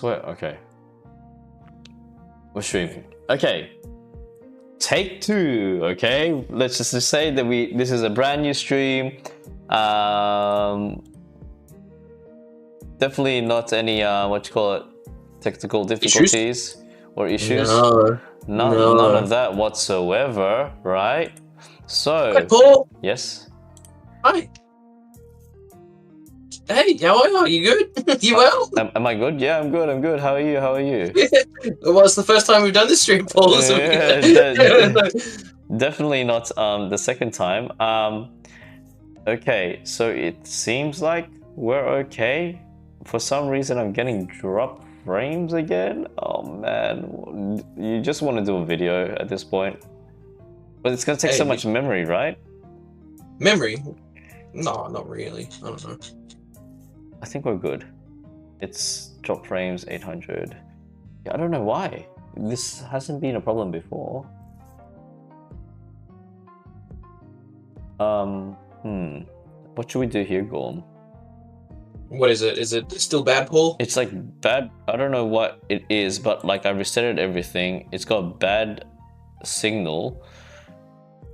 swear. Okay. We're streaming. Okay. Take two. Okay. Let's just say that this is a brand new stream. Definitely not any technical difficulties or issues. No. None of that whatsoever, right? So, Hi, Paul. yes. Hi. Hey, how are you? Are you good? You well? Am I good? Yeah, I'm good. I'm good. How are you? How are you? Well, it's the first time we've done this stream, Paul. So Definitely not the second time. Okay, so it seems like we're okay. For some reason, I'm getting dropped frames again. Oh man, you just want to do a video at this point, but it's gonna take so much memory, right? Memory? No, not really. I don't know. I think we're good. It's drop frames 800. Yeah, I don't know why. This hasn't been a problem before. What should we do here, Gorm? What is it? Is it still bad, Paul? It's like bad. I don't know what it is, but like I resetted everything. It's got bad signal.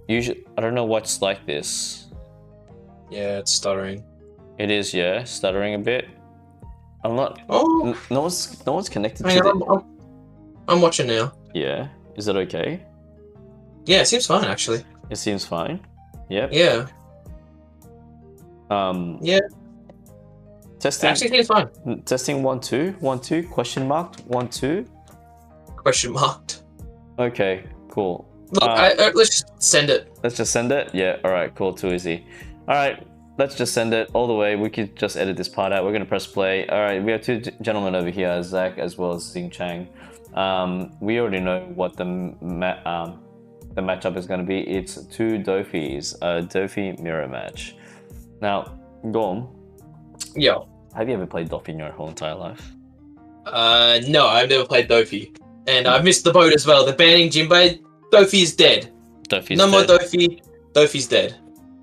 Usually, I don't know what's like this. Yeah, it's stuttering. It is, yeah, stuttering a bit. I'm not. Oh, no one's connected to I'm watching now. Yeah, is it okay? Yeah, it seems fine actually. It seems fine. Yep. Yeah. Yeah. Testing. Actually, it's fine. Testing 1 2 1 2 question marked 1 2 question marked. Okay, cool. Look, let's just send it. Let's just send it. Yeah. All right. Cool. Too easy. All right. Let's just send it all the way. We could just edit this part out. We're gonna press play. All right. We have two gentlemen over here, Zach as well as Xing Chang. We already know what the matchup is gonna be. It's two Dofis, a Dofi mirror match. Now, Gorm. Yeah. Have you ever played Dofi in your whole entire life? No, I've never played Dofi. And I missed the boat as well. They're banning Jinbei. Dofi is dead. Dofi's no dead. more Dofi. Dofi's dead.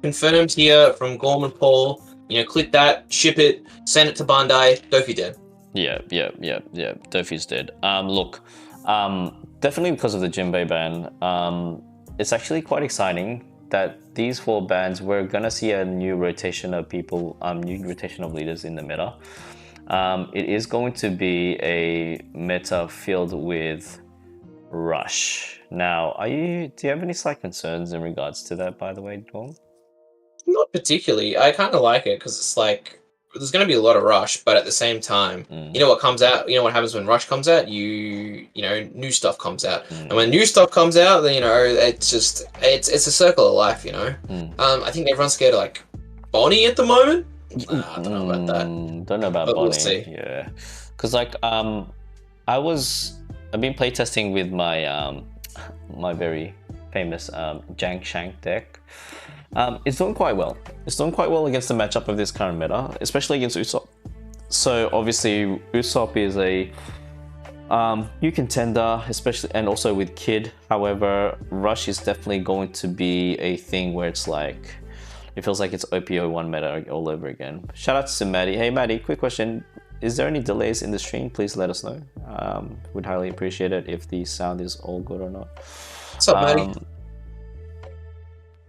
Confirmed here from Gorm and Paul. You know, click that, ship it, send it to Bandai. Dofi dead. Yeah. Dofi's dead. Look, definitely because of the Jinbei ban, it's actually quite exciting that these 4 bans, we're gonna see a new rotation of people, new rotation of leaders in the meta. It is going to be a meta filled with Rush. Now, do you have any slight concerns in regards to that, by the way, Gorm? Not particularly. I kind of like it because it's like there's going to be a lot of Rush, but at the same time, you know what comes out. You know what happens when Rush comes out. You know, new stuff comes out, and when new stuff comes out, then it's just it's a circle of life. You know, I think everyone's scared of like Bonnie at the moment. I don't know about that. Don't know about but Bonnie. We'll see. Yeah, because like I've been playtesting with my my very famous Jank Shank deck. It's doing quite well. It's doing quite well against the matchup of this current meta, especially against Usopp. So obviously Usopp is a new contender, especially and also with Kid. However, Rush is definitely going to be a thing where it's like it feels like it's OPO1 meta all over again. Shout out to Maddie. Hey Maddie, quick question. Is there any delays in the stream? Please let us know. Would highly appreciate it if the sound is all good or not. What's up, Maddie?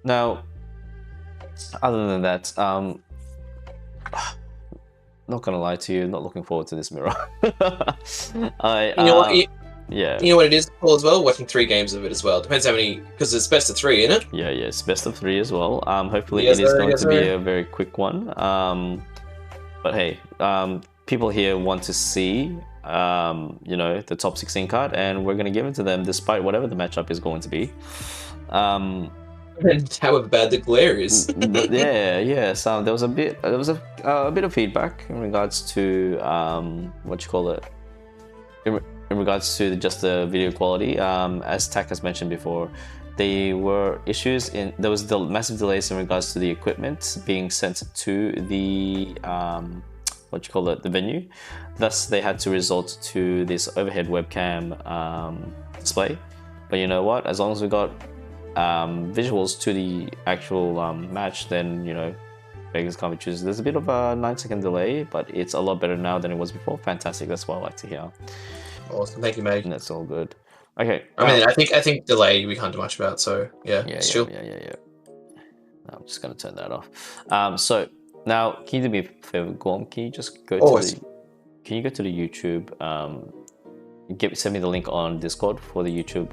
Now, other than that, not gonna lie to you, not looking forward to this mirror. You know what? Yeah. You know what it is, Paul, as well? Watching 3 games of it as well. Depends how many, because it's best of 3, isn't it? Yeah, it's best of 3 as well. Hopefully yes, it is sir, going yes, to be sir. a very quick one. But hey, people here want to see, you know, the top 16 card, and we're gonna give it to them despite whatever the matchup is going to be. And however bad the glare is. yeah. So there was a bit of feedback in regards to in regards to just the video quality. As Tak has mentioned before, there were issues there was massive delays in regards to the equipment being sent to the the venue. Thus, they had to resort to this overhead webcam display. But you know what? As long as we got visuals to the actual match, then beggars can't be choosers. There's a bit of a 9-second delay, but it's a lot better now than it was before. Fantastic. That's what I like to hear. Awesome. Thank you, mate. And that's all good. Okay. I mean, I think delay we can't do much about. So yeah, it's chill. Yeah. I'm just gonna turn that off. So now, can you do me a favor, Gorm? Can you just go to the YouTube? Send me the link on Discord for the YouTube.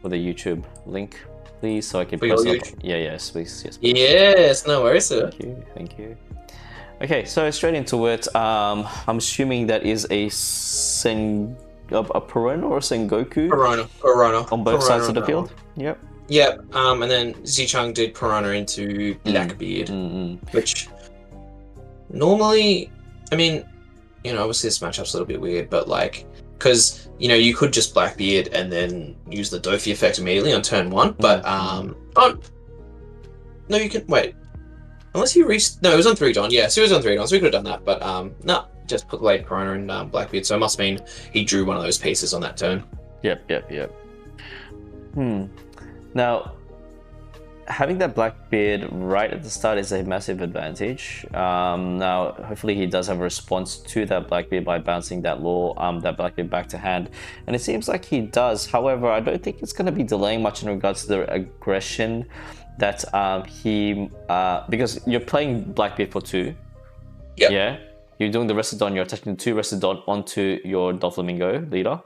For the YouTube link, please, so I can post it up. Yes, please. Yes, no worries, sir. Thank you. Okay, so straight into it. I'm assuming that is a Perona or Sengoku? Perona. On both sides of the field? Yep. Yep, and then Zichang did Perona into Blackbeard, which normally, I mean, obviously this matchup's a little bit weird, but like, because, you could just Blackbeard and then use the Dofi effect immediately on turn 1, but, no, you can, wait, unless you no, it was on 3 Don, yeah, so it was on 3 Don, so we could have done that, but, no, just put late Perona and Blackbeard, so it must mean he drew one of those pieces on that turn. Yep. Now, having that Blackbeard right at the start is a massive advantage. Now, hopefully he does have a response to that Blackbeard by bouncing that that Blackbeard back to hand. And it seems like he does. However, I don't think it's going to be delaying much in regards to the aggression that because you're playing Blackbeard for 2. Yep. Yeah. You're doing the Restodon, you're attaching 2 Restodon onto your Doflamingo leader.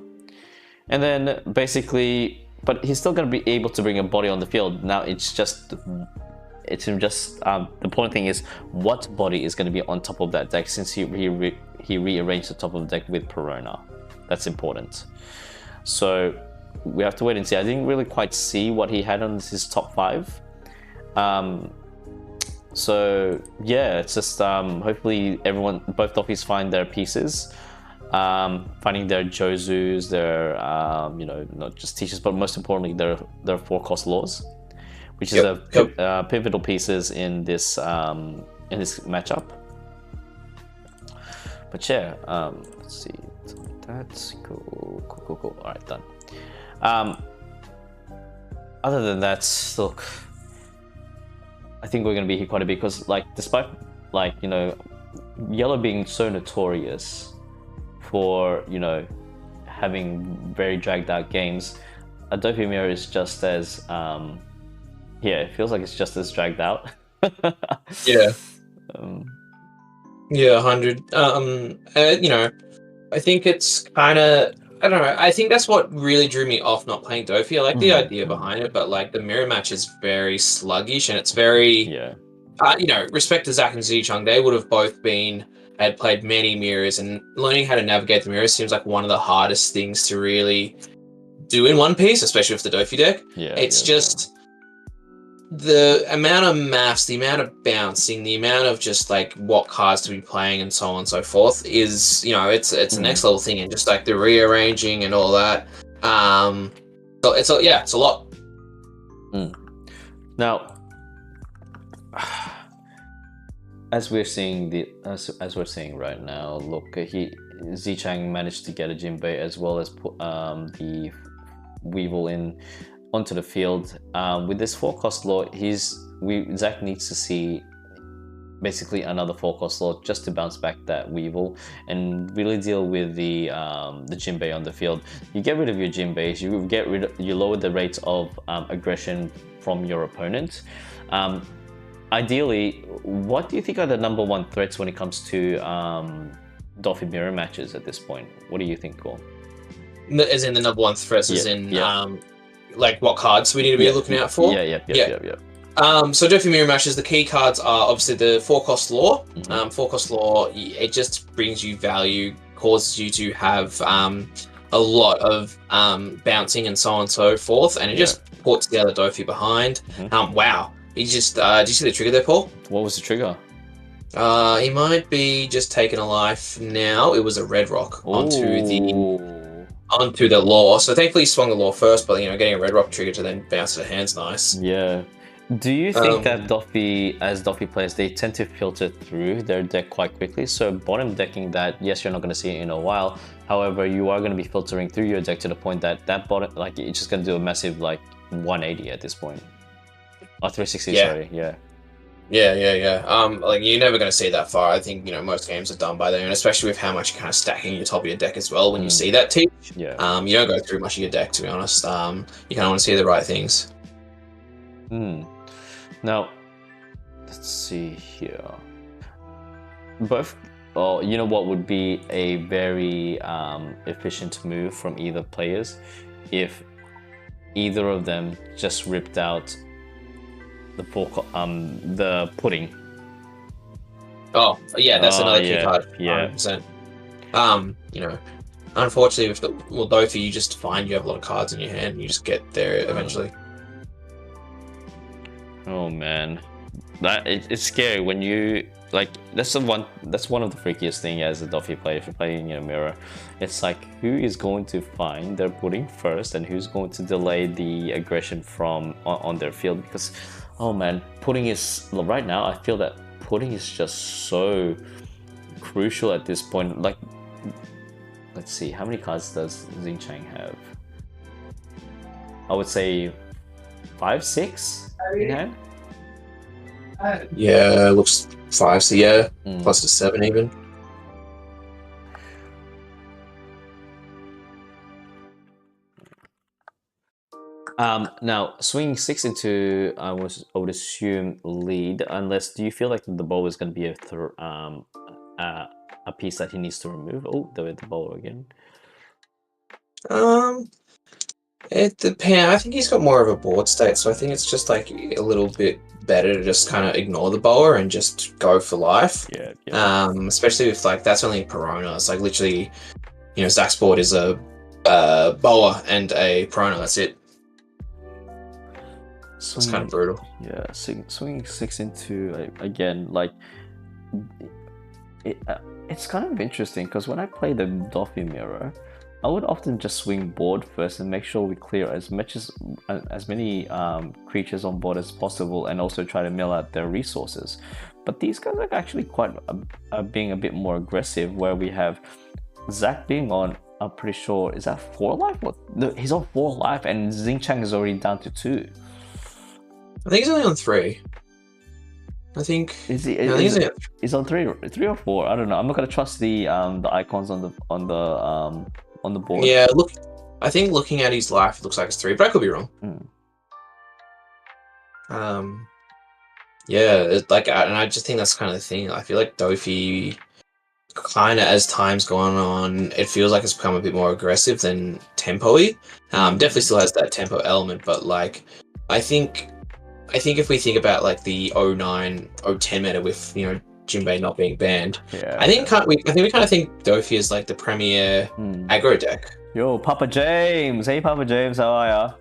And then basically, but he's still going to be able to bring a body on the field. Now it's just the important thing is what body is going to be on top of that deck, since he rearranged the top of the deck with Perona. That's important. So we have to wait and see. I didn't really quite see what he had on his top 5. So yeah, it's just hopefully both Doffies find their pieces. Finding their Jozus, their not just teachers, but most importantly their 4-cost laws, which is pivotal pieces in this matchup. But yeah, let's see. That's cool. All right, done. Other than that, look, I think we're gonna be here quite a bit because, like, despite yellow being so notorious for having very dragged out games, Adobe Mirror is just as it feels like it's just as dragged out. Yeah. 100. I think it's kind of, I don't know, I think that's what really drew me off not playing Dofi. I like the idea behind it, but like the mirror match is very sluggish and it's very respect to Zach and Zichang, they would have both had played many mirrors, and learning how to navigate the mirrors seems like one of the hardest things to really do in one piece, especially with the Dofi deck. It's just the amount of maths, the amount of bouncing, the amount of just like what cards to be playing and so on and so forth is, it's the next level thing, and just like the rearranging and all that. So it's a lot. Now, as we're seeing as we're seeing right now, look, Zichang managed to get a Jinbei as well as put the Weevil onto the field. With this 4-cost law, Zach needs to see basically another 4-cost law just to bounce back that Weevil and really deal with the Jinbei on the field. You get rid of your Jinbeis, you lower the rate of aggression from your opponent. Ideally, what do you think are the number 1 threats when it comes to Dofi mirror matches at this point? What do you think, Gorm? As in the number 1 threats, as in like what cards we need to be looking out for? Yeah. So Dofi mirror matches, the key cards are obviously the 4-cost law. 4-cost law, it just brings you value, causes you to have a lot of bouncing and so on and so forth, and it just puts the other Dofi behind. Wow. He just, did you see the trigger there, Paul? What was the trigger? He might be just taking a life now. It was a red rock onto the law. So thankfully he swung the law first, but getting a red rock trigger to then bounce to the hand's nice. Yeah. Do you think that Dofi players, they tend to filter through their deck quite quickly? So bottom decking that, yes, you're not going to see it in a while. However, you are going to be filtering through your deck to the point that bottom, like, it's just going to do a massive, like, 180 at this point. Or 360, sorry, yeah. Yeah. Like you're never going to see that far. I think most games are done by then, and especially with how much you're kind of stacking your top of your deck as well. When you see that teach, Yeah. you don't go through much of your deck, to be honest. You kind of want to see the right things. Now, let's see here. Both. Oh, you know what would be a very efficient move from either players if either of them just ripped out the pudding. Oh yeah, that's another key card. Yeah. 100%. Unfortunately, with both of you just find you have a lot of cards in your hand, and you just get there eventually. Oh man, it's scary when you that's one of the freakiest thing as a Doffy player. If you're playing in a mirror, it's like who is going to find their pudding first, and who's going to delay the aggression from on their field. Because oh man, pudding is right now. I feel that pudding is just so crucial at this point. Like, let's see, how many cards does Xingqiang have? I would say 5, 6 in hand. Yeah, it looks 5, so yeah, plus the 7 even. Now swinging 6 into I would assume lead, unless do you feel like the bowl is going to be a piece that he needs to remove? Oh, the bowl again. It depends. I think he's got more of a board state, so I think it's just like a little bit better to just kind of ignore the bowler and just go for life. Yeah. Especially if that's only Perona. It's like literally, Zach's board is a bowler and a Perona. That's it. It's kind of brutal. Yeah, swinging 6 into again, it's kind of interesting because when I play the Doffy mirror, I would often just swing board first and make sure we clear as many creatures on board as possible, and also try to mill out their resources. But these guys are actually quite being a bit more aggressive, where we have Zach being on, I'm pretty sure, is that 4 life? No, he's on 4 life, and Xingqiang is already down to 2. I think he's only on 3. I think. He's on 3 or 4. I don't know. I'm not gonna trust the icons on the board. Yeah, I think looking at his life, it looks like it's 3, but I could be wrong. Yeah, and I just think that's kind of the thing. I feel like Doffy, kind of as time's gone on, it feels like it's become a bit more aggressive than tempo-y. Definitely still has that tempo element, but I think if we think about the 09, 010 meta with Jinbei not being banned, I think we kind of think Doffy is the premier aggro deck. Yo, Papa James! Hey, Papa James, how are ya?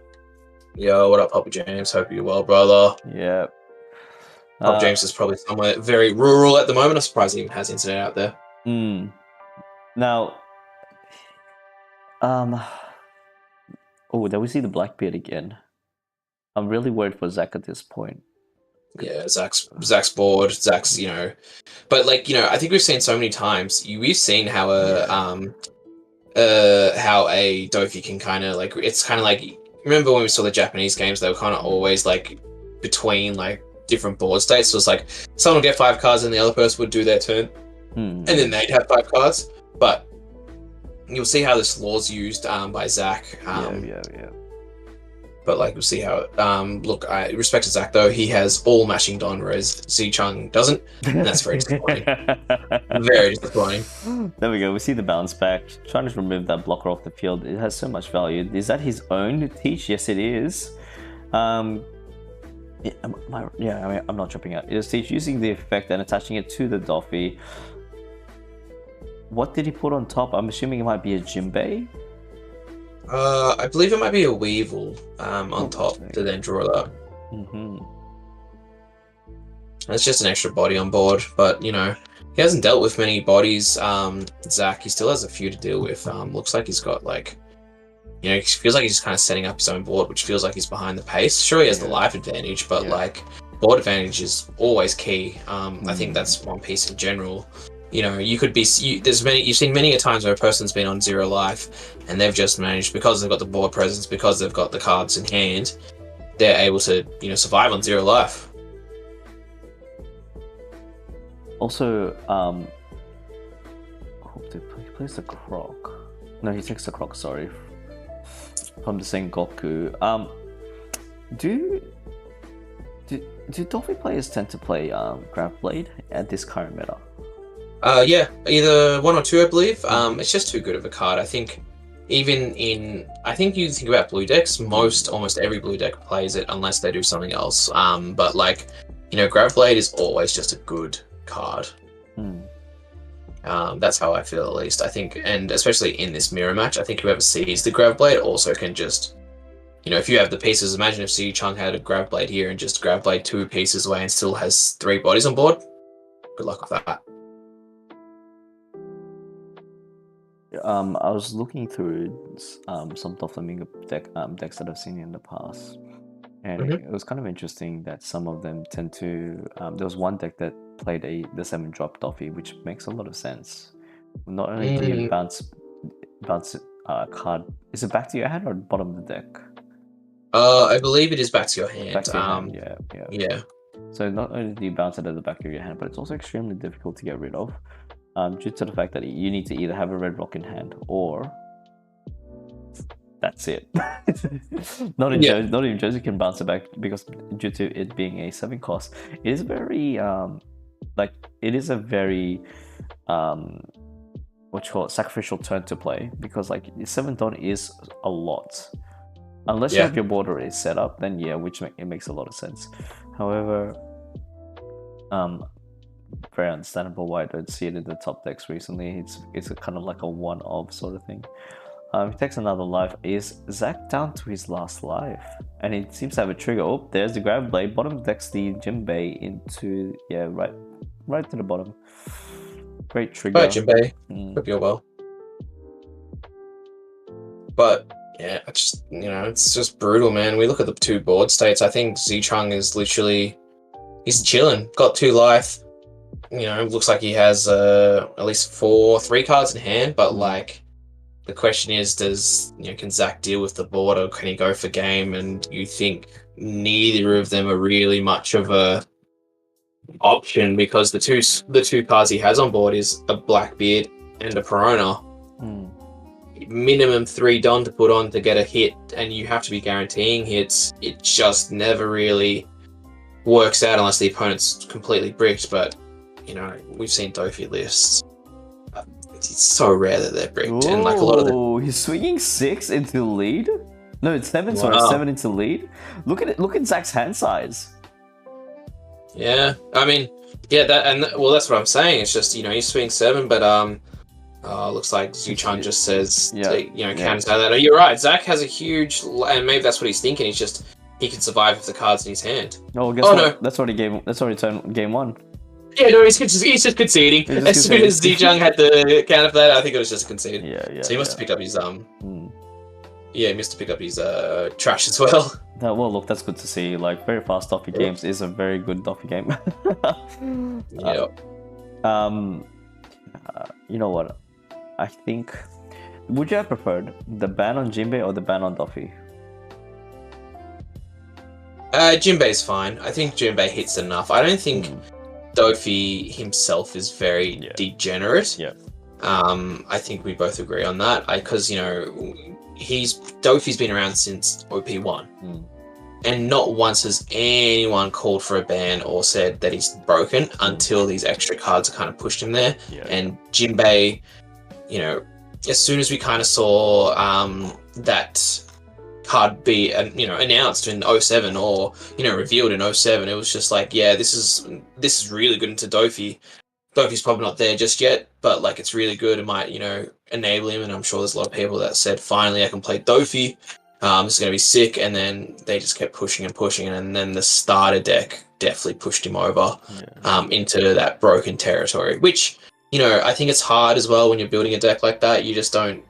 Yo, what up, Papa James? Hope you're well, brother. Yeah. Papa James is probably somewhere very rural at the moment. I'm surprised he even has internet out there. Now, there we see the Blackbeard again. I'm really worried for Zach at this point. Yeah, Zach's bored. Zach's, but I think we've seen so many times. We've seen how a Doffy can kind of it's kind of remember when we saw the Japanese games? They were kind of always between different board states. So it's someone would get 5 cards and the other person would do their turn, and then they'd have 5 cards. But you'll see how this law's used by Zach. Yeah. But we'll see how it. Look, I respect to Zach though. He has all matching Don, whereas Xingqiang doesn't, and that's very disappointing. Very disappointing. There we go. We see the bounce back. Trying to remove that blocker off the field. It has so much value. Is that his own teach? Yes, it is. I'm not jumping out. It is teach using the effect and attaching it to the Doffy. What did he put on top? I'm assuming it might be a Jinbei. I believe it might be a Weevil on top to then draw it up. It's just an extra body on board, but he hasn't dealt with many bodies. Zach, he still has a few to deal with. Looks like he's got he feels like he's just kind of setting up his own board, which feels like he's behind the pace. Sure, he has the life advantage, but board advantage is always key. I think that's one piece in general. You could be you've seen many a times where a person's been on 0 life and they've just managed, because they've got the board presence, because they've got the cards in hand, they're able to survive on 0 life. Also, he plays the Croc. No, he takes the Croc. Sorry, from the Sengoku. Do Dolphin players tend to play Grav Blade at this current meta? Yeah, either 1 or 2, I believe. It's just too good of a card. I think I think you think about blue decks, almost every blue deck plays it unless they do something else. But like, Grav Blade is always just a good card. That's how I feel, at least. I think, and especially in this mirror match, I think whoever sees the Grav Blade also can just, if you have the pieces, imagine if Zichang had a Grav Blade here and just Grav Blade 2 pieces away and still has 3 bodies on board. Good luck with that. I was looking through some Doflamingo decks that I've seen in the past, and it was kind of interesting that some of them tend to. There was one deck that played the 7-drop Doffy, which makes a lot of sense. Not only do you bounce card, is it back to your hand or bottom of the deck? I believe it is back to your hand. Back to your hand, yeah. So not only do you bounce it at the back of your hand, but it's also extremely difficult to get rid of. Due to the fact that you need to either have a red rock in hand or that's it. Not even Josie can bounce it back because due to it being a 7 cost, it is very it is a very sacrificial turn to play, because 7 Dawn is a lot. Unless you have your board already set up, then it makes a lot of sense. However, very understandable why I don't see it in the top decks recently. It's a kind of like a one-off sort of thing. He takes another life. Is Zach down to his last life? And he seems to have a trigger. Oh, there's the Grav Blade. Bottom decks the Jinbei into right to the bottom. Great trigger. Right, Jinbei. Hope you're well. But yeah, it's just brutal, man. We look at the 2 board states. I think Zichang is literally he's chilling. Got 2 life. Looks like he has at least 3 cards in hand, but the question is, can Zach deal with the board, or can he go for game? And you think neither of them are really much of a option, because the two cards he has on board is a Blackbeard and a Perona. Minimum 3 Don to put on to get a hit, and you have to be guaranteeing hits. It just never really works out unless the opponent's completely bricked, but we've seen Dofi lists. It's so rare that they're bricked, and a lot of them. Oh, he's swinging 6 into lead. No, it's 7. Wow. Sorry, 7 into lead. Look at Zach's hand size. Yeah, I mean, that's what I'm saying. It's just he's swinging 7, but looks like Zuchan just says counters out that. Oh, you're right. Zach has a huge, and maybe that's what he's thinking. He's just he can survive with the cards in his hand. Oh, guess what? No. That's already turned game 1. Yeah, no, he's just conceding. As soon as Zhejiang had the counter for that, I think it was just conceding. Yeah. So he must have picked up his he must have picked up his trash as well. Well, look, that's good to see. Very fast TAKGames is a very good TAKGame. You know what? I think, would you have preferred the ban on Jinbei or the ban on Doffy? Jinbei's fine. I think Jinbei hits enough. I don't think Dofi himself is very degenerate. Yeah. I think we both agree on that. Because Dofi's been around since OP1, and not once has anyone called for a ban or said that he's broken until these extra cards kind of pushed him there. Yeah. And Jinbei, as soon as we kind of saw that card be announced in 07 or revealed in 07, it was just this is really good into Dofi. Dofi's probably not there just yet, but it's really good. It might enable him, and I'm sure there's a lot of people that said finally I can play Dofi. This is going to be sick, and then they just kept pushing, and then the starter deck definitely pushed him over into that broken territory, which I think it's hard as well when you're building a deck like that. You just don't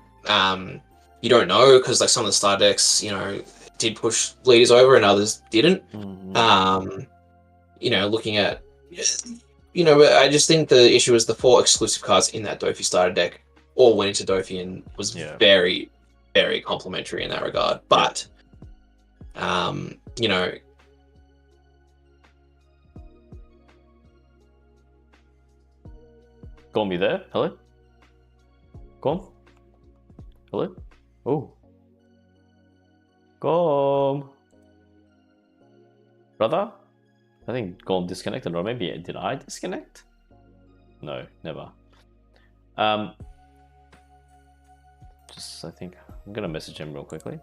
you don't know, because some of the starter decks did push leaders over and others didn't. Looking at I just think the issue is the 4 exclusive cards in that Dofi starter deck all went into Dofi and was very, very complimentary in that regard. But Gorm, you there? Hello? Gorm? Hello? Oh. Gorm. Brother? I think Gorm disconnected, or maybe did I disconnect? No, never. Just I think I'm gonna message him real quickly.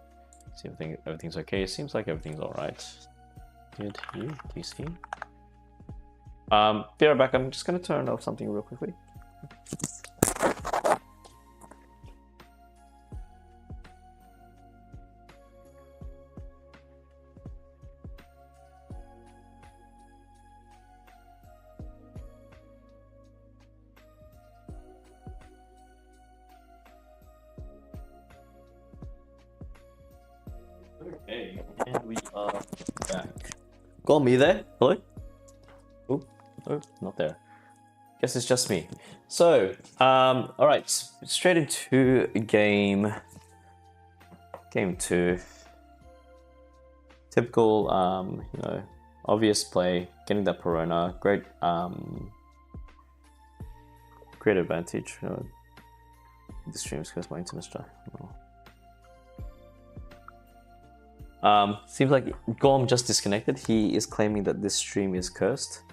See if everything's okay. It seems like everything's alright. Did you TC? Be right back. I'm just gonna turn off something real quickly. Okay, and we are back. Gorm, you there? Hello? Oh, not there. Guess it's just me. So, alright, straight into game 2. Typical, you know, obvious play, getting that Perona, great advantage. The stream's cursed my internet strike. Seems like Gorm just disconnected. He is claiming that this stream is cursed.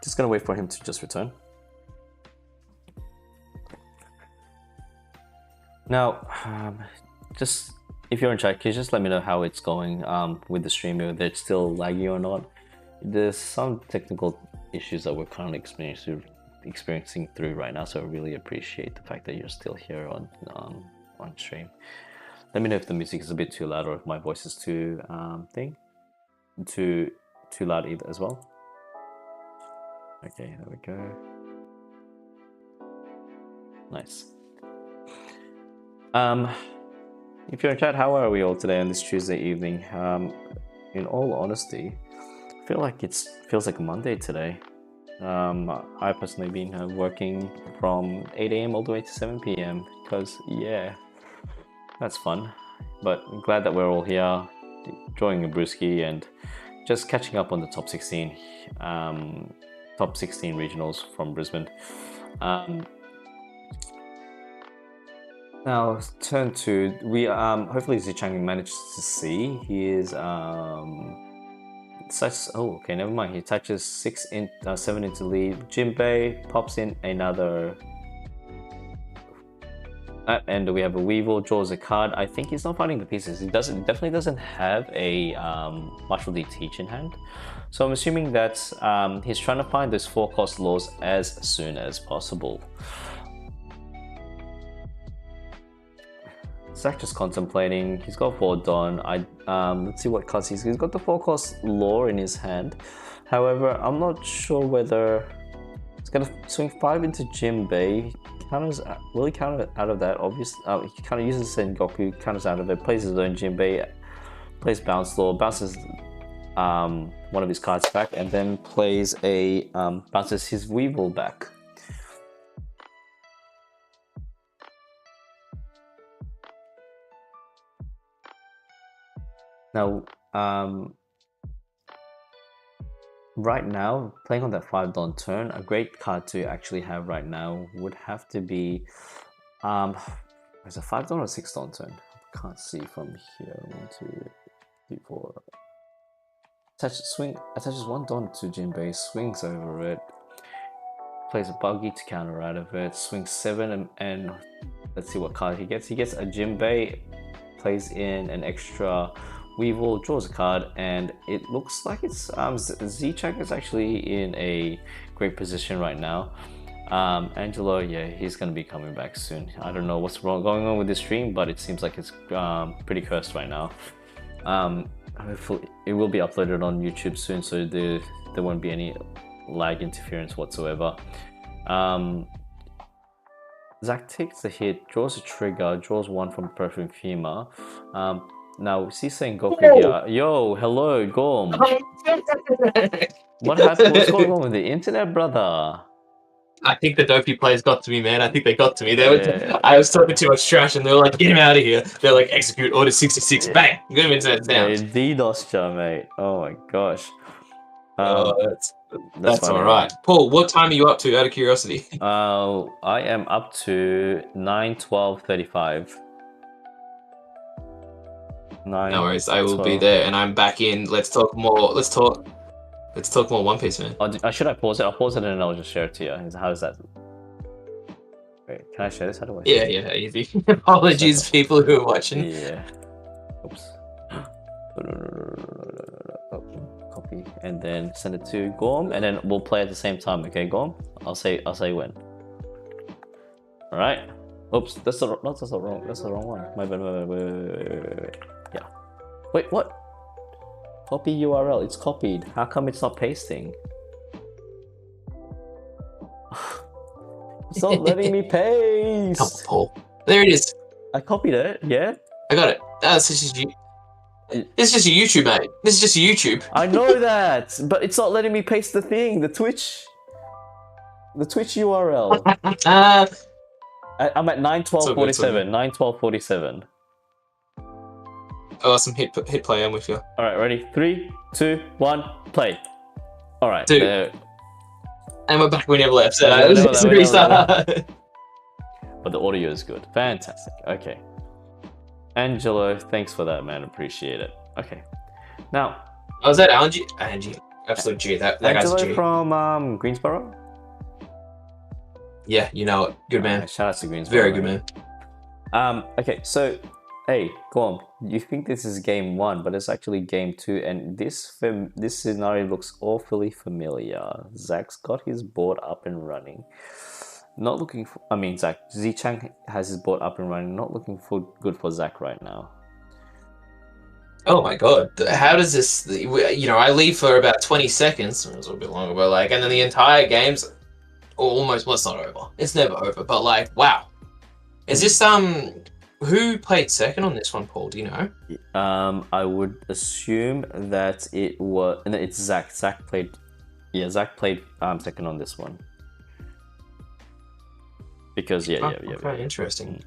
Just gonna wait for him to just return. Now, just if you're in chat, can you just let me know how it's going with the stream, whether it's still laggy or not? There's some technical issues that we're currently experiencing through right now, so I really appreciate the fact that you're still here on stream. Let me know if the music is a bit too loud or if my voice is too too loud either as well. Okay, there we go. Nice. If you're in chat, how are we all today on this Tuesday evening? In all honesty, I feel like it feels like Monday today. I personally been working from 8 AM all the way to 7 PM because yeah. That's fun, but I'm glad that we're all here, enjoying a brewski and just catching up on the top 16 regionals from Brisbane. Now turn 2. We hopefully Zichang managed to see. He is okay, never mind. He touches 7 into lead. Jinbei pops in another. And we have a Weevil, draws a card. I think he's not finding the pieces. He definitely doesn't have a Martial D Teach in hand. So I'm assuming that he's trying to find those 4-cost laws as soon as possible. Zach just contemplating. He's got 4 Dawn. Let's see what cards he's got the 4-cost law in his hand. However, I'm not sure whether he's gonna swing 5 into Jinbei. Will he counter out of that? Obviously, he kind of uses Sengoku, counters out of it, plays his own Jinbei, plays Bounce Law, bounces one of his cards back, and then plays bounces his Weevil back. Now, right now, playing on that 5 Dawn turn, a great card to actually have right now would have to be, is it 5 Dawn or 6 Dawn turn? I can't see from here. 1, 2, 3, 4. Attaches 1 Dawn to Jinbei, swings over it, plays a Buggy to counter out of it, swings 7 and let's see what card he gets. He gets a Jinbei, plays in an extra Weevil, draws a card, and it looks like it's Zichang is actually in a great position right now. Angelo, yeah, he's gonna be coming back soon. I don't know what's going on with this stream, but it seems like it's pretty cursed right now. Hopefully it will be uploaded on YouTube soon, so there won't be any lag interference whatsoever. Zach takes the hit, draws a trigger, draws 1 from Perfume Fema. Now, he's saying Goku here. Yo, hello, Gorm. What happened? What's going on with the internet, brother? I think the dopey players got to me, man. I think they got to me. I was talking too much trash, and they were like, "Get him out of here!" They're like, "Execute order 66, bang!" Good internet down. DDoS, mate. Oh my gosh. That's funny, all right. Paul, what time are you up to, out of curiosity? I am up to 9:12:35. No worries, I will be there, and I'm back in. Let's talk more. Let's talk more One Piece, man. Should I pause it? I'll pause it and then I'll just share it to you. How is that? Wait, can I share this? How do I? Yeah, easy. Apologies, people who are watching. Yeah. Oops. Copy and then send it to Gorm, and then we'll play at the same time. Okay, Gorm. I'll say when. All right. Oops, that's the wrong one. My bad. Wait. Yeah. Wait, what? Copy URL. It's copied. How come it's not pasting? It's not letting me paste. Come on, Paul. There it is. I copied it. Yeah. I got it. This is just a YouTube, mate. This is just a YouTube. I know that, but it's not letting me paste the thing. The Twitch URL. I'm at 9:12:47. 9:12:47. Awesome. Hit play. I'm with you. All right, ready? 3, 2, 1, play. All right. And we're back. We never left. Let's restart. But the audio is good. Fantastic. Okay. Angelo, thanks for that, man. Appreciate it. Okay. Now. Oh, is that Angie? Absolute G. That guy's a G. Angelo from Greensboro? Yeah, you know it. Good man. Shout out to Greensboro. Very good man. Okay, so, hey, Gorm, you think this is game 1, but it's actually game 2, and this scenario looks awfully familiar. Zach's got his board up and running. Not looking for... I mean, Zach, Zichang has his board up and running. Not looking good for Zach right now. Oh my god. How does this... I leave for about 20 seconds. It was a bit longer, but and then the entire game's almost... Well, it's not over. It's never over, but wow. Is this... Who played second on this one, Paul? Do you know? I would assume that it was... No, it's Zach. Zach played second on this one. Because yeah. Very interesting.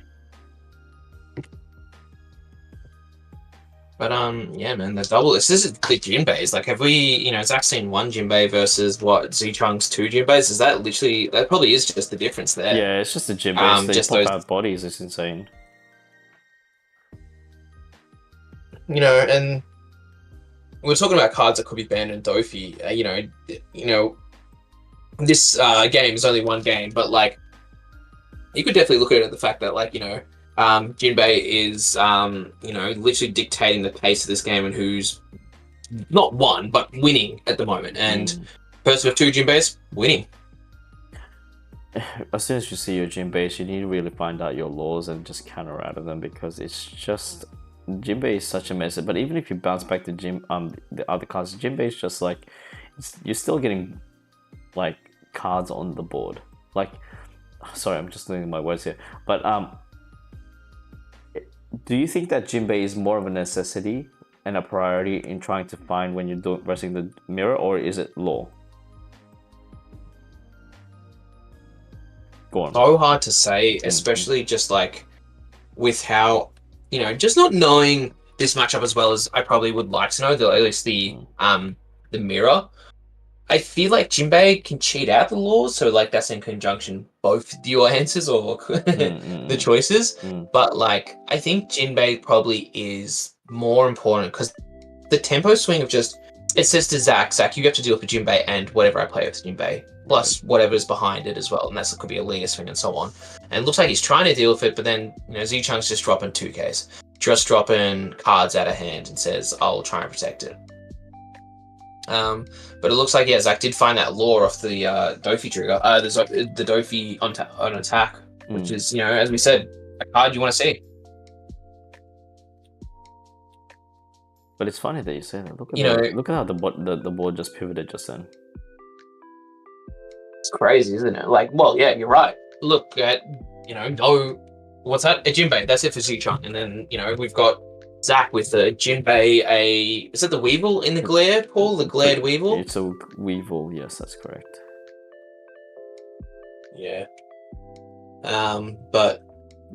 But yeah, man, the double. This is the Jinbeis. Have we? Zach's seen one Jinbei versus what Zichang's 2 Jinbeis. Is that literally? That probably is just the difference there. Yeah, it's just the Jinbeis. They just pop out bodies. It's insane. And we're talking about cards that could be banned in Dofi. This game is only one game, but you could definitely look at the fact that Jinbei is literally dictating the pace of this game and who's not won but winning at the moment. And person with 2 Jinbeis winning. As soon as you see your Jinbeis, you need to really find out your laws and just counter out of them, because it's just Jinbei is such a mess. But even if you bounce back to the other cards, Jinbei is just you're still getting cards on the board. Sorry, I'm just losing my words here. But do you think that Jinbei is more of a necessity and a priority in trying to find when you're versing the mirror, or is it law? Go on. So hard to say, especially just with how just not knowing this matchup as well as I probably would like to know, at least the mirror. I feel like Jinbei can cheat out the laws, so that's in conjunction both your answers or the choices. But I think Jinbei probably is more important because the tempo swing of just, it says to Zach, you have to deal with Jinbei and whatever I play with Jinbei, plus whatever's behind it as well, and that could be a Leah swing and so on. And it looks like he's trying to deal with it, but then Zichang's just dropping 2Ks, just dropping cards out of hand and says, I'll try and protect it. But it looks like, Zach did find that lore off the Dofi trigger, the Dofi on attack, which is, as we said, a card you want to see. But it's funny that you say that. Look at how the board just pivoted just then. It's crazy, isn't it? Yeah, you're right. Look at, what's that? A Jinbei. That's it for Zichang. And then, we've got Zach with the Jinbei, is it the Weevil in the glare, Paul? The glared Weevil? It's a Weevil, yes, that's correct. Yeah. But,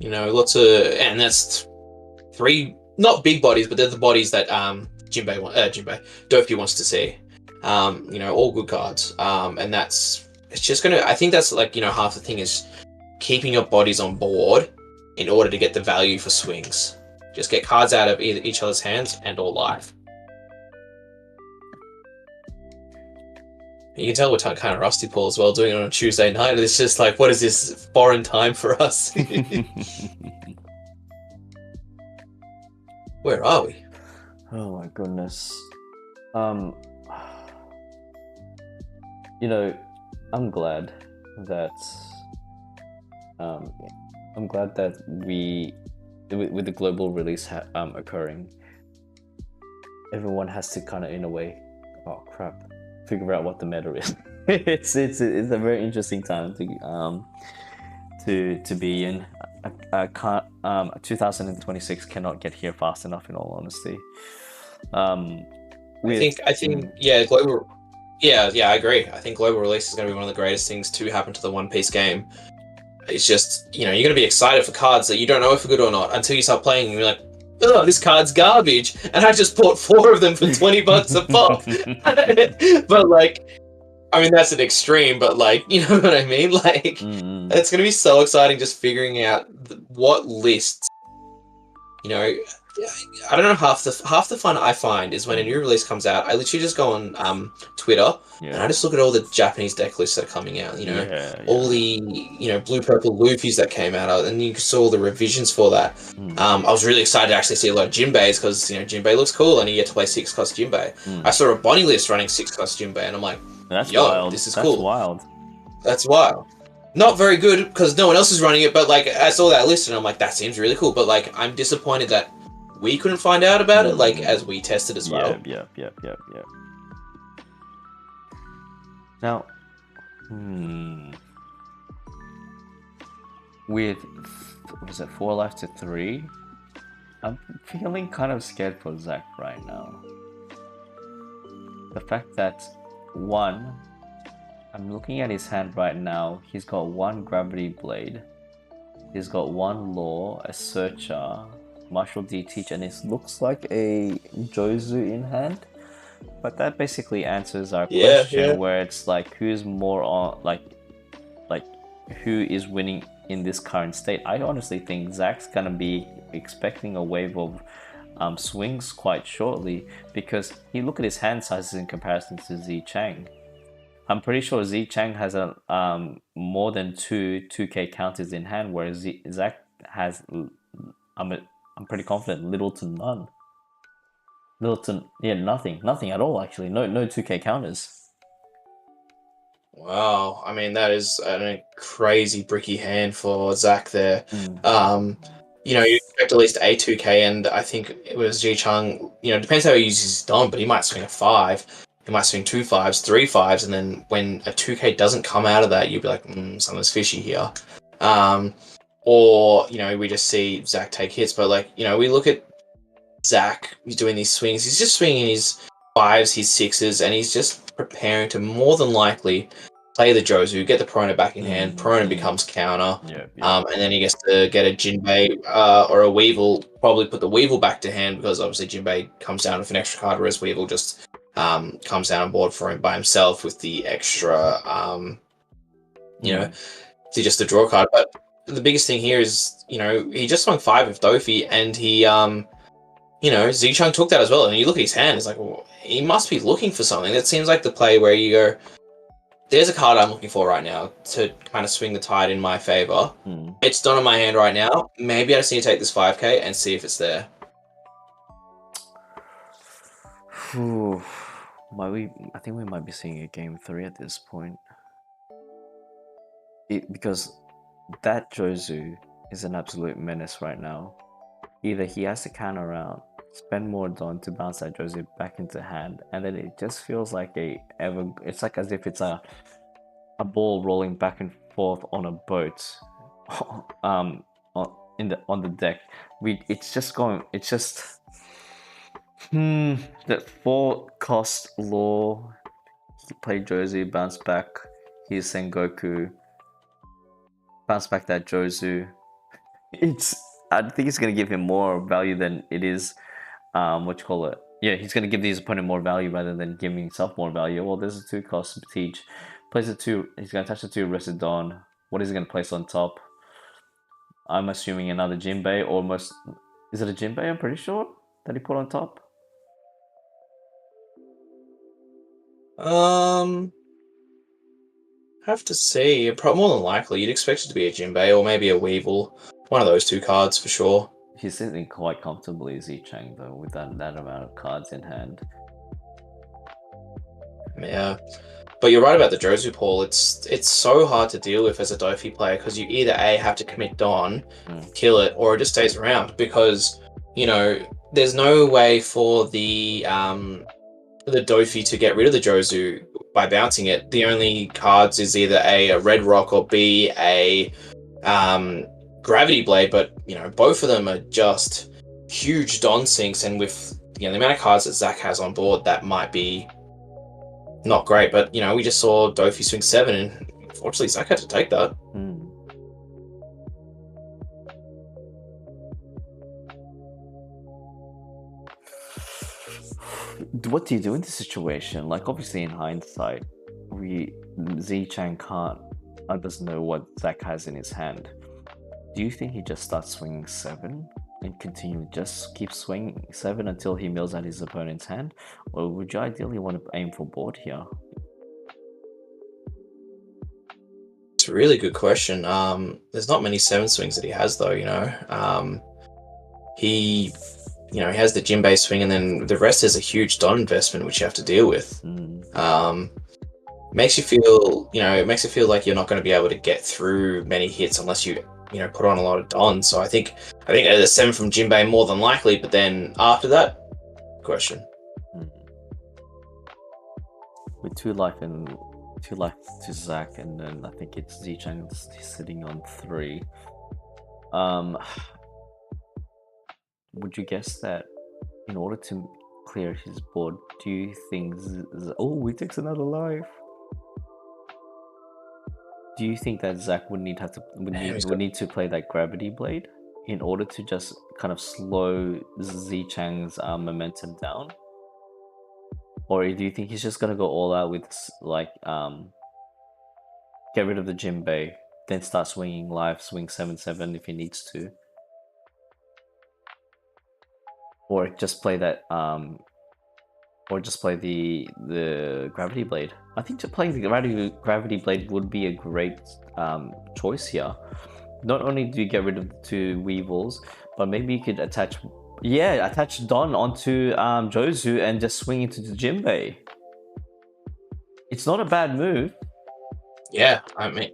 lots of, and that's 3, not big bodies, but they're the bodies that Dofi wants to see. You know, all good cards. And it's just gonna. I think that's like, you know, half the thing is keeping your bodies on board in order to get the value for swings. Just get cards out of either each other's hands and or live. You can tell we're kind of rusty, Paul, as well, doing it on a Tuesday night. It's just like, what is this foreign time for us? Where are we? Oh my goodness. You know, I'm glad that we, with the global release occurring, everyone has to kind of, in a way, oh crap, figure out what the meta is. it's a very interesting time to be in. I can't 2026 cannot get here fast enough, in all honesty. I think yeah, global. Yeah, I agree. I think global release is going to be one of the greatest things to happen to the One Piece game. It's just, you know, you're going to be excited for cards that you don't know if are good or not until you start playing and you're like, oh, this card's garbage, and I just bought 4 of them for $20 a pop. But like, I mean, that's an extreme, but like, you know what I mean? Like, it's going to be so exciting just figuring out what lists, you know. I don't know, half the fun I find is when a new release comes out, I literally just go on Twitter and I just look at all the Japanese deck lists that are coming out, you know, all the, you know, blue purple Luffy's that came out, and you saw all the revisions for that. I was really excited to actually see a lot of Jinbeis because, you know, Jinbei looks cool and you get to play 6-cost Jinbei. I saw a Bonnie list running 6-cost Jinbei and I'm like, that's yo, wild. This is cool. That's wild. Not very good because no one else is running it, but like I saw that list and I'm like, that seems really cool. But like, I'm disappointed that we couldn't find out about it, like, as we tested as well. Yep. Now, with, was it 4 life to 3? I'm feeling kind of scared for Zach right now. The fact that, 1, I'm looking at his hand right now, he's got 1 Gravity Blade, he's got 1 Law, a Searcher, Martial D Teach, and it looks like a Jozu in hand. But that basically answers our question, where it's like, who's more on, like who is winning in this current state. I honestly think Zach's gonna be expecting a wave of swings quite shortly, because you look at his hand sizes in comparison to Z Chang. I'm pretty sure Z Chang has a more than 2K counters in hand, whereas Zach has, I'm pretty confident, little to none. Nothing at all, actually. No 2K counters. Wow, I mean, that is a crazy bricky hand for Zach there. You know, you expect at least a 2K, and I think it was Ji Chang, you know, depends how he uses his Dom, but he might swing a 5, he might swing 2 5s, 3 5s, and then when a 2K doesn't come out of that, you'd be like, something's fishy here. Or, you know, we just see Zach take hits, but like, you know, we look at Zach, he's doing these swings, he's just swinging his 5s, his 6s, and he's just preparing to more than likely play the Jozu, get the Perona back in hand, Perona becomes counter, and then he gets to get a Jinbei or a Weevil, probably put the Weevil back to hand, because obviously Jinbei comes down with an extra card, whereas Weevil just comes down on board for him by himself with the extra, you know, just the draw card. But the biggest thing here is, you know, he just swung 5 with Dofi, and he, you know, Z Chang took that as well. And you look at his hand, it's like, well, he must be looking for something. That seems like the play where you go, there's a card I'm looking for right now to kind of swing the tide in my favor. It's done in my hand right now. Maybe I just need to take this 5K and see if it's there. I think we might be seeing a game 3 at this point. Because that Jozu is an absolute menace right now. Either he has to counter out, spend more Don to bounce that Jozu back into hand, and then it just feels like it's like as if it's a ball rolling back and forth on a boat, on the deck. It's just that 4-cost Law, he played Jozu, bounce back his Sengoku, bounce back that Jozu. I think it's going to give him more value than it is, Yeah, he's gonna give his opponent more value rather than giving himself more value. Well, there's a 2-cost Teach. Plays a 2. He's gonna attach the 2 Rested Dawn. What is he gonna place on top? I'm assuming another Jinbei. Almost. Is it a Jinbei? I'm pretty sure that he put on top. Have to see. More than likely, you'd expect it to be a Jinbei or maybe a Weevil. One of those 2 cards for sure. He's sitting quite comfortably, Zichang, though, with that amount of cards in hand. Yeah. But you're right about the Jozu, Paul. It's so hard to deal with as a Dofi player because you either A, have to commit Don, kill it, or it just stays around because, you know, there's no way for the Dofi to get rid of the Jozu by bouncing it. The only cards is either A Red Rock, or B, a Gravity Blade, but, you know, both of them are just huge Don sinks, and with, you know, the amount of cards that Zach has on board, that might be not great. But, you know, we just saw Dofi swing 7, and unfortunately Zach had to take that. What do you do in this situation? Like, obviously, in hindsight, Zichang doesn't know what Zach has in his hand. Do you think he just starts swinging 7 and just keep swinging 7 until he mills out his opponent's hand? Or would you ideally want to aim for board here? It's a really good question. There's not many 7 swings that he has, though, you know. He has the Jinbei swing, and then the rest is a huge Don investment, which you have to deal with. Makes you feel like you're not going to be able to get through many hits unless you put on a lot of Don. So I think the 7 from Jinbei more than likely, but then after that, question. With 2 life to Zach, and then I think it's Zichang sitting on 3. Would you guess that in order to clear his board, do you think... he takes another life. Do you think that Zach would need to play that Gravity Blade in order to just kind of slow Zichang's momentum down? Or do you think he's just going to go all out with, like, get rid of the Jinbei, then start swinging live, swing 7/7 if he needs to? Or just play that, or just play the Gravity Blade. I think playing the Gravity Blade would be a great choice here. Not only do you get rid of the 2 Weevils, but maybe you could attach Don onto Jozu and just swing into the Jinbei. It's not a bad move. Yeah, I mean...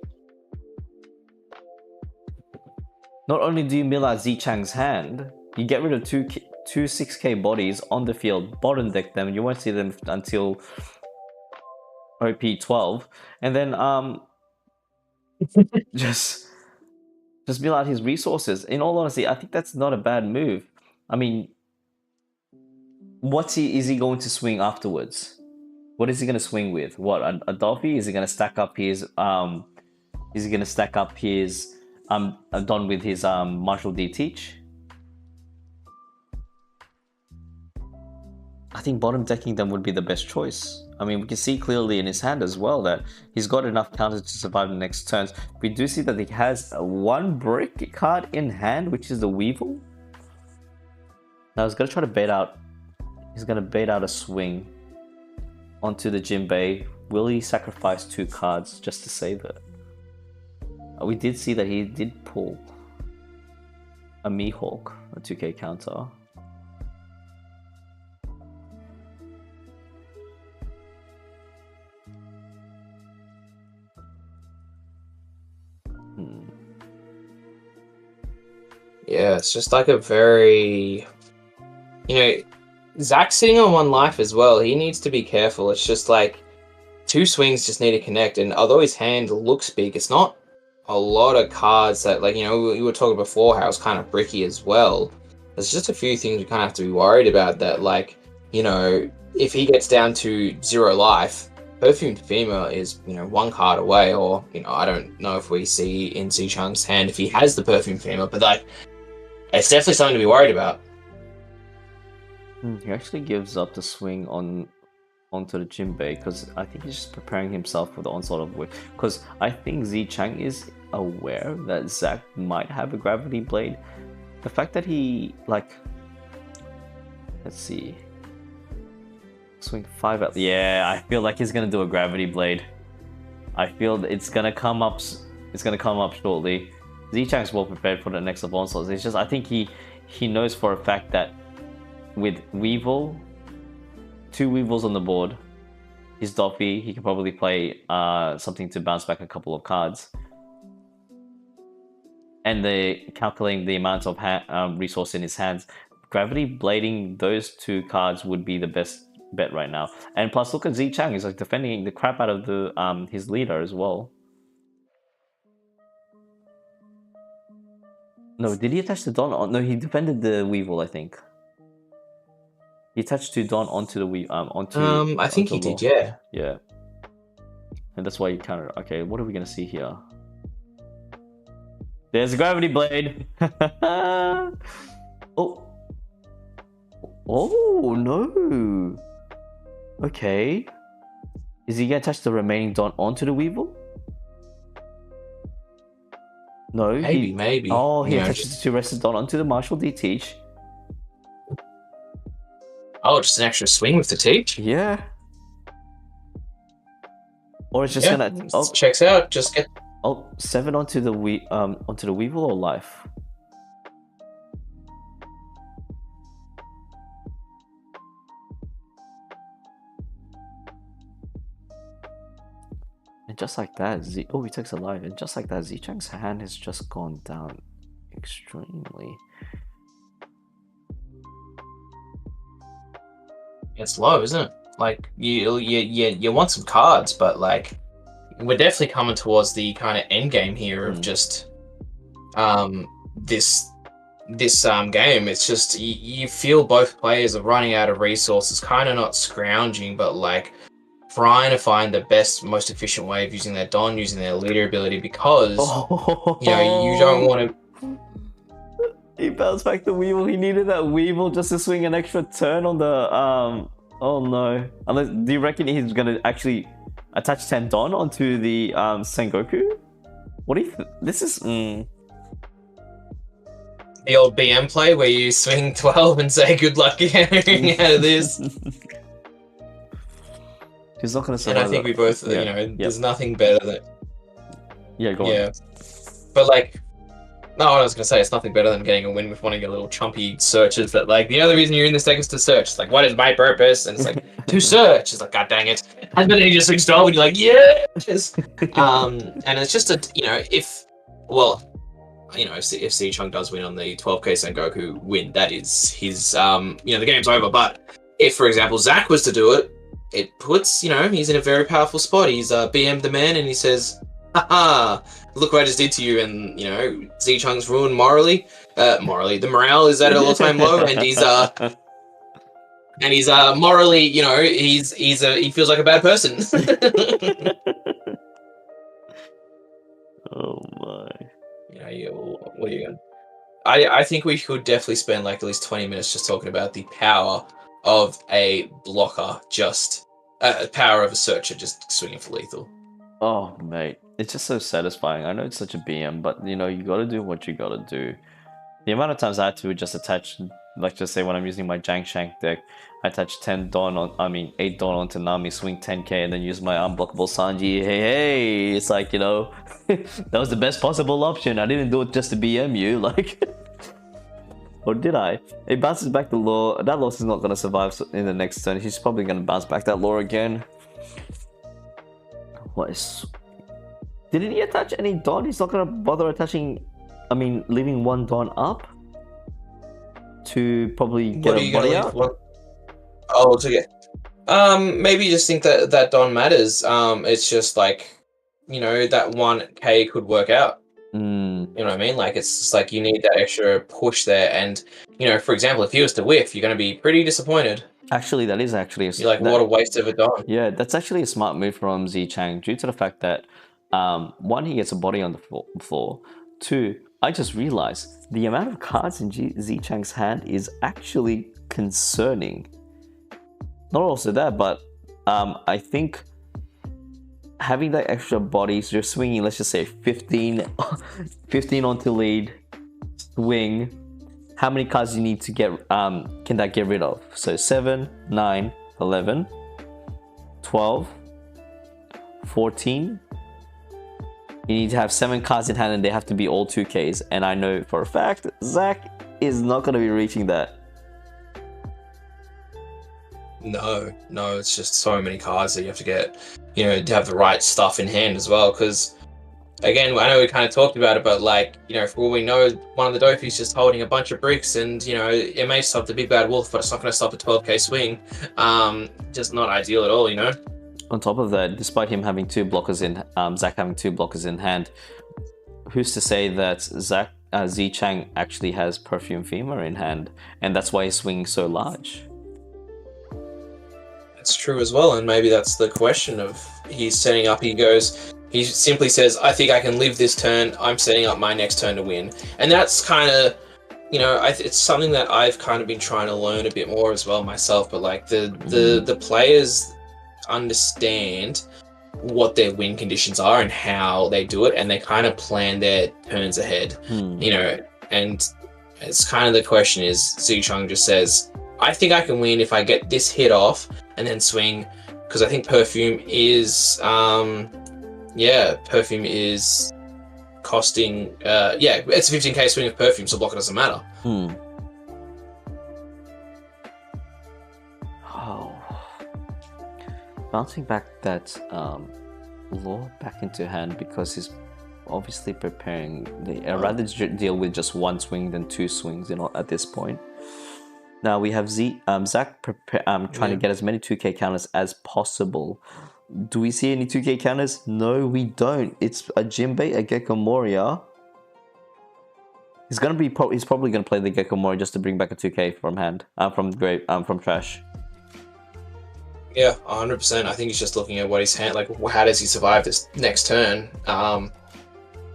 Not only do you mill out Zichang's hand, you get rid of two 6k bodies on the field, bottom deck them, you won't see them until OP 12, and then just mill out his resources. In all honesty, I think that's not a bad move. I mean, is he going to swing afterwards? What is he going to swing with? What, a Dofi? Is he going to stack up his Don with his Marshall D Teach? I think bottom decking them would be the best choice. I mean, we can see clearly in his hand as well that he's got enough counters to survive the next turns. We do see that he has 1 brick card in hand, which is the Weevil. Now he's going to try to bait out. He's going to bait out a swing onto the Jinbei. Will he sacrifice 2 cards just to save it? We did see that he did pull a Mihawk, a 2k counter. Yeah, it's just like a very... Zach's sitting on 1 life as well. He needs to be careful. It's just like 2 swings just need to connect. And although his hand looks big, it's not a lot of cards that, like, we were talking before how it's kind of bricky as well. There's just a few things we kind of have to be worried about that, like, if he gets down to 0 life, Perfumed Femur is, 1 card away, or, I don't know if we see in Zichang's hand if he has the Perfumed Femur, but, like, it's definitely something to be worried about. He actually gives up the swing onto the Jinbei because I think he's just preparing himself for the onslaught of Whip. Because I think Zichang is aware that Zack might have a Gravity Blade. The fact that he, like, let's see, swing 5 out. Yeah, I feel like he's gonna do a Gravity Blade. I feel that it's gonna come up. It's gonna come up shortly. Zichang's well prepared for the next level onslaught. It's just I think he knows for a fact that with Weevil, 2 Weevils on the board, his Doffy, he can probably play something to bounce back a couple of cards. And calculating the amount of resource in his hands, Gravity Blading those 2 cards would be the best bet right now. And plus, look at Zichang, he's like defending the crap out of the his leader as well. No, did he attach the Don? No, he defended the Weevil, I think. He attached to Don onto the I think he did, yeah. Yeah. And that's why he countered. Okay, what are we gonna see here? There's a Gravity Blade. Oh. Oh no. Okay. Is he gonna attach the remaining Don onto the Weevil? No. Maybe. Oh, he attaches the 2 rested Don onto the Marshall D Teach. Oh, just an extra swing with the Teach? Yeah. Or it's just gonna checks out. Just get 7 onto the Weevil or life. And just like that, he takes a life, and just like that, Zichang's hand has just gone down extremely. It's low, isn't it? Like you want some cards, but like we're definitely coming towards the kind of end game here of just this game. It's just you feel both players are running out of resources, kind of not scrounging, but like trying to find the best, most efficient way of using their Don, using their leader ability, because you don't want to. He bounced back the Weevil. He needed that Weevil just to swing an extra turn on the oh no. Unless, do you reckon he's gonna actually attach 10 Don onto the Sengoku? What do you this is the old BM play where you swing 12 and say good luck getting out of this. He's not gonna survive. And I think we both there's nothing better than go on. But like, no, I was going to say it's nothing better than getting a win with one of your little chumpy searches. But like, the other reason you're in this deck is to search. It's like, what is my purpose? And it's like, to search. It's like, god dang it. And then he just swings 12 and you're like, yes! And it's just if Zichang does win on the 12k Sengoku win, that is his, the game's over. But if, for example, Zack was to do it, it puts, he's in a very powerful spot. He's BM the man and he says, haha, look what I just did to you. And, Zichang's ruined morally. The morale is at an all-time low, and he's morally, he feels like a bad person. Oh my. What are you going? I think we could definitely spend like at least 20 minutes just talking about the power of a blocker, just power of a searcher just swinging for lethal. Oh mate, it's just so satisfying. I know it's such a BM, but you gotta do what you gotta do. The amount of times I had to just attach, like just say when I'm using my Jank Shank deck, I attach 8 Don onto Nami, swing 10k, and then use my unblockable Sanji. Hey, it's like, that was the best possible option. I didn't do it just to BM you, like. Or did I? It bounces back the lore. That loss is not going to survive in the next turn. He's probably going to bounce back that lore again. What is... Didn't he attach any Don? He's not going to bother attaching... leaving 1 Don up? To probably get a body out? To get... maybe you just think that Don matters. It's just like, that 1k could work out. You know what I mean? Like, it's just like you need that extra push there. And, for example, if he was to whiff, you're going to be pretty disappointed. Actually, that is actually... You're like, what a waste of a Don. Yeah, that's actually a smart move from Zichang due to the fact that, 1, he gets a body on the floor. 2, I just realized the amount of cards in Zichang's hand is actually concerning. Not also that, but I think having that extra body, so you're swinging, let's just say 15 onto lead, swing. How many cards do you need to get, can that get rid of? So 7, 9, 11, 12, 14. You need to have 7 cards in hand and they have to be all 2Ks. And I know for a fact, Zach is not going to be reaching that. No, it's just so many cards that you have to get, you know, to have the right stuff in hand as well. Because, again, I know we kind of talked about it, but, like, you know, for all we know, one of the Dofi's just holding a bunch of bricks and, you know, it may stop the Big Bad Wolf, but it's not going to stop a 12K swing. Just not ideal at all, you know? On top of that, despite him having 2 blockers in, Zach having 2 blockers in hand, who's to say that Z Chang actually has Perfume Femur in hand, and that's why he's swinging so large? That's true as well, and maybe that's the question of he's setting up. He simply says, "I think I can live this turn. I'm setting up my next turn to win," and that's kind of, you know, it's something that I've kind of been trying to learn a bit more as well myself. But like the players understand what their win conditions are and how they do it, and they kind of plan their turns ahead, you know. And it's kind of the question is, Zicheng just says, I think I can win if I get this hit off and then swing, because I think Perfume is Perfume is costing it's a 15k swing of Perfume, so blocker doesn't matter. Bouncing back that Law back into hand because he's obviously preparing. I'd rather deal with just 1 swing than 2 swings, you know, at this point. Now we have Zach trying to get as many 2K counters as possible. Do we see any 2K counters? No, we don't. It's a Jinbei, a Gecko Moria. He's probably gonna play the Gecko Moria just to bring back a 2K from hand, from trash. Yeah, 100%. I think he's just looking at what his hand, like, how does he survive this next turn?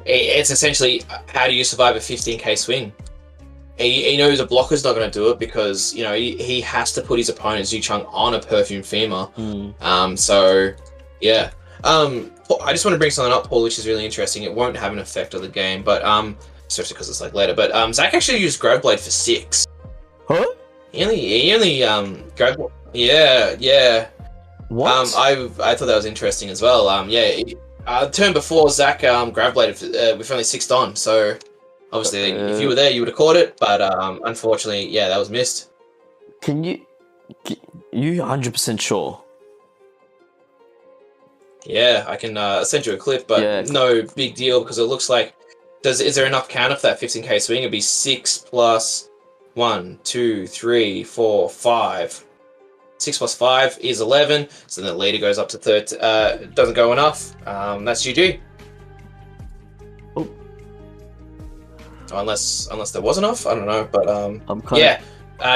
It's essentially, how do you survive a 15k swing? He knows a blocker's not going to do it because, you know, he has to put his opponent Zicheng on a Perfume Femur. So, yeah. I just want to bring something up, Paul, which is really interesting. It won't have an effect on the game, but especially because it's like later. But Zach actually used Grab Blade for 6. Huh? He only Grab. Yeah. What? I thought that was interesting as well. Turn before Zach Grab Bladed with only 6 on, so. Obviously, if you were there, you would have caught it, but unfortunately, yeah, that was missed. Can you 100% sure? Yeah, I can send you a clip, but no big deal because it looks like. Is there enough counter for that 15k swing? It'd be 6 plus 1, 2, 3, 4, 5. 6 plus 5 is 11, so then the leader goes up to 13. Doesn't go enough. That's GG. Unless there was enough, I don't know, but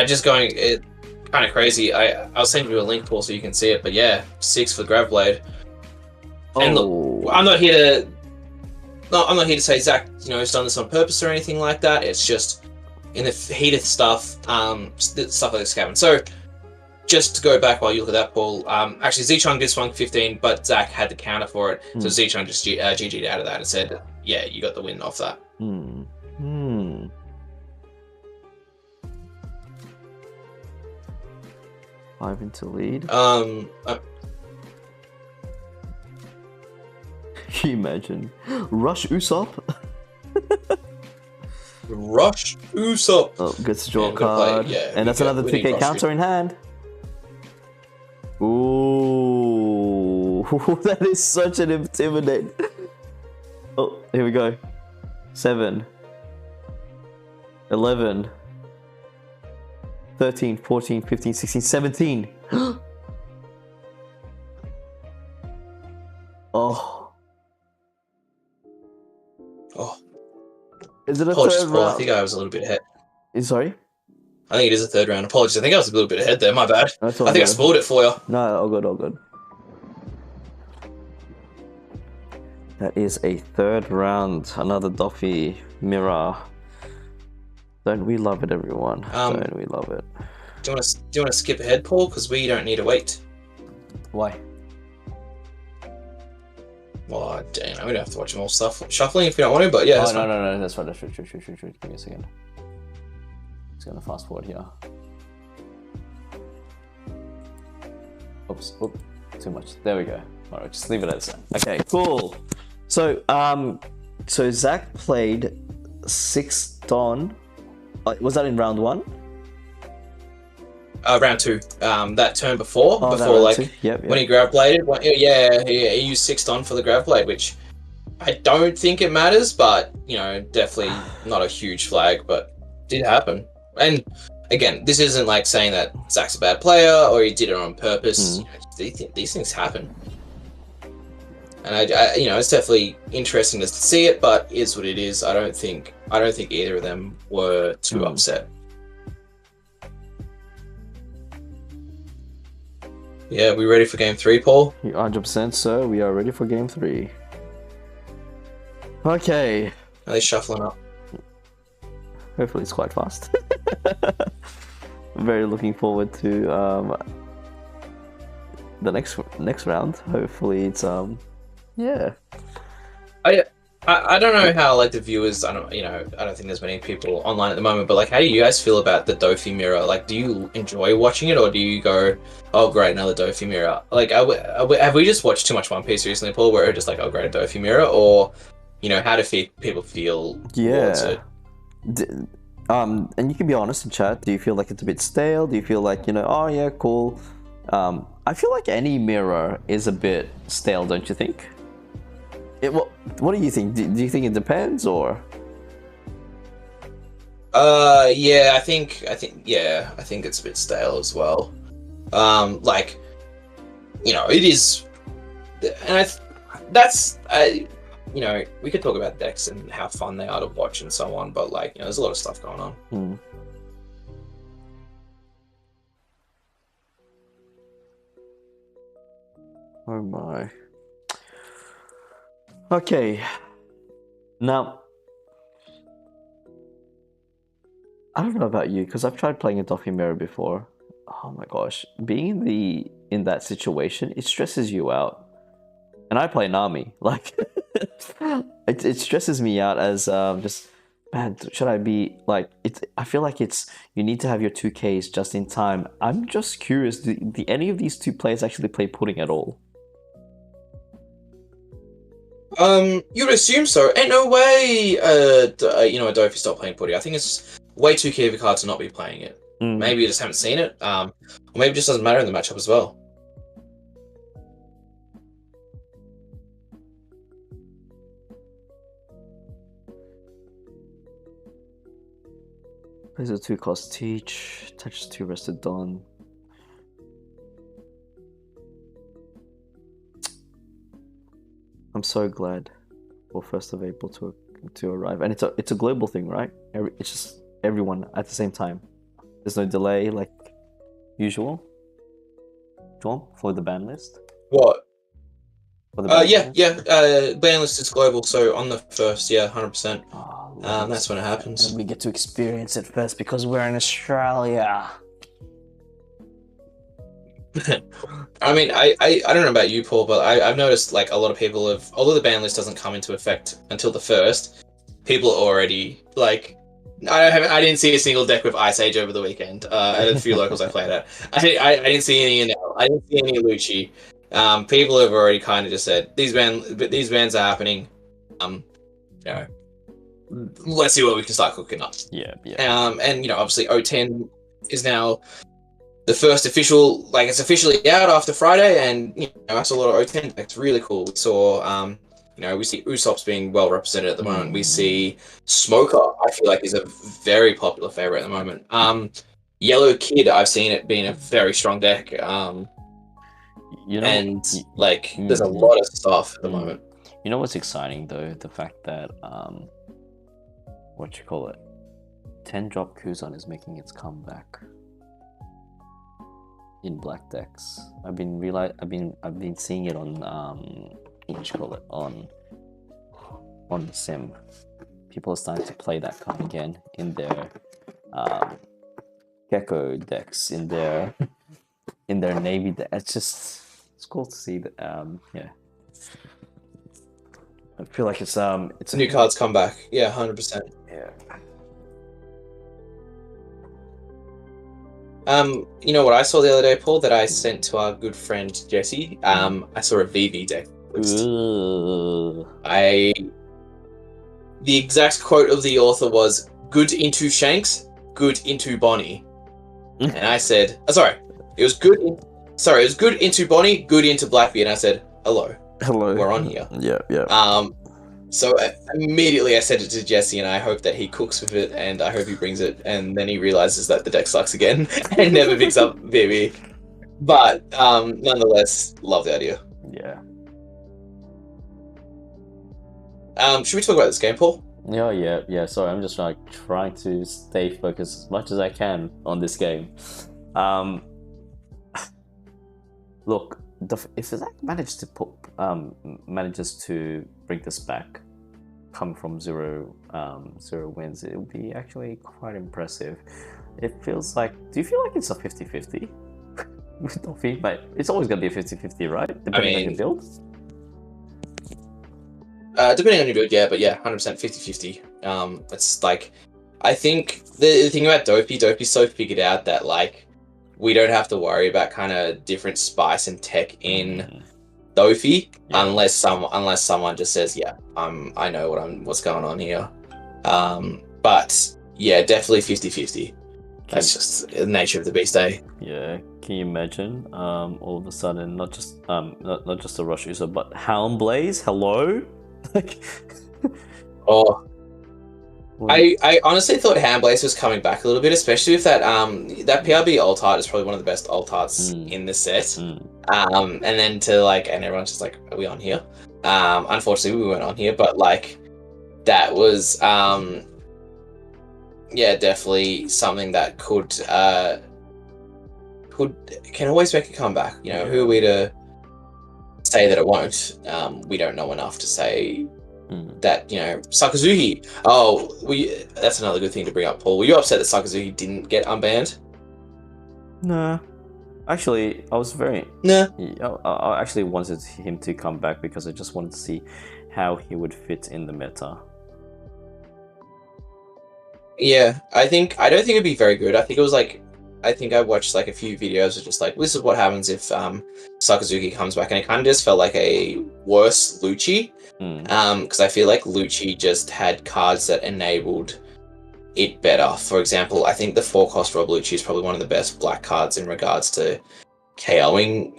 just going it kind of crazy. I'll send you a link, Paul, so you can see it. But yeah, 6 for Grab Blade. And look, I'm not here to say Zach, you know, has done this on purpose or anything like that. It's just in the heat of stuff, stuff like this happened. So just to go back while you look at that, Paul. Actually, Zicheng did swung 15, but Zach had the counter for it, so Zicheng just GG'd out of that and said, "Yeah, you got the win off that." 5 into lead. Can you imagine? Rush Usopp? Rush Usopp! Oh, gets to draw a card. And that's another 2K counter in hand. Ooh, that is such an intimidate. Oh, here we go. 7, 11, 13, 14, 15, 16, 17. Oh. Is it a third round? I think I was a little bit ahead. Sorry? I think it is a third round. Apologies. I think I was a little bit ahead there. My bad. I think I spoiled it for you. No, all good. That is a third round. Another Dofi mirror. Don't we love it, everyone? Don't we love it? Do you want to skip ahead, Paul? Because we don't need to wait. Why? Well, damn, we don't have to watch them all shuffling if we don't want to. But yeah, that's no, fine. no, that's right. That's right. Give me a second. Just gonna fast forward here. Oops, too much. There we go. All right, just leave it as that. Okay, cool. So, so Zach played 6 Dawn. Was that in round 1? Round 2. That turn before, Yep. When he grav bladed. He used 6 Dawn for the grav blade, which I don't think it matters, but you know, definitely not a huge flag, but did happen. And again, this isn't like saying that Zach's a bad player or he did it on purpose. You know, these things happen, and I you know, it's definitely interesting to see it, but is what it is. I don't think either of them were too upset. Yeah, we ready for game 3, Paul? 100%, sir. We are ready for game 3. Okay. Are they shuffling up? Hopefully it's quite fast. I'm very looking forward to the next round. Hopefully it's yeah. I don't know how like the viewers, I don't think there's many people online at the moment, but like, how do you guys feel about the Dofi mirror? Like, do you enjoy watching it, or do you go, oh great, another Dofi mirror? Like, have we just watched too much One Piece recently, Paul, where we're just like, oh great, a Dofi mirror? Or, you know, how do people feel towards it? And you can be honest in chat. Do you feel like it's a bit stale? Do you feel like, you know, oh yeah, cool? I feel like any mirror is a bit stale, don't you think? What do you think? Do you think it depends, or? Yeah, I think it's a bit stale as well. Like, you know, it is, and you know, we could talk about decks and how fun they are to watch and so on, but like, you know, there's a lot of stuff going on. Oh my. Okay. Now, I don't know about you, because I've tried playing a Dofi mirror before. Oh my gosh, being in that situation, it stresses you out. And I play Nami, like it stresses me out as just, man, should I be like I feel like you need to have your 2Ks just in time. I'm just curious, do any of these two players actually play pudding at all? You would assume so. Ain't no way, you know, a Dofi stopped playing Putty. I think it's way too key of a card to not be playing it. Maybe you just haven't seen it, or maybe it just doesn't matter in the matchup as well. Plays a 2-cost Teach, touches 2 Rested Dawn. I'm so glad for 1st of April to arrive, and it's a global thing, right? It's just everyone at the same time. There's no delay like usual. Gorm, for the ban list. What? For the ban list? Ban list is global, so on the 1st, 100%. Oh, that's when it happens. And we get to experience it first because we're in Australia. I mean, I don't know about you, Paul, but I've noticed like a lot of people although the ban list doesn't come into effect until the 1st, people are already like, I didn't see a single deck with Ice Age over the weekend. At a few locals I played at, I didn't see any I didn't see any Lucci. People have already kind of just said these bans are happening. You know, let's see what we can start cooking up. Yeah. And you know, obviously O10 is now the first official, like it's officially out after Friday, and you know, that's a lot of O10 decks. Really cool. We saw, you know, we see Usopp's being well represented at the moment. We see Smoker, I feel like, is a very popular favorite at the moment. Yellow Kid, I've seen it being a very strong deck. You know, and like there's a lot of stuff at the moment. You know what's exciting though? The fact that 10-drop Kuzan is making its comeback in black decks. I've been seeing it on on the sim. People are starting to play that card again in their Gecko decks in their navy deck. It's cool to see that. Yeah, I feel like it's new cards come back. Yeah, 100%. Yeah. You know what I saw the other day, Paul, that I sent to our good friend Jesse? I saw a VV deck list. The exact quote of the author was, "Good into Shanks, good into Bonnie." And I said, it was good into Bonnie, good into Blackbeard. And I said, hello, we're on here. Yeah. So immediately I sent it to Jesse, and I hope that he cooks with it, and I hope he brings it, and then he realizes that the deck sucks again and never picks up VV. But nonetheless, love the idea. Yeah. Should we talk about this game, Paul? Yeah. Sorry, I'm just like trying to stay focused as much as I can on this game. Look, if Zach manages to bring this back, come from zero wins, it would be actually quite impressive. It feels like. Do you feel like it's a 50-50 with Duffy? But it's always gonna be a 50-50, right? Depending on your build. Depending on your build, yeah, but yeah, 100% 50-50. It's like, I think the thing about Dopey's so figured out that like we don't have to worry about kind of different spice and tech in Dopey unless someone just says, yeah, I know what's going on here. But yeah, definitely 50-50. That's just the nature of the beast, eh? Yeah. Can you imagine? All of a sudden, not just a rush user, but Houndblaze. Hello. Like, I honestly thought Houndblaze was coming back a little bit, especially with that that PRB alt art is probably one of the best alt arts in the set. And then and everyone's just like, are we on here? Unfortunately we weren't on here, but like that was definitely something that can always make a comeback. You know, who are we to say that it won't? We don't know enough to say that, you know, Sakazuki. That's another good thing to bring up, Paul. Were you upset that Sakazuki didn't get unbanned? Nah. Actually, I was very... Nah. I actually wanted him to come back because I just wanted to see how he would fit in the meta. Yeah, I don't think it'd be very good. I think I watched like a few videos of just like, this is what happens if Sakazuki comes back, and it kind of just felt like a worse Lucci. Because I feel like Lucci just had cards that enabled it better. For example, I think the 4-cost Rob Lucci is probably one of the best black cards in regards to KOing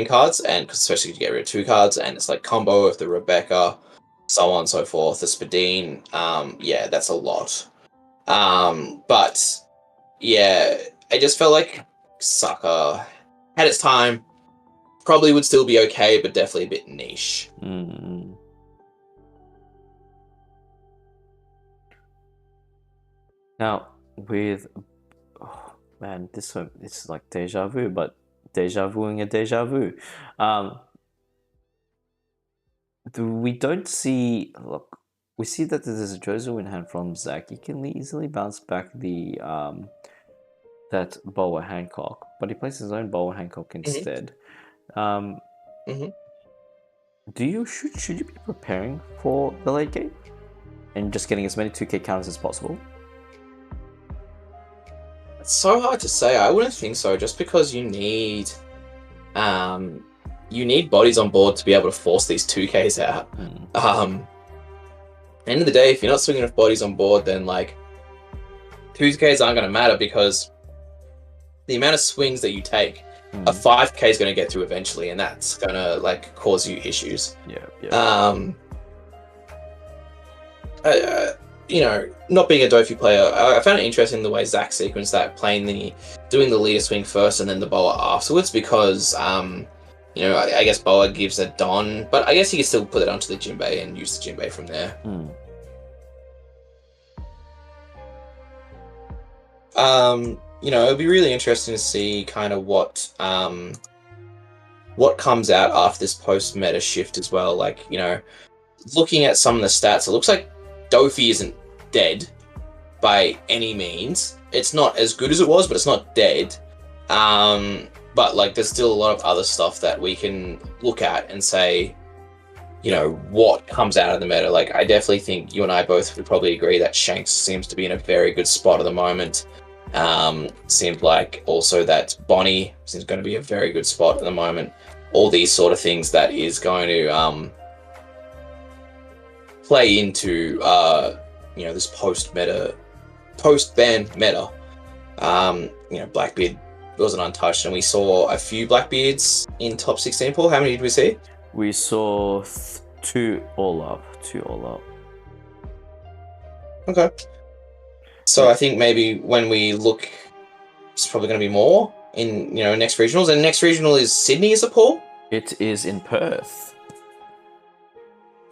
cards, and especially to get rid of 2 cards, and it's like combo of the Rebecca, so on and so forth, the Spadine. Yeah, that's a lot. But yeah, I just felt like Saka had its time. Probably would still be okay, but definitely a bit niche. Now, with... Oh, man, this is like deja vu, but deja vuing a deja vu. We don't see... Look, we see that there's a Jozo in hand from Zach. He can easily bounce back the that Boa Hancock, but he plays his own Boa Hancock instead. Should you be preparing for the late game and just getting as many 2K counters as possible? It's so hard to say. I wouldn't think so, just because you need bodies on board to be able to force these 2Ks out. End of the day, if you're not swinging enough bodies on board, then like 2Ks aren't going to matter, because the amount of swings that you take, a 5K is going to get through eventually, and that's going to like cause you issues. You know, not being a Dofi player, I found it interesting the way Zach sequenced that, doing the leader swing first and then the Boa afterwards, because you know, I guess Boa gives a Don, but I guess you can still put it onto the Jinbei and use the Jinbei from there. You know, it'll be really interesting to see kind of what comes out after this post-meta shift as well. Like, you know, looking at some of the stats, it looks like Dofi isn't dead. by any means. It's not as good as it was, but it's not dead. But like, there's still a lot of other stuff that we can look at and say, you know, what comes out of the meta. Like, I definitely think you and I both would probably agree that Shanks seems to be in a very good spot at the moment. Seems like also that Bonnie is going to be a very good spot at the moment. All these sort of things that is going to play into you know, this post-ban meta. You know, Blackbeard wasn't untouched, and we saw a few Blackbeards in top 16. Paul, how many did we see? We saw two all up. Okay. So I think maybe when we look, it's probably going to be more in, you know, next regionals. And next regional is Sydney, is it, Paul? It is in Perth.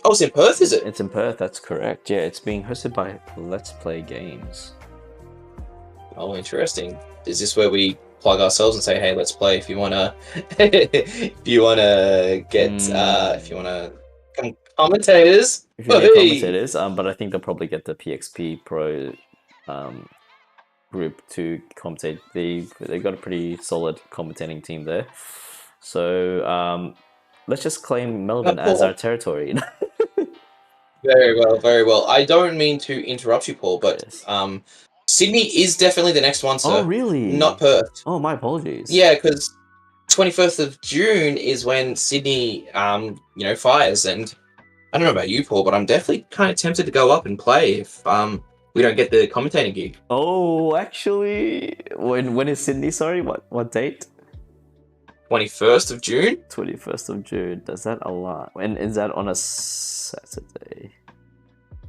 Oh, it's in Perth, is it? It's in Perth, that's correct. Yeah, it's being hosted by Let's Play Games. Oh, interesting. Is this where we plug ourselves and say, hey, let's play if you wanna if you wanna get if you wanna come commentators. If you get commentators, but I think they'll probably get the PXP Pro group to commentate. They've got a pretty solid commentating team there. So let's just claim Melbourne as our territory. Very well, very well. I don't mean to interrupt you, Paul, but yes. Sydney is definitely the next one, sir. Oh, really? Not Perth. Oh, my apologies. Yeah, because 21st of June is when Sydney, you know, fires. And I don't know about you, Paul, but I'm definitely kind of tempted to go up and play if we don't get the commentating gig. Oh, actually, when is Sydney? Sorry, what date? 21st of June. 21st of June. Does that allow? When is that on a Saturday?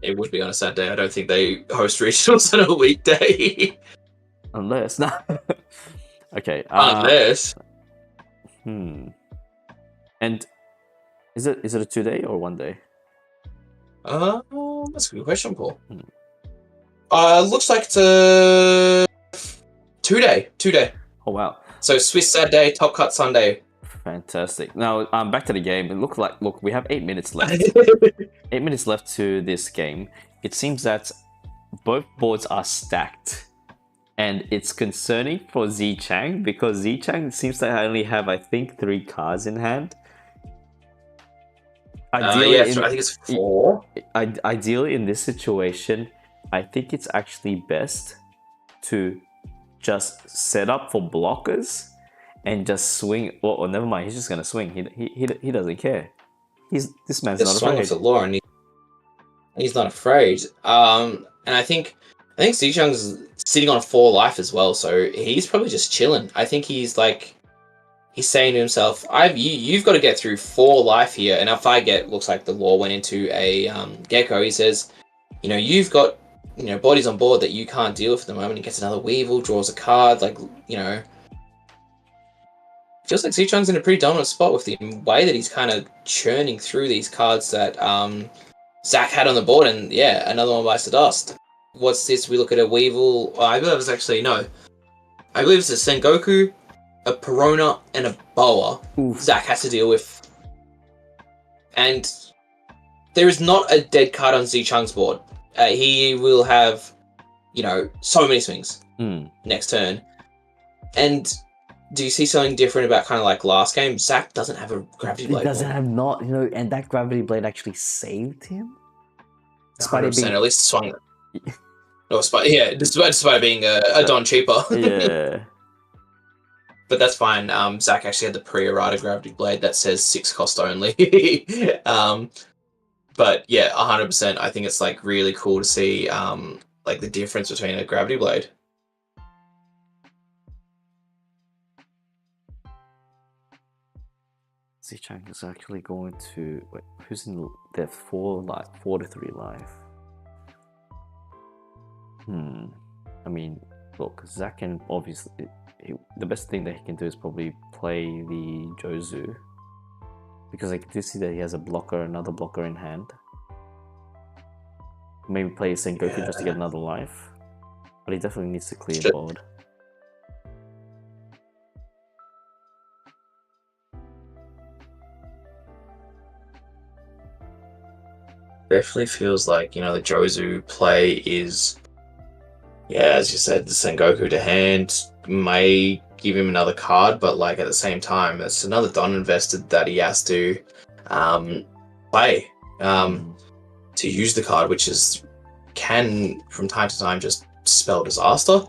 It would be on a Saturday. I don't think they host regionals on a weekday. Unless, no. Okay. Unless. And is it a 2-day or 1 day? That's a good question, Paul. Looks like it's a 2-day. 2-day. Oh wow. So Swiss Saturday, Top Cut Sunday. Fantastic. Now, back to the game. It look, we have 8 minutes left. 8 minutes left to this game. It seems that both boards are stacked, and it's concerning for Zichang because Zichang seems to only have, I think, 3 cards in hand. Ideally, I think it's 4. Ideally, in this situation, I think it's actually best to just set up for blockers and just swing. Oh, never mind. He's just gonna swing. He doesn't care. This man's not afraid. With the law, and he's not afraid. And I think Zichang's sitting on 4 life as well, so he's probably just chilling. I think he's saying to himself, you've got to get through 4 life here, and if I looks like the law went into a gecko. He says, you know, you've got, you know, bodies on board that you can't deal with at the moment. He gets another Weevil, draws a card, like, you know. Feels like Zichang's in a pretty dominant spot with the way that he's kind of churning through these cards that Zach had on the board, and yeah, another one bites the dust. What's this? We look at a Weevil. I believe it's actually, no. I believe it's a Sengoku, a Perona, and a Boa. Oof. Zach has to deal with. And there is not a dead card on Zichang's board. He will have, you know, so many swings next turn. And do you see something different about kind of like last game? Zach doesn't have a Gravity Blade. He doesn't have not, you know, and that Gravity Blade actually saved him. Despite it being, at least swung it. No, despite being a Don cheaper. Yeah. But that's fine. Zach actually had the pre-errata Gravity Blade that says 6 cost only. But yeah, 100%. I think it's like really cool to see like the difference between a Gravity Blade. Zichang is actually going to wait. Who's in their 4 to 3 life? I mean, look, Zach can obviously. The best thing that he can do is probably play the Jozu, because I can see that he has another blocker in hand. Maybe play Sengoku just to get another life, but he definitely needs to clear board. Definitely feels like, you know, the Jozu play is Yeah, as you said, the Sengoku to hand may give him another card, but like at the same time, it's another Don invested that he has to play to use the card, which can from time to time just spell disaster.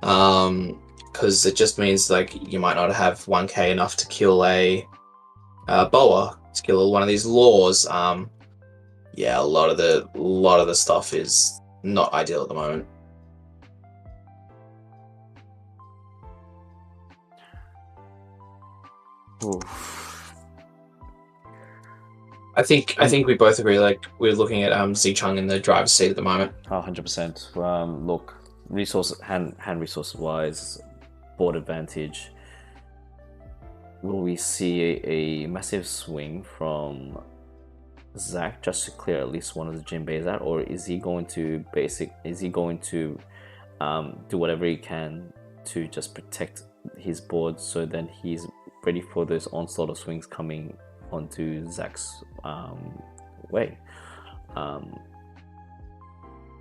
Because it just means like you might not have 1k enough to kill a boa, to kill one of these laws. Yeah, a lot of the stuff is not ideal at the moment. I think we both agree. Like we're looking at Zicheng in the driver's seat at the moment. 100%. Look, hand resource wise, board advantage. Will we see a massive swing from Zach just to clear at least one of the Jinbeis out, or is he going to do whatever he can to just protect his board, so then he's ready for those onslaught of swings coming onto Zach's way?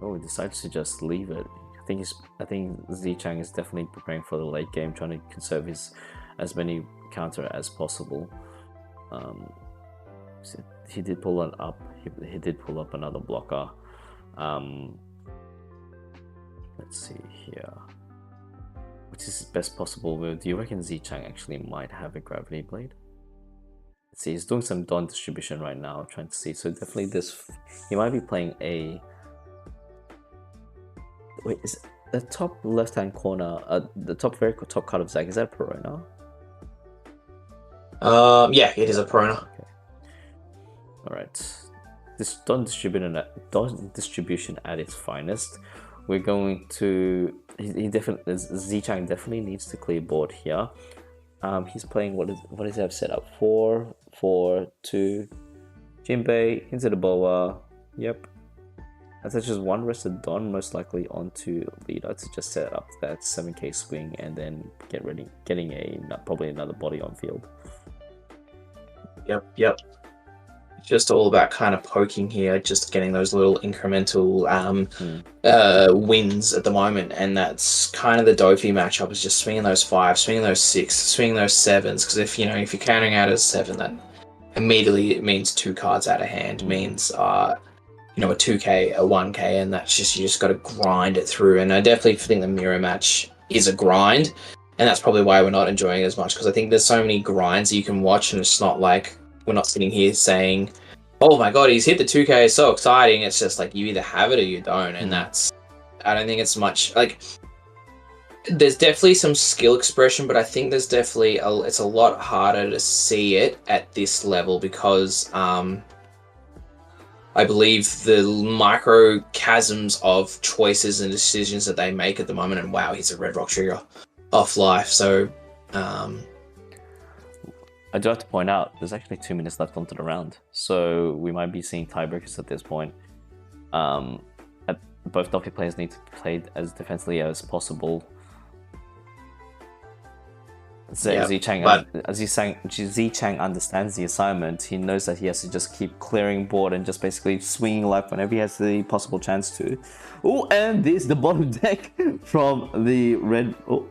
He decides to just leave it. I think Zicheng is definitely preparing for the late game, trying to conserve as many counter as possible. He did pull it up. He did pull up another blocker. Let's see here. Which is best possible move? Do you reckon Zicheng actually might have a Gravity Blade? Let's see, he's doing some Dawn distribution right now, trying to see. So definitely he might be playing a... Wait, is the top left-hand corner, the very top card of Zach, is that Perona? Yeah, it is a Perona. Okay. Alright. This Dawn distribution at its finest. We're going to... Zicheng definitely needs to clear board here. He's playing what does he have set up? 4, 4, 2, Jinbei into the boa. Yep. That's just one rested Don, most likely onto leader to just set up that 7k swing and then getting probably another body on field. Yep. Just all about kind of poking here, just getting those little incremental wins at the moment, and that's kind of the Dofi matchup, is just swinging those 5s, swinging those 6s, swinging those 7s, because if you're counting out as 7, that immediately it means 2 cards out of hand, means a 2k, a 1k, and that's just, you just got to grind it through. And I definitely think the mirror match is a grind, and that's probably why we're not enjoying it as much, because I think there's so many grinds you can watch, and it's not like we're not sitting here saying, oh my god, he's hit the 2k, it's so exciting. It's just like you either have it or you don't, and I don't think it's much, like, there's definitely some skill expression, but I think there's definitely it's a lot harder to see it at this level, because I believe the micro chasms of choices and decisions that they make at the moment, and wow, he's a Red Rock trigger off life. So I do have to point out, there's actually 2 minutes left onto the round, so we might be seeing tiebreakers at this point. Both Dofi players need to play as defensively as possible. Zicheng understands the assignment. He knows that he has to just keep clearing board and just basically swinging life whenever he has the possible chance to. Oh, and this the bottom deck from the red. Oh,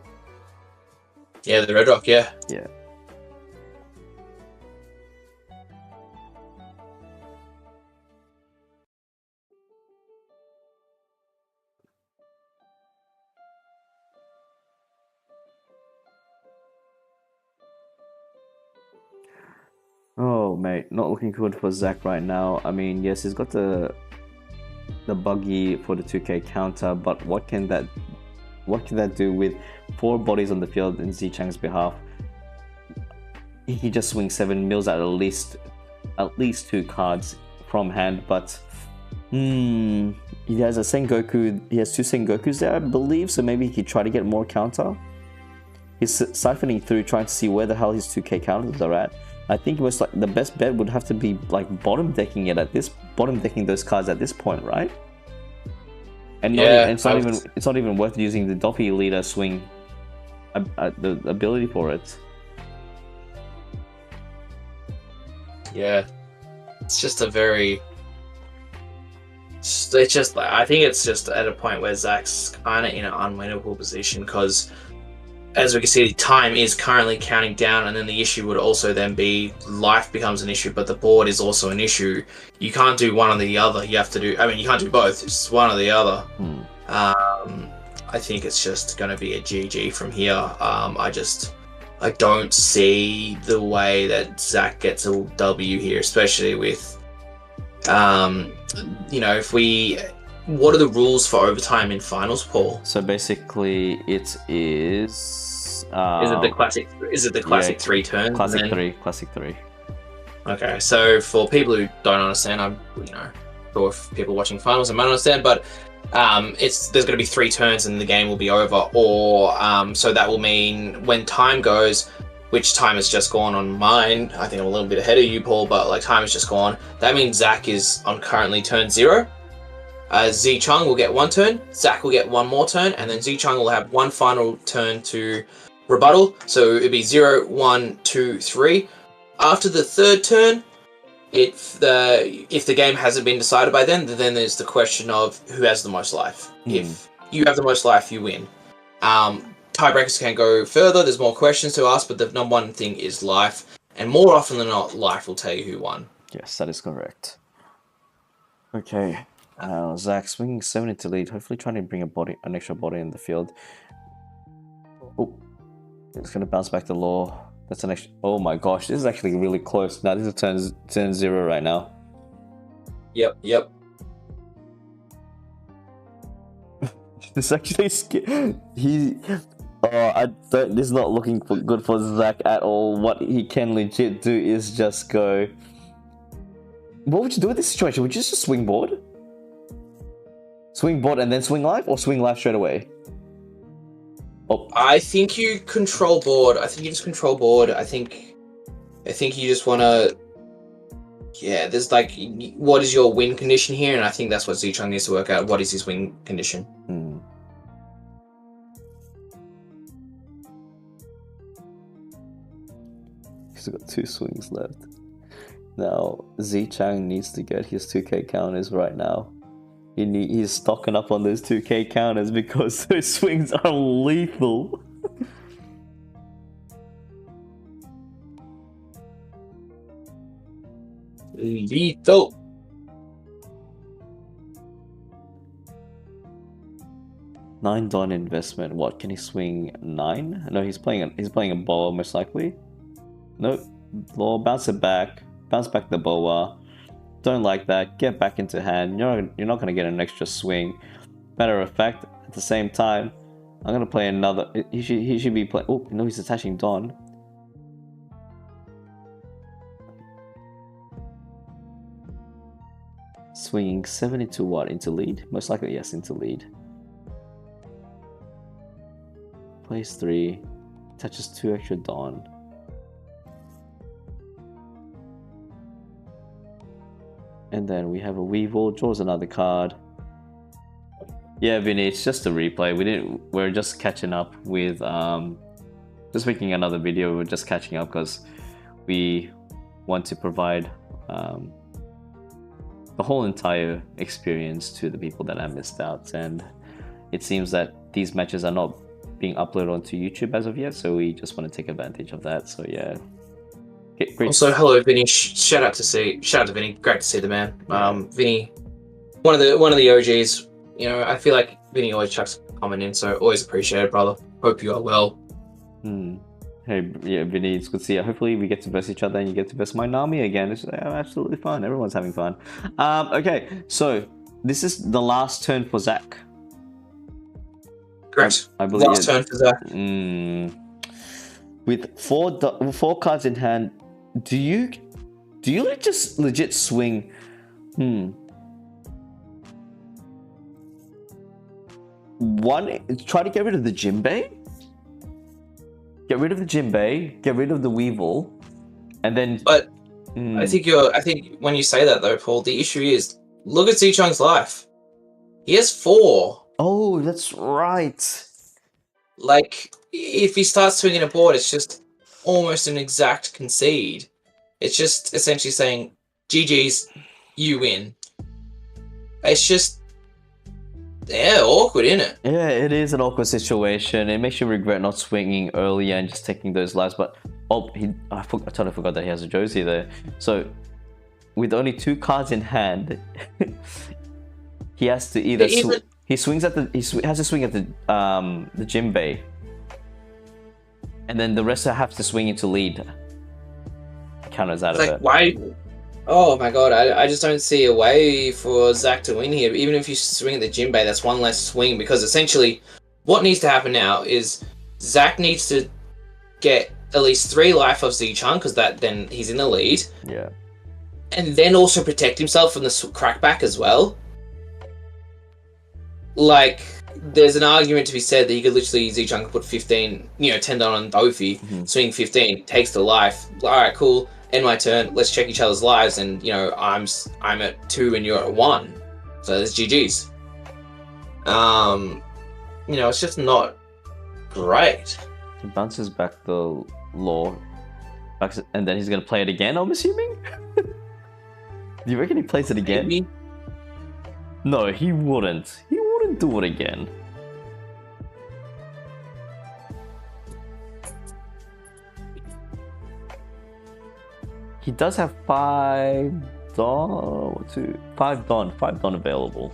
yeah, the Red Rock. Yeah. Oh mate, not looking good for Zach right now. I mean, yes, he's got the buggy for the 2k counter, but what can that do with 4 bodies on the field in Zicheng's behalf? He just swings 7 mils at least 2 cards from hand, but he has a Sengoku. He has 2 Sengokus there, I believe, so maybe he could try to get more counter. He's siphoning through, trying to see where the hell his 2k counters are at. I think it was like the best bet would have to be like bottom decking those cards at this point, right? And it's not even worth using the Dofi leader swing, the ability for it. Yeah, it's just a very It's just like, I think it's just at a point where Zach's kind of in an unwinnable position because, as we can see, time is currently counting down, and then the issue would also then be life becomes an issue, but the board is also an issue. You can't do one or the other. You have to do. I mean, you can't do both. It's one or the other. I think it's just going to be a GG from here. I don't see the way that Zach gets a W here, especially with, if we. What are the rules for overtime in finals, Paul? So basically, it is. Is it the classic? Is it the classic 3 turns? Classic three. Okay, so for people who don't understand, or if people watching finals they might understand, but there's going to be 3 turns and the game will be over, or so that will mean when time goes, which time has just gone on mine. I think I'm a little bit ahead of you, Paul, but like time has just gone. That means Zach is on currently turn 0. Z Chung will get 1 turn, Zach will get 1 more turn, and then Z Chung will have 1 final turn to rebuttal. So it'd be 0, 1, 2, 3. After the 3rd turn, if the game hasn't been decided by then there's the question of who has the most life. If you have the most life, you win. Tiebreakers can go further. There's more questions to ask, but the number one thing is life, and more often than not, life will tell you who won. Yes, that is correct. Okay. Zach swinging 7 into lead, hopefully trying to bring an extra body in the field. Oh, it's going to bounce back to Law. That's an extra. Oh my gosh, this is actually really close. Now this is turn 0 right now. Yep. This actually this is not looking good for Zach at all. What he can legit do is just go. What would you do in this situation? Would you just swing board? Swing board and then swing live, or swing live straight away? Oh. I think you control board. I think you just control board. I think you just want to. Yeah, there's like, what is your win condition here? And I think that's what Zichang needs to work out. What is his win condition? He's got 2 swings left. Now, Zichang needs to get his 2K counters right now. He's stocking up on those 2K counters because those swings are lethal. Lethal. $9 investment. What can he swing? 9? No, he's playing a boa most likely. Nope. Law, bounce it back. Bounce back the boa. Don't like that. Get back into hand. You're not gonna get an extra swing. Matter of fact, at the same time, I'm gonna play another. He should be playing. Oh no, he's attaching Don. Swinging 7 into what? Into lead? Most likely, yes, into lead. Plays 3. Touches 2 extra Don. And then we have a Weevil, draws another card. Yeah, Vinny, it's just a replay. We're just catching up with, just making another video. We're just catching up because we want to provide the whole entire experience to the people that have missed out. And it seems that these matches are not being uploaded onto YouTube as of yet, so we just want to take advantage of that. So yeah. Great. Also, hello, Vinny. Shout out to Vinny. Great to see the man. Vinny, one of the OGs. You know, I feel like Vinny always chucks a comment in, so always appreciate it, brother. Hope you are well. Hey, yeah, Vinny, it's good to see you. Hopefully, we get to verse each other and you get to verse my Nami again. It's absolutely fun. Everyone's having fun. Okay, so this is the last turn for Zach. Correct. I believe last turn for Zach. With four cards in hand. Do you just legit swing? One, try to get rid of the Jinbei. Get rid of the Jinbei. Get rid of the Weevil, and then. But I think when you say that though, Paul, the issue is look at Zichang's life. He has 4. Oh, that's right. Like if he starts swinging a board, it's just almost an exact concede. It's just essentially saying, GG's, you win. It's just, yeah, awkward, isn't it? Yeah, it is an awkward situation. It makes you regret not swinging earlier and just taking those lives. But I totally forgot that he has a Josie there. So with only 2 cards in hand, he has to either he has to swing at the Jinbei, and then the rest have to swing into lead. Counters out of it. Why? Oh my god, I just don't see a way for Zach to win here. Even if you swing at the Jinbei, that's one less swing, because essentially what needs to happen now is Zach needs to get at least 3 life of Zichang, because then he's in the lead. Yeah. And then also protect himself from the crackback as well. Like, there's an argument to be said that you could literally, Zichang could put 15, $10 on Dofi, swing 15, takes the life. Alright, cool. End my turn. Let's check each other's lives, and I'm at 2 and you're at 1. So there's GG's. It's just not great. He bounces back the law, and then he's gonna play it again, I'm assuming? Do you reckon he plays it again? Maybe. No, he wouldn't. He wouldn't do it again. He does have 5 Don available.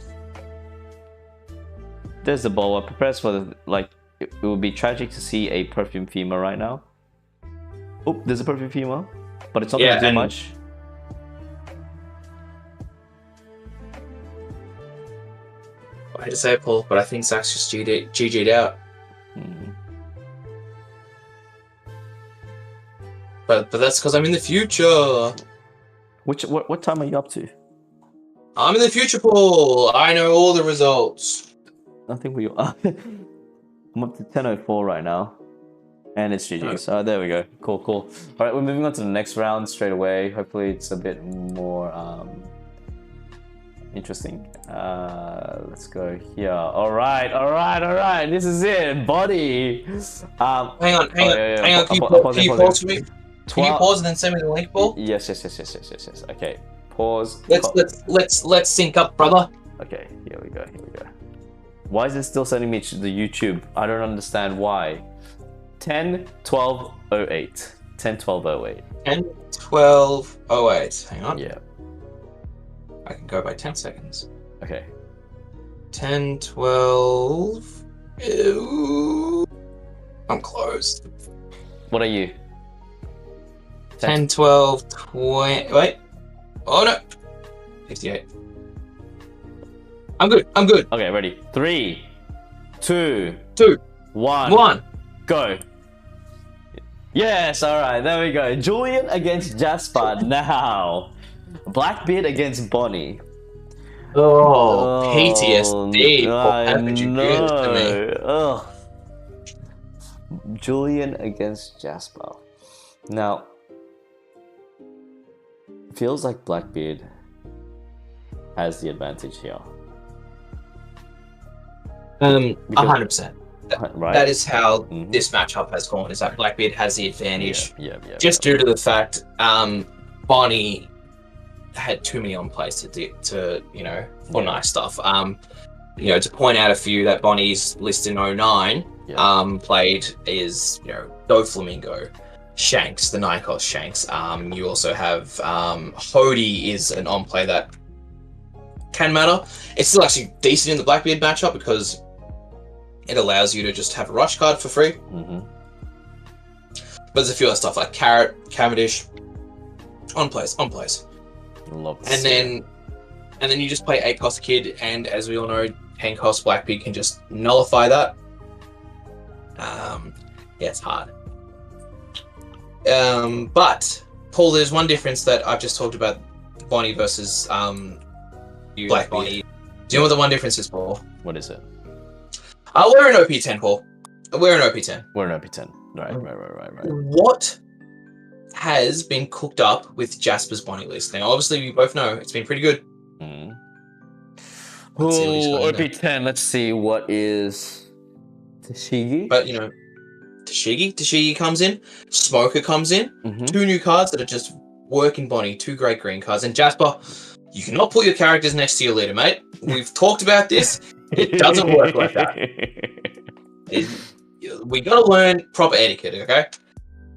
There's the ball. Prepares for the, it would be tragic to see a perfume female right now. Oh, there's a perfume female, but it's not gonna do much. I hate to say it, Paul, but I think Zach's just GG'd out. But that's because I'm in the future. What time are you up to? I'm in the future, Paul. I know all the results. I think we are. I'm up to 10:04 right now, and it's GG. So there we go. Cool. All right, we're moving on to the next round straight away. Hopefully, it's a bit more interesting. Let's go here. All right. This is it, body. Hang on. Can you pause for me? Can you pause and then send me the link, Paul? Yes. Okay, pause. Let's sync up, brother. Okay, here we go. Why is it still sending me to the YouTube? I don't understand why. 10-12-08. 10-12-08. 10-12-08. Hang on. Yeah. I can go by 10 seconds. Okay. 10-12. I'm closed. What are you? 10, 12, 20. Wait. Oh no. 58. I'm good. Okay, ready. 3, 2, 1. Go. Yes, alright, there we go. Julian against Jasper now. Blackbeard against Bonnie. Oh, PTSD. What happened you did to me? Oh. Julian against Jasper. Now, feels like Blackbeard has the advantage here. 100%. Right. That is how this matchup has gone. Is that Blackbeard has the advantage? Yeah. Just due to the fact Bonnie had too many on plays to nice stuff. To point out a few that Bonnie's list in 09 played is Doflamingo, Shanks, the 9-cost Shanks. You also have Hody is an on play that can matter. It's still actually decent in the Blackbeard matchup because it allows you to just have a rush card for free. But there's a few other stuff like Carrot, Cavendish, on plays. Love and then you just play 8-cost Kid, and as we all know, 10-cost Blackbeard can just nullify that. It's hard. But Paul, there's one difference that I've just talked about Bonnie versus Blackbeard. Do you know what the one difference is, Paul? What is it? We're an OP10, Paul. We're an OP10. We're an OP10. Right. What has been cooked up with Jasper's Bonnie list? Now, obviously, we both know it's been pretty good. OP10. Let's see. What is Tashigi? But, Tashigi comes in. Smoker comes in. 2 new cards that are just working Bonnie. 2 great green cards. And Jasper, You cannot put your characters next to your leader, mate. We've talked about this. It doesn't work like that. We gotta learn proper etiquette, okay?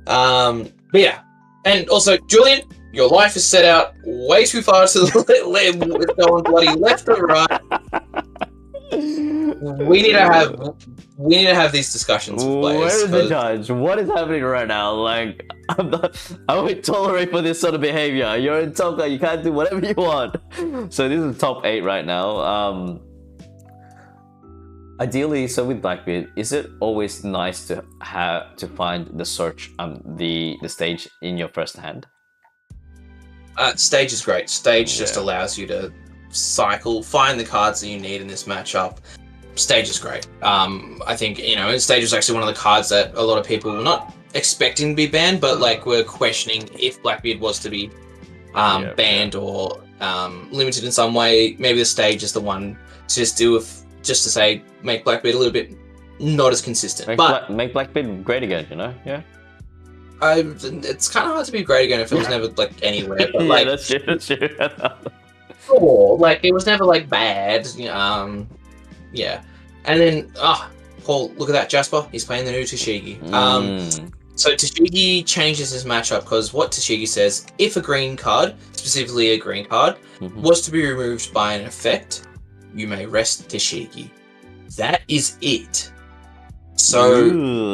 But yeah. And also, Julian, your life is set out way too far to the left. It's going bloody left or right. We need to have these discussions with players. Where is the judge? What is happening right now? Like, I won't tolerate for this sort of behavior. You're in Tonga, you can't do whatever you want. So this is top 8 right now. Ideally, so with Blackbeard, is it always nice to find the search the stage in your first hand? Stage is great. Stage just allows you to cycle, find the cards that you need in this matchup. Stage is great. I think, Stage is actually one of the cards that a lot of people were not expecting to be banned, but like were questioning if Blackbeard was to be banned or limited in some way. Maybe the Stage is the one to just do with, just to say, make Blackbeard a little bit not as consistent. Make Blackbeard great again, yeah. It's kind of hard to be great again if it was never like anywhere. But, yeah, that's true. Sure, like it was never like bad. Yeah, and then Paul, look at that, Jasper. He's playing the new TCG. So TCG changes his matchup because what TCG says, if a green card, specifically a green card, was to be removed by an effect, you may rest TCG. That is it. So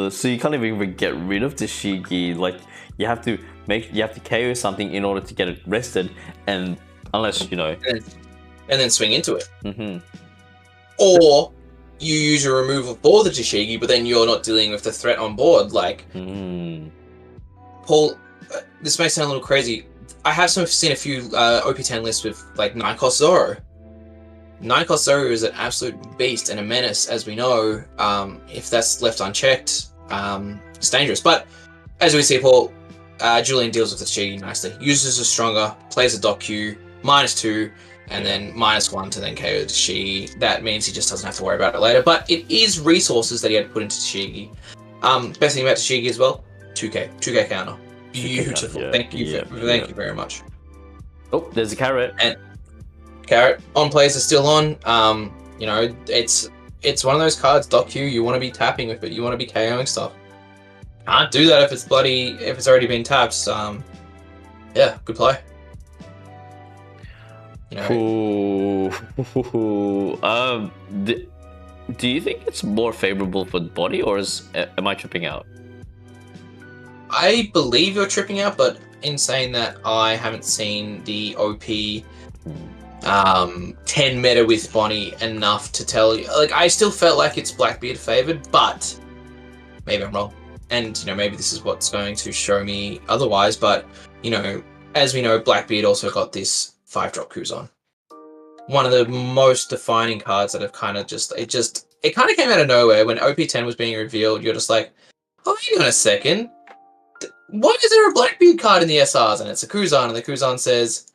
you can't even get rid of the Shigi. Like you have to KO something in order to get it rested, and unless and then swing into it. Or you use a removal for the Tashigi, but then you're not dealing with the threat on board. Like Paul, this may sound a little crazy. I have seen a few OP10 lists with like 9-cost Zoro. 9-cost Zoro is an absolute beast and a menace, as we know. If that's left unchecked, it's dangerous. But as we see, Paul, Julian deals with the Shigi nicely. Uses a stronger, plays a Dock Q, -2, and then -1 to then KO the Shigi. That means he just doesn't have to worry about it later. But it is resources that he had to put into Shigi. Best thing about Shigi as well, 2k counter. Beautiful. Yeah, thank you very much. Oh, there's a carrot. And carrot on plays are still on. It's one of those cards, Dock Q, you want to be tapping with it, you want to be KOing stuff. Can't do that if it's already been tapped. Yeah, good play. Do you think it's more favorable for the body, or am I tripping out? I believe you're tripping out, but in saying that, I haven't seen the OP 10 meta with Bonnie enough to tell you. Like, I still felt like it's Blackbeard favored, but maybe I'm wrong. And, maybe this is what's going to show me otherwise, but, as we know, Blackbeard also got this 5-drop Kuzan. One of the most defining cards that have kind of it kind of came out of nowhere. When OP10 was being revealed, you're just like, oh, hang on a second. Why is there a Blackbeard card in the SRs? And it's a Kuzan, and the Kuzan says,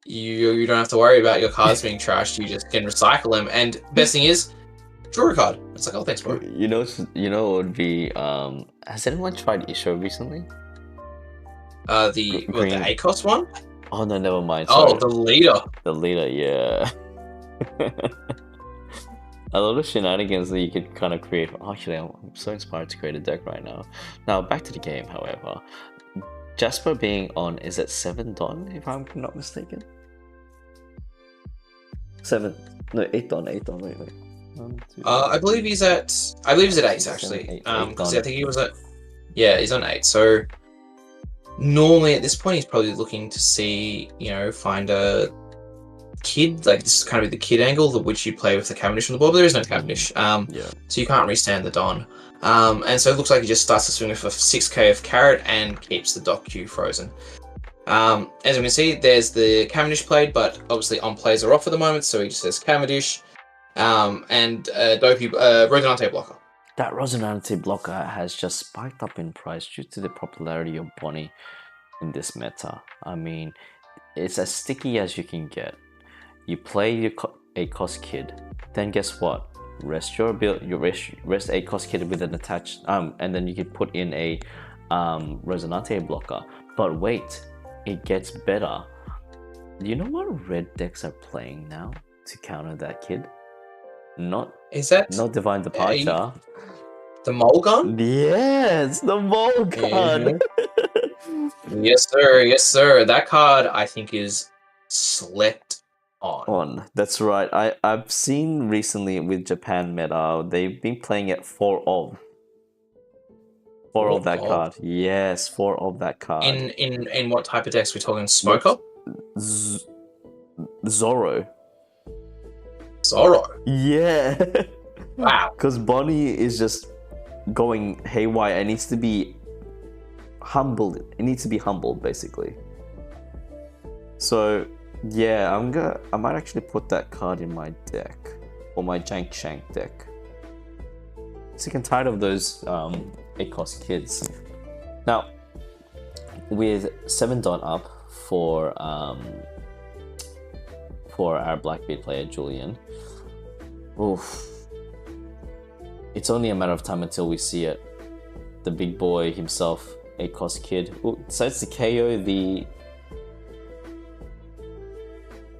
you don't have to worry about your cards being trashed, you just can recycle them. And best thing is, draw a card. It's like, oh, thanks, bro. You know what would be, has anyone tried Eiichiro recently? The ACOS one? Oh, no, never mind. Sorry. Oh, the leader. The leader, yeah. A lot of shenanigans that you could kind of create. Actually, I'm so inspired to create a deck right now. Now, back to the game, however. Jasper being on, is it 7 Don, if I'm not mistaken? 8 Don, wait. 1, 2, I believe he's at 8 actually. Because I think he was he's on 8. So normally at this point he's probably looking to see, find a kid. Like, this is kind of the kid angle, which you play with the Cavendish on the board, but there is no Cavendish. So you can't restand the Don. And so it looks like he just starts to swing with a 6k of carrot and keeps the Dock Q frozen. As we can see, there's the Cavendish played, but obviously on plays are off at the moment, so he just says Cavendish and Dopey Rosinante blocker. That Rosinante blocker has just spiked up in price due to the popularity of Bonnie in this meta. I mean, it's as sticky as you can get. You play your ACOS kid, then guess what? Rest your build, rest ACOS kid with an attached, and then you can put in a Rosinante blocker. But wait, it gets better. You know what red decks are playing now to counter that kid? Not Divine Departure. The Mulgun? Yes, the Mulgun. Yes, sir. Yes, sir. That card I think is slept on. That's right. I've seen recently with Japan meta, they've been playing it four of that card. Yes, 4 of that card. In what type of decks? We're talking Smoker? Zoro. Yeah. Wow. Because Bonnie is just going haywire. It needs to be humbled. It needs to be humbled, basically. So yeah, I might actually put that card in my deck, or my Jank Shank deck. Sick and tired of those 8-cost kids. Now, with 7 dot up for our Blackbeard player Julian, it's only a matter of time until we see it. The big boy himself, 8-cost kid, decides to KO the.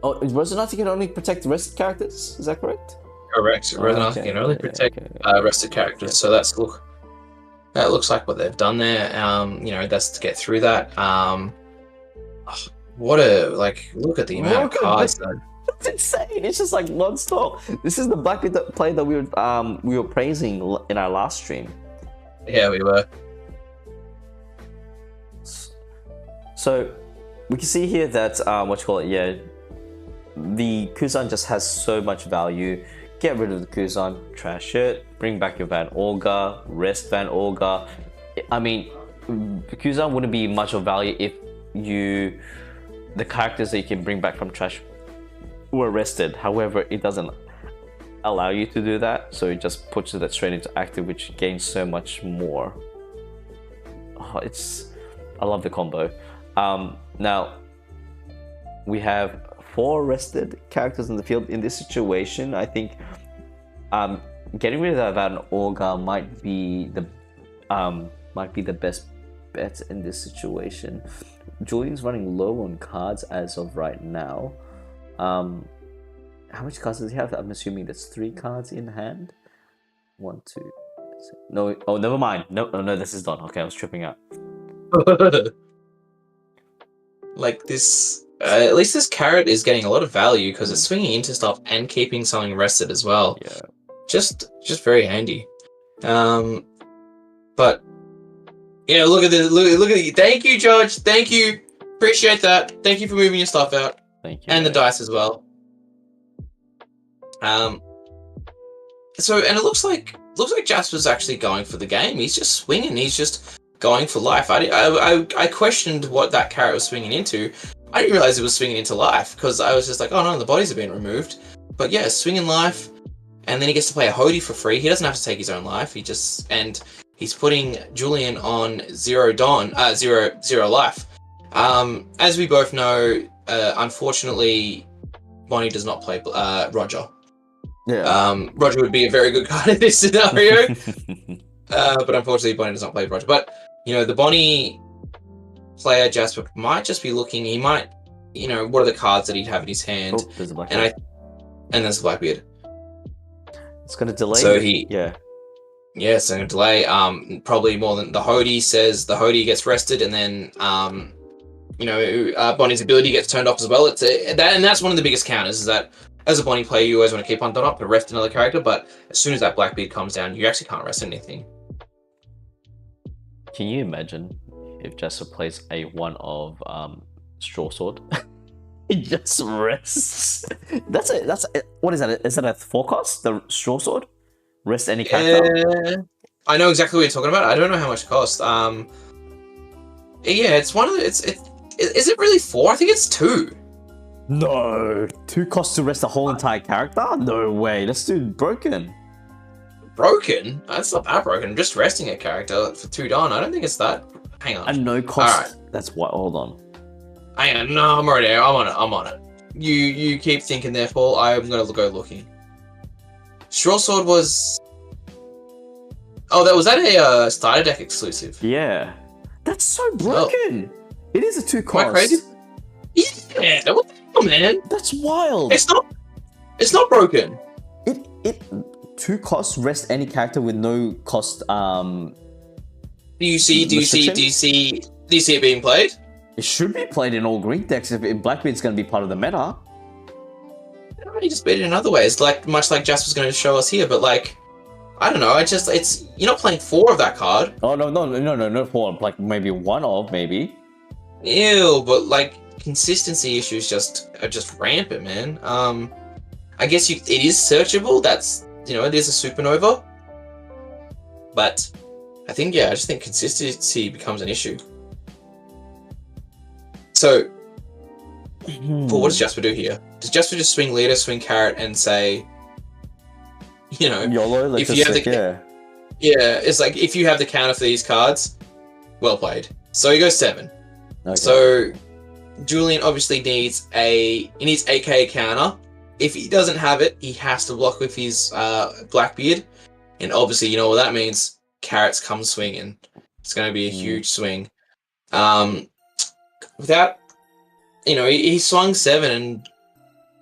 Oh, Resonanti can only protect rested characters. Is that correct? Correct. Resonanti can only protect rested characters. So that looks like what they've done there. That's to get through that. Look at the amount of cards though. That's insane. It's just like non-stop. This is the Blackbeard play that we were praising in our last stream. Yeah, we were. So we can see here that the Kuzan just has so much value. Get rid of the Kuzan, trash it, bring back your Van Olga, rest Van Olga. I mean, Kuzan wouldn't be much of value if the characters that you can bring back from trash were rested. However, it doesn't allow you to do that, so it just puts it straight into active, which gains so much more. I love the combo. Now we have 4 rested characters in the field. In this situation, I think getting rid of that Van Olga might be the best bet in this situation. Julian's running low on cards as of right now. How much cards does he have? I'm assuming that's 3 cards in hand. 1, 2. No, oh, never mind. No, this is done. Okay, I was tripping out. Like this. At least this carrot is getting a lot of value because it's swinging into stuff and keeping something rested as well. Yeah. Just very handy. But look at this. Look at you. Thank you, George. Thank you. Appreciate that. Thank you for moving your stuff out. Thank you. And the dice as well. So it looks like Jasper's actually going for the game. He's just swinging. He's just going for life. I questioned what that carrot was swinging into. I didn't realize it was swinging into life because I was just like, oh no, the bodies have been removed. But yeah, swinging life, and then he gets to play a Hody for free. He doesn't have to take his own life. He's putting Julian on 0 life. As we both know, unfortunately, Bonnie does not play Roger. Yeah. Roger would be a very good card in this scenario. But unfortunately, Bonnie does not play Roger. But, the Bonnie player, Jasper, might just be looking. He might, what are the cards that he'd have in his hand? Oh, there's a Blackbeard. And there's the Blackbeard. It's going to delay. So Yeah, it's going to delay. Probably more than the Hody says. The Hody gets rested, and then, Bonnie's ability gets turned off as well. And that's one of the biggest counters, is that as a Bonnie player, you always want to keep on done up and rest another character, but as soon as that Blackbeard comes down, you actually can't rest anything. Can you imagine if Jasper plays a 1 of Straw Sword? It just rests. That's what is that? Is that a 4 cost? The Straw Sword? Rest any character? I know exactly what you're talking about. I don't know how much it costs. It's one of the. Is it really 4? I think it's 2. No, 2 costs to rest the whole entire character? No way. Let's do broken. Broken? That's not that broken. I'm just resting a character for 2 done. I don't think it's that. Hang on. And no cost. All right. That's what. Hold on. Hang on. No, I'm already. I'm on it. You keep thinking there, Paul. I'm gonna go looking. Straw Sword was. Oh, was that a starter deck exclusive? Yeah. That's so broken. It is a 2 cost. Am I crazy? Yeah. What Oh man, That's wild. it's not broken. It 2 costs rest any character with no cost. Do you see it being played? It should be played in all green decks if Blackbeard's going to be part of the meta. You just beat it in other ways, like much like Jasper's going to show us here. But like, I don't know. It's you're not playing 4 of that card. Oh no, not 4. Like maybe 1 of maybe. Ew, but like consistency issues are just rampant, man. I guess it is searchable. That's it is a supernova. But I just think consistency becomes an issue. So, what does Jasper do here? Does Jasper just swing leader, swing carrot, and say, YOLO, if you have it's like if you have the counter for these cards, well played. So he goes 7. Okay. So Julian obviously needs 8k counter. If he doesn't have it, he has to block with his Blackbeard, and obviously you know what that means. Carrots come swinging. It's going to be a huge swing. Without, he swung 7, and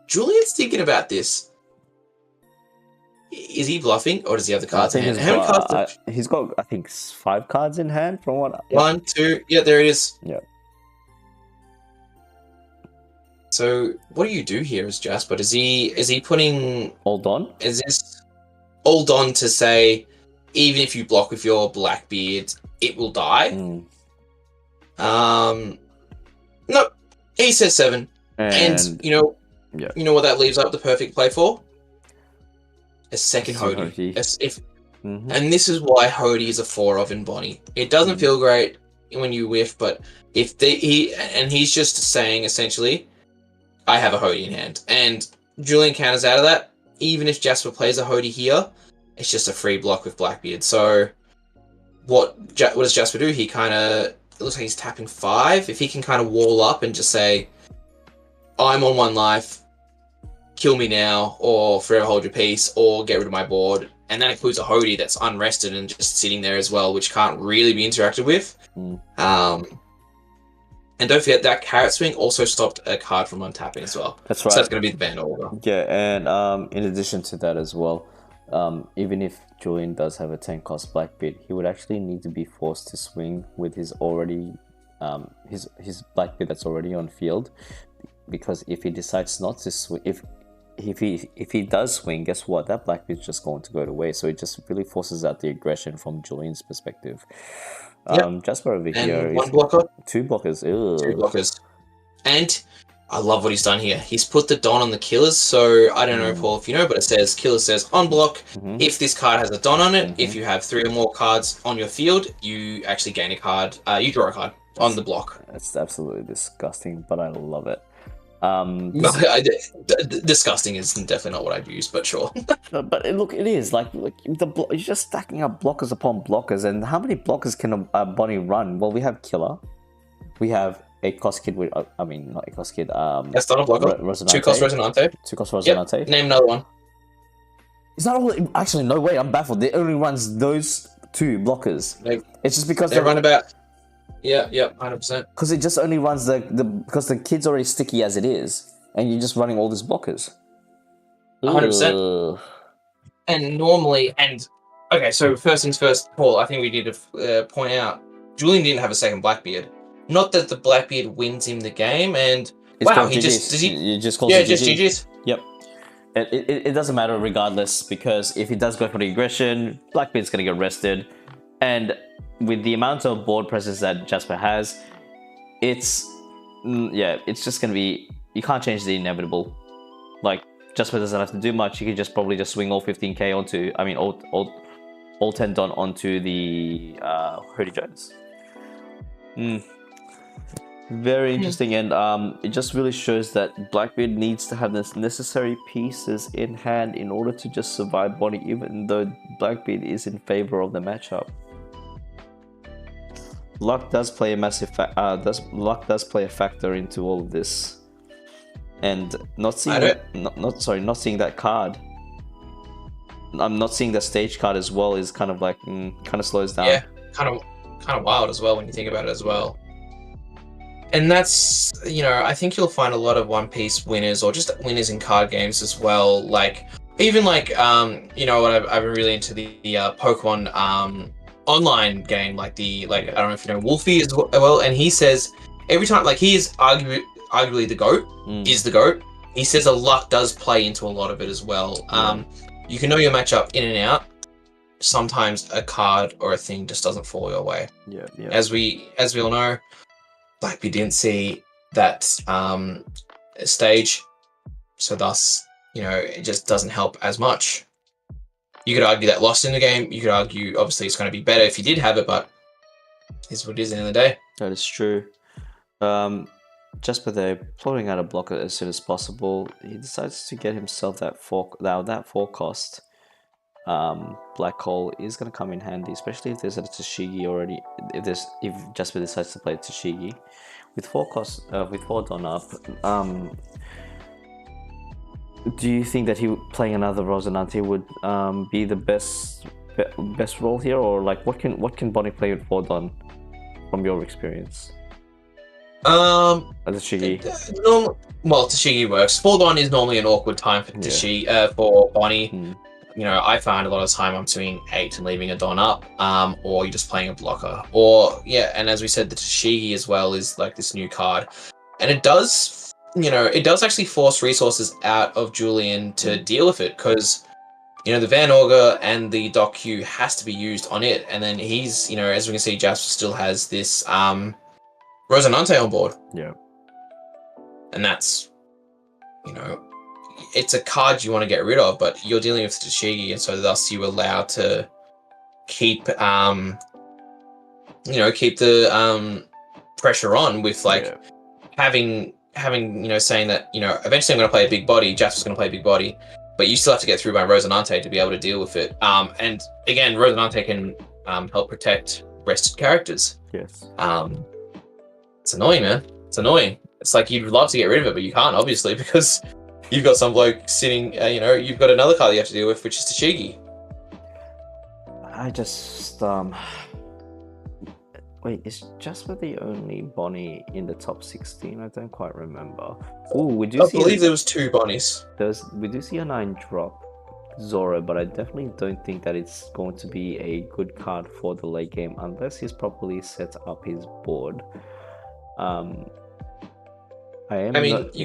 Julian's thinking about this. Is he bluffing, or does he have the cards in hand? How many cards? He's got, I think, 5 cards in hand from what. 1, 2. Yeah, there it is. Yeah. So, what do you do here as Jasper? Is he putting Hold on? Is this hold on to say, even if you block with your Blackbeard, it will die? No, he says 7, and you know what that leaves up the perfect play for? A second Hody. And this is why Hody is a 4 of in Bonnie. It doesn't feel great when you whiff, but if he's just saying essentially, I have a Hody in hand, and Julian counters out of that. Even if Jasper plays a Hody here, it's just a free block with Blackbeard. So what does Jasper do? He it looks like he's tapping 5. If he can kind of wall up and just say, I'm on 1 life, kill me now, or forever hold your peace, or get rid of my board. And that includes a Hody that's unrested and just sitting there as well, which can't really be interacted with. And don't forget that carrot swing also stopped a card from untapping as well. That's right. So that's going to be the ban order. Yeah, and in addition to that as well, even if Julian does have a 10 cost Blackbeard, he would actually need to be forced to swing with his already his Blackbeard that's already on field, because if he decides not to swing, if he does swing, guess what? That Blackbeard's just going to go to waste. So it just really forces out the aggression from Julian's perspective. Jasper over here. 1 blocker. 2 blockers. Ew. 2 blockers. And I love what he's done here. He's put the Don on the killers. So I don't know, Paul, if you know, but it says killer says on block. If this card has a Don on it, if you have 3 or more cards on your field, you actually gain a card. You draw a card on the block. That's absolutely disgusting, but I love it. Disgusting is definitely not what I'd use, but sure. But look, it is like you're just stacking up blockers upon blockers, and how many blockers can a Bonnie run? Well, we have killer, we have a cost kid with not a cost kid. That's not a blocker. 2 cost Resonante. 2 cost Resonante. Yep. Name another one. It's not all. Actually, no way. I'm baffled. It only runs those 2 blockers. It's just because they run about. Yeah, 100%. Because it just only runs because the kid's already sticky as it is, and you're just running all these blockers. 100%. And normally, okay, so first things first, Paul, I think we need to point out, Julian didn't have a second Blackbeard. Not that the Blackbeard wins him the game, and he just calls it GG's. Yep. It doesn't matter regardless, because if he does go for the aggression, Blackbeard's going to get rested, and with the amount of board presses that Jasper has, it's just gonna be, you can't change the inevitable. Like, Jasper doesn't have to do much. He can probably just swing all 15k onto, all 10 Don onto the Hody Jones. Very interesting, and it just really shows that Blackbeard needs to have the necessary pieces in hand in order to just survive Bonnie, even though Blackbeard is in favor of the matchup. Luck does play a massive luck does play a factor into all of this, and not seeing not seeing that card. I'm not seeing that stage card as well is kind of like kind of slows down. Yeah, kind of wild as well when you think about it as well. And that's, I think you'll find a lot of One Piece winners or just winners in card games as well. Like, even like, what I've been really into the Pokemon online game, like I don't know if you know Wolfie as well, and he says every time, like, he is arguably the GOAT, is the GOAT. He says a luck does play into a lot of it as well. You can know your matchup in and out. Sometimes a card or a thing just doesn't fall your way. Yeah. As we all know, Blackbeard didn't see that stage, so thus, it just doesn't help as much. You could argue that lost in the game. You could argue, obviously, it's going to be better if you did have it, but it's what it is at the end of the day. That is true. Jasper there, plotting out a block as soon as possible. He decides to get himself that forecast. Black hole is going to come in handy, especially if there's a Tashigi already. If Jasper decides to play Tashigi with forecast with 4 done up. Do you think that playing another Rosinante would be the best role here, or like what can Bonnie play with 4 done from your experience? Tashigi. Tashigi works. 4 done is normally an awkward time for for Bonnie. I find a lot of time I'm doing 8 and leaving a Don up, or you're just playing a blocker. And as we said, the Tashigi as well is like this new card. And it does actually force resources out of Julian to deal with it, because, the Van Auger and the Doc Q has to be used on it. And then he's, as we can see, Jasper still has this Rosinante on board. Yeah. And that's, it's a card you want to get rid of, but you're dealing with Tashigi, and so thus you allow to keep the pressure on with having saying that eventually I'm going to play a big body. Jasper's going to play a big body, but you still have to get through by Rosinante to be able to deal with it. And again, Rosinante can help protect rested characters. Yes. It's annoying, man. It's annoying. It's like you'd love to get rid of it, but you can't, obviously, because you've got some bloke sitting, you've got another card you have to deal with, which is Tashigi. I just, wait, is Jasper the only Bonnie in the top 16? I don't quite remember. Ooh, I believe there was 2 Bonnies. We do see a 9 drop Zoro, but I definitely don't think that it's going to be a good card for the late game unless he's properly set up his board. You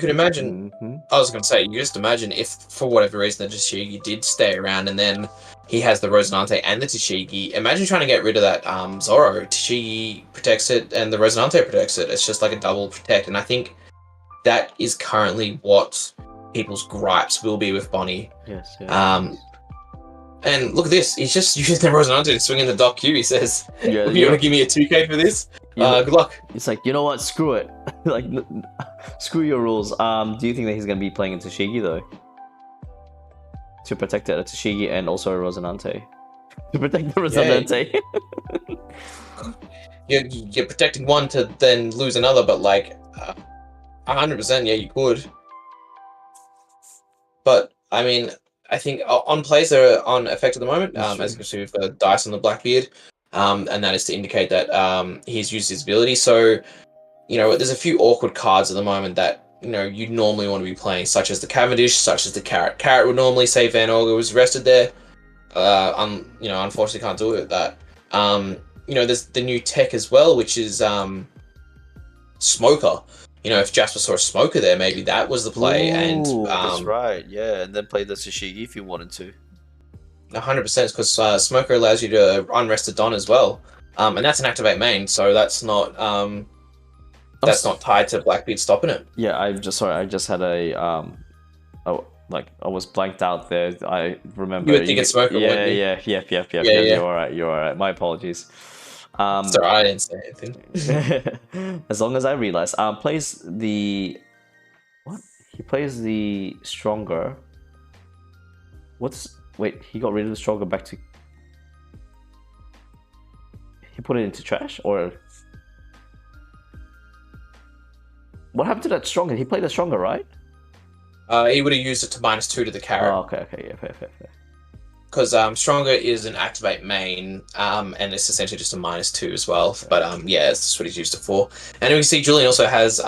can imagine. I was going to say, you just imagine if, for whatever reason, the Tashigi did stay around, and then he has the Rosinante and the Tashigi. Imagine trying to get rid of that Zoro. Tashigi protects it, and the Rosinante protects it. It's just like a double protect, and I think that is currently what people's gripes will be with Bonnie. Yes. And look at this. He's just using the Rosinante to swing in the Doc Q. He says, "You want to give me a 2K for this? Good luck." It's like, you know what? Screw it. Like, screw your rules. Do you think that he's going to be playing a Tashigi, though? To protect it, a Tashigi and also a Rosinante. To protect the Rosinante. You're protecting one to then lose another, but like 100%, yeah, you could. But I mean, I think on plays that are on effect at the moment, as you can see, we've got a dice on the Blackbeard, and that is to indicate that he's used his ability. So, there's a few awkward cards at the moment that you normally want to be playing, such as the Cavendish, such as the Carrot. Carrot would normally say Van Auger was rested there. Unfortunately, can't do it with that. There's the new tech as well, which is Smoker. If Jasper saw a Smoker there, maybe that was the play. Ooh, that's right, yeah, and then play the Tashigi if you wanted to. 100%, because Smoker allows you to unrest a Don as well, and that's an activate main, so that's not not tied to Blackbeard stopping it. Yeah, I just had a I was blanked out there. I remember. You were thinking Smoker. Yeah. You're all right. My apologies. Sorry, I didn't say anything. As long as I realize, plays the what? He plays the Stronger. Wait? He got rid of the Stronger back to. He put it into trash, or what happened to that Stronger? He played the Stronger, right? He would have used it to -2 to the Carrot. Oh, okay, yeah, fair. because Stronger is an activate main, and it's essentially just a -2 as well. But yeah, it's what he's used it for. And we can see Julian also has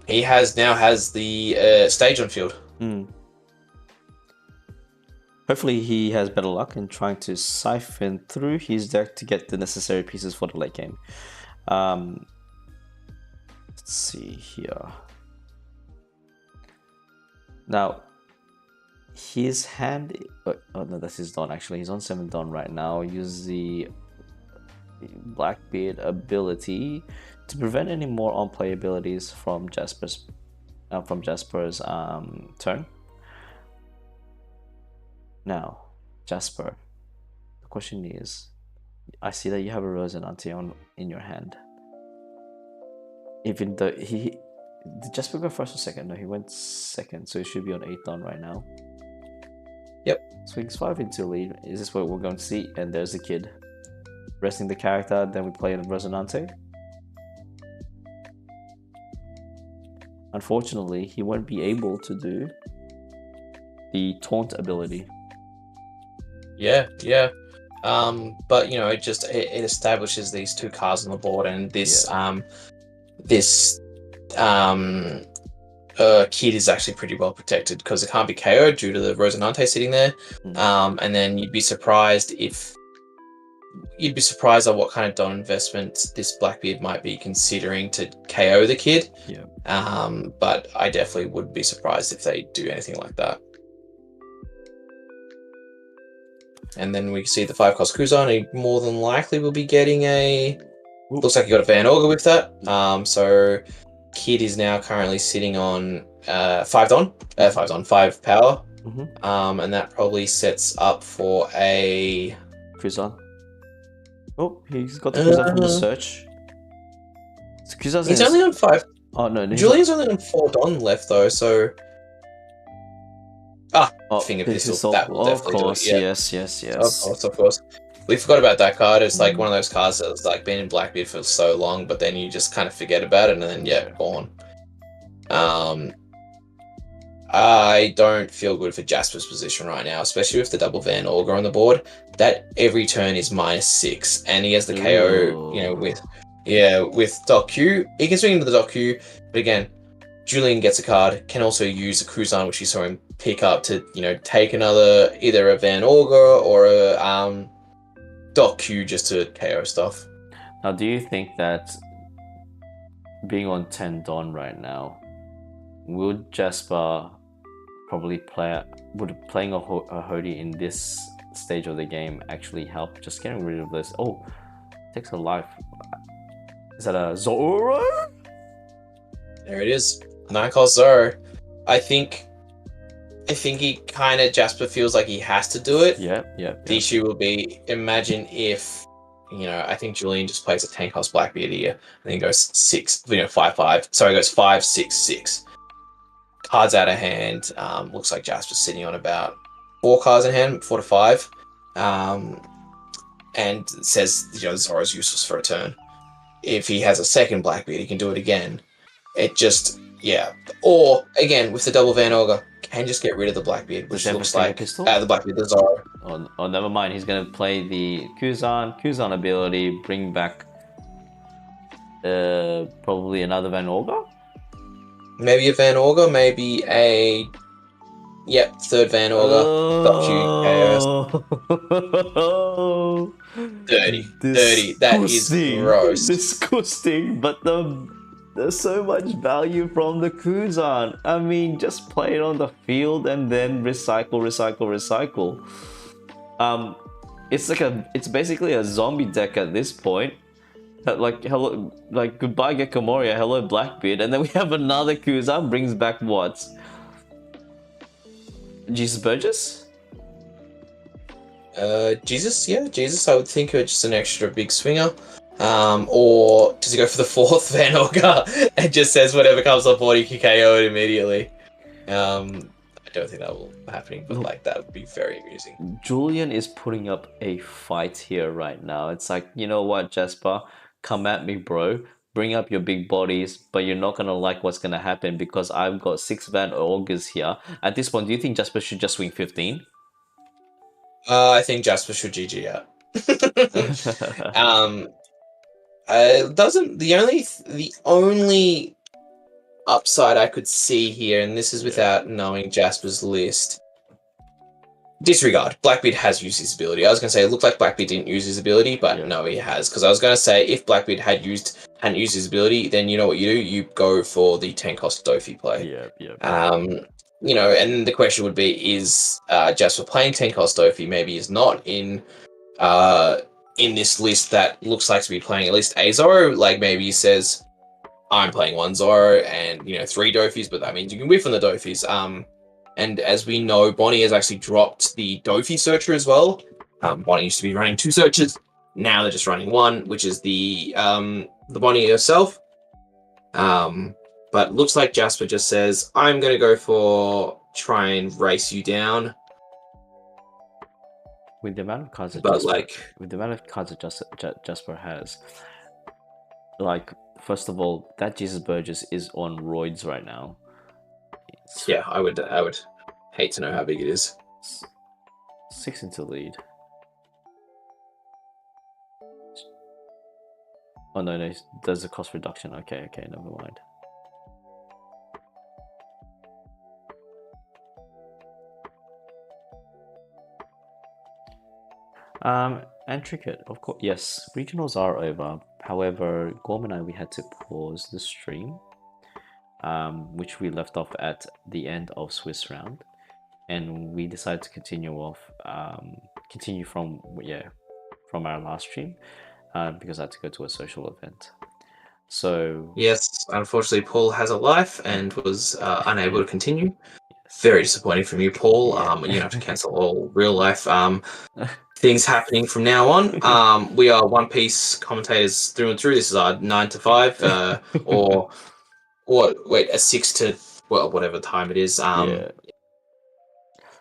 he now has the stage on field. Hopefully he has better luck in trying to siphon through his deck to get the necessary pieces for the late game. Let's see here. Now, his hand... Oh no, that's his Dawn actually. He's on 7 Dawn right now. Use the Blackbeard ability to prevent any more on-play abilities from Jasper's turn. Now, Jasper, the question is, I see that you have a Rosinante in your hand. Even though did Jasper go first or second? No, he went second, so he should be on 8 Dawn right now. Yep. Swings 5 into lead. Is this what we're going to see? And there's the kid. Resting the character, then we play in Rosinante. Unfortunately, he won't be able to do the taunt ability. Yeah. But you know, it establishes these 2 cards on the board, and this kid is actually pretty well protected because it can't be KO'd due to the Rosinante sitting there. And then you'd be surprised at what kind of Don investment this Blackbeard might be considering to KO the kid. Yeah. But I definitely would be surprised if they do anything like that. And then we see the 5-cost Kuzan. He more than likely will be getting a... Looks like he got a Van Augur with that. So Kid is now currently sitting on 5 power. And that probably sets up for a... Kuzan. Oh, he's got the Kuzan from the search. So he's only on 5. Oh, no. Julian's only on 4 Don left, though, so... Finger Pistol. That will definitely do it. Yeah. Yes. Of course. We forgot about that card. It's like one of those cards that's like been in Blackbeard for so long, but then you just kind of forget about it, and then gone. I don't feel good for Jasper's position right now, especially with the double Van Augur on the board. That every turn is -6, and he has the KO. You know, with Doc Q. He can swing into the Doc Q, but again, Julian gets a card. Can also use a Kuzan, which you saw him pick up to take either a Van Augur or a Doc Q just to KO stuff. Now, do you think that being on 10 Dawn right now, would Jasper probably playing a Hody in this stage of the game actually help? Just getting rid of this. Oh, takes a life. Is that a Zoro? There it is. 9-cost Zoro. I think he kind of, Jasper feels like he has to do it. Yeah. The issue will be, imagine if, I think Julian just plays a 10-cost Blackbeard here, and then goes 5/5. Sorry, goes 5/6/6. Cards out of hand. Looks like Jasper's sitting on about 4 cards in hand, 4 to 5. And it says, Zoro's useless for a turn. If he has a second Blackbeard, he can do it again. It just, Or, again, with the double Van Augur, can just get rid of the Blackbeard, which looks like the Blackbeard, the Zoro. Oh, never mind. He's going to play the Kuzan ability, bring back probably another Van Augur? Maybe a Van Augur, maybe a... third Van Augur. Dirty. That is gross. Disgusting, but there's so much value from the Kuzan. I mean, just play it on the field and then recycle. It's basically a zombie deck at this point. Like goodbye Gecko Moria, hello Blackbeard, and then we have another Kuzan, brings back what? Jesus Burgess? Jesus, I would think just an extra big swinger. Or does he go for the 4th Van Augur and just says whatever comes on board, he can KO it immediately? I don't think that will be happening, but that would be very amusing. Julian is putting up a fight here right now. It's like, you know what, Jasper? Come at me, bro. Bring up your big bodies, but you're not gonna like what's gonna happen because I've got 6 Van Augurs here. At this point, do you think Jasper should just swing 15? I think Jasper should GG out. Doesn't the only upside I could see here, and this is without knowing Jasper's list. Disregard. Blackbeard has used his ability. I was going to say it looked like Blackbeard didn't use his ability, but no, he has. Because I was going to say if Blackbeard hadn't used his ability, then you know what you do? You go for the 10 cost Dofi play. You know, and the question would be: is Jasper playing 10 cost Dofi? Maybe he's not in this list that looks like to be playing at least a Zoro. Like maybe he says, "I'm playing 1 Zoro and 3 Dofis," but that means you can whiff on the Dofis. And as we know, Bonnie has actually dropped the Dofi searcher as well. Bonnie used to be running 2 searches. Now they're just running 1, which is the Bonnie herself. But looks like Jasper just says, I'm going to go for try and race you down. With the amount of cards that Jasper has, like, first of all, that Jesus Burgess is on roids right now. Yeah, I would hate to know how big it is. 6 into lead. Oh no, there's a cost reduction. Okay, never mind. And Tricket, of course, yes, regionals are over. However, Gorm and I, we had to pause the stream, which we left off at the end of Swiss round, and we decided to continue from our last stream, because I had to go to a social event. So yes, unfortunately, Paul has a life and was unable to continue. Very disappointing from you, Paul. You have to cancel all real life things happening from now on. We are One Piece commentators through and through. This is our 9 to 5, or a 6 to whatever time it is.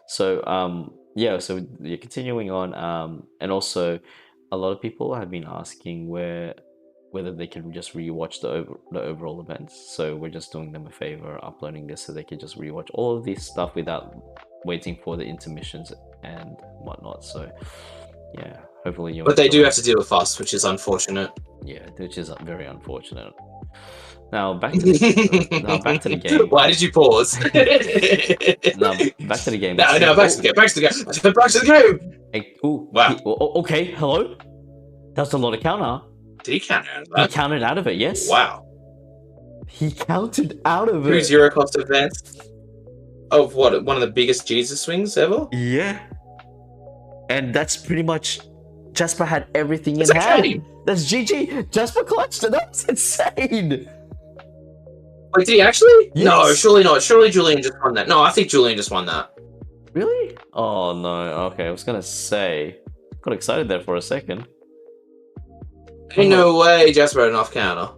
So continuing on, and also a lot of people have been asking whether they can just rewatch the overall events. So we're just doing them a favor, uploading this so they can just rewatch all of this stuff without waiting for the intermissions and whatnot. So yeah, hopefully you. But they do have to deal with us, which is unfortunate. Yeah, which is very unfortunate. Now back to the game. Why did you pause? Now back to the game. Back to the game. Hey, ooh, wow. Okay, hello. That's a lot of counter. Did he count out of that? He counted out of it, yes. Wow. He counted out of it. 2 0 cost advance of what? One of the biggest Jesus swings ever? Yeah. And that's pretty much... Jasper had everything in hand. That's GG. Jasper clutched it. That's insane. Wait, did he actually? Yes. No, surely not. Surely Julian just won that. No, I think Julian just won that. Really? Oh, no. Okay, I was going to say... Got excited there for a second. Ain't no way Jasper had an off counter.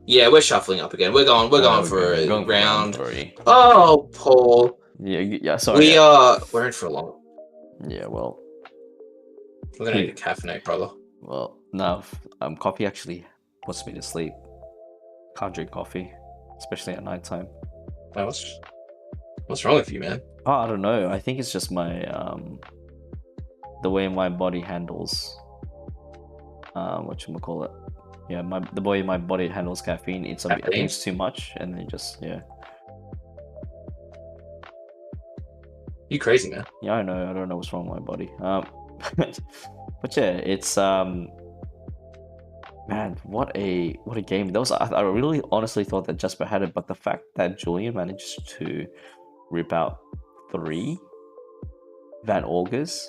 Yeah, we're shuffling up again. We're going for a round 3. Oh, Paul. Yeah, sorry. We're in for a long. Yeah, well. We're gonna need a caffeinate, brother. Well, no, coffee actually puts me to sleep. Can't drink coffee, especially at night time. What's wrong with you, man? Oh, I don't know. I think it's just my the way my body handles whatchamacallit. Yeah, the way my body handles caffeine. I think it's too much, and then You crazy, man. Yeah, I know. I don't know what's wrong with my body. But yeah, it's man, what a game. I really honestly thought that Jasper had it, but the fact that Julian managed to rip out 3 Van Augers,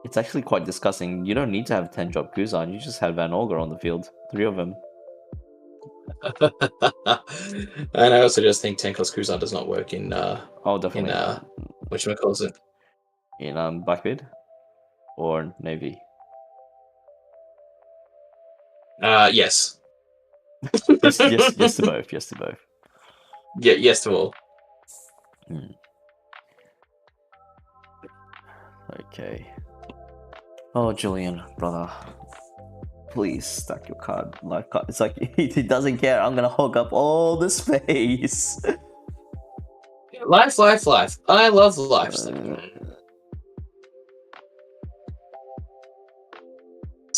it's actually quite disgusting. You don't need to have 10 drop Kuzan, you just had Van Auger on the field. 3 of them. And I also just think 10 cost Kuzan does not work in definitely whatchamacallit? In Blackbeard or Navy. Yes. yes to both. Yes to both. Yeah, yes to all. Okay. Oh, Julian, brother, please stack your card. It's like he doesn't care. I'm gonna hog up all the space. Life. I love life.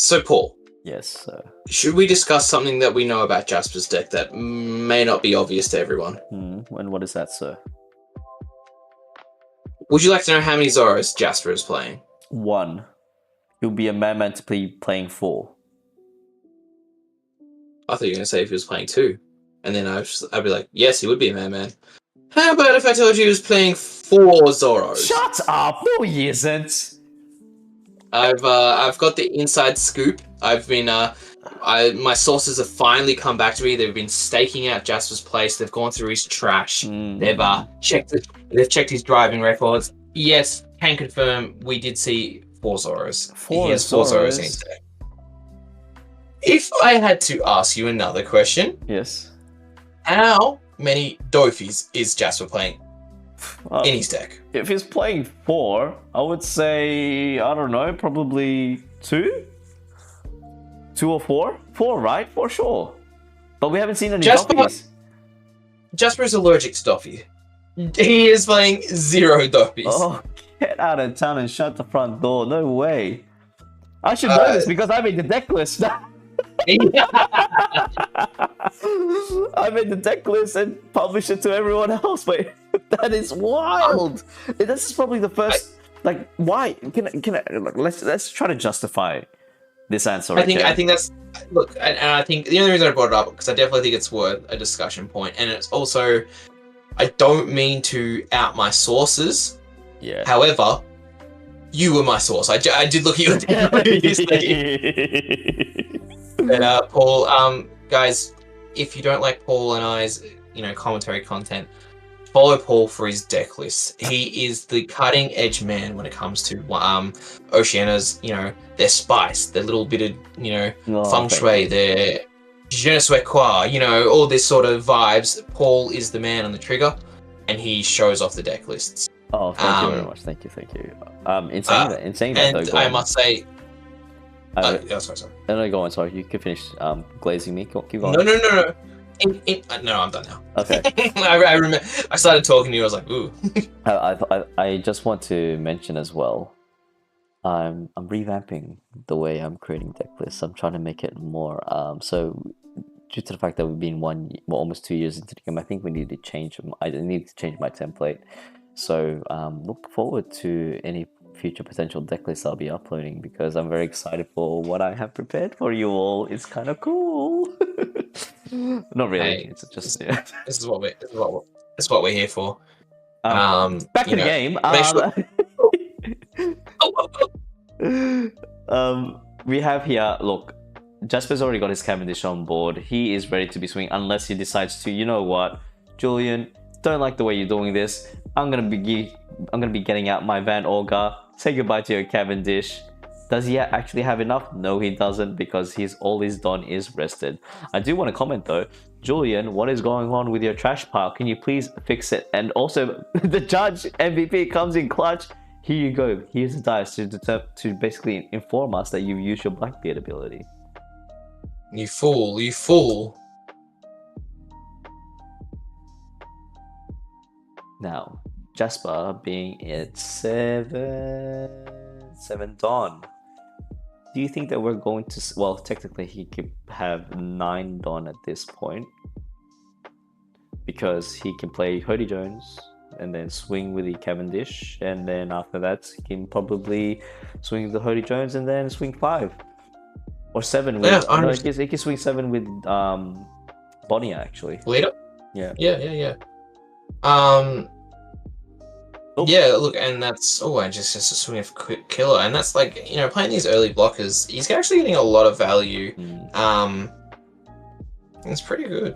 So, Paul, Yes, sir. should we discuss something that we know about Jasper's deck that may not be obvious to everyone? And what is that, sir? Would you like to know how many Zoros Jasper is playing? 1. He'll be a man to be playing 4. I thought you were going to say if he was playing 2. And then I'd be like, yes, he would be a man. How about if I told you he was playing 4 Zoros? Shut up! No, he isn't. I've got the inside scoop. I've been my sources have finally come back to me. They've been staking out Jasper's place. They've gone through his trash. They've checked his driving records. Yes, can confirm we did see 4 Zoros. He has 4 Zoros in his deck. If I had to ask you another question, Yes. how many Dofis is Jasper playing in his deck? If he's playing 4, I would say, I don't know, probably 2? 2 or 4? 4, right? For sure. But we haven't seen any Doffies. Jasper is allergic to Doffy. He is playing 0 Doffies. Oh, get out of town and shut the front door. No way. I should know this because I made the deck list. I made the deck list and published it to everyone else, but that is wild. This is probably the first. Why? Can I, let's try to justify this answer. I think that's look, and I think the only reason I brought it up because I definitely think it's worth a discussion point, and it's also I don't mean to out my sources. Yeah. However, you were my source. I did look at your deck previously. But Paul, guys, if you don't like Paul and I's, commentary content, follow Paul for his deck list. He is the cutting edge man when it comes to Oceania's, their spice, their little bit of feng shui, their je ne sais quoi, all this sort of vibes. Paul is the man on the trigger, and he shows off the deck lists. Oh, thank you very much. Thank you. In saying that, and though, I must say. Sorry. No, go on. Sorry, you can finish glazing me. Keep going. No. No, I'm done now. Okay. I remember. I started talking to you. I was like, ooh. I just want to mention as well. I'm revamping the way I'm creating deck lists. I'm trying to make it more. So due to the fact that we've been almost 2 years into the game, I think we need to change. I need to change my template. So look forward to any future potential deck lists I'll be uploading because I'm very excited for what I have prepared for you all. It's kind of cool. Not really. Hey, it's just This is what we're here for. Back in the game. We have here. Look, Jasper's already got his Cavendish on board. He is ready to be swinging unless he decides to. You know what, Julian? Don't like the way you're doing this. I'm gonna be getting out my Van Olga. Say goodbye to your Cavendish. Does he actually have enough? No, he doesn't because all he's done is rested. I do want to comment though, Julian, what is going on with your trash pile? Can you please fix it? And also, the judge MVP comes in clutch. Here you go. Here's the dice to basically inform us that you've used your Blackbeard ability. You fool. Now, Jasper being at 7 Dawn. Do you think that we're going to... Well, technically he could have 9 Dawn at this point. Because he can play Hody Jones and then swing with the Cavendish. And then after that, he can probably swing the Hody Jones and then swing 5. Or 7 with... Yeah, no, he can swing 7 with Bonnie, actually. Leader? Yeah. Yeah. Yeah, look, and that's just a swing of quick killer, and that's like playing these early blockers. He's actually getting a lot of value. It's pretty good.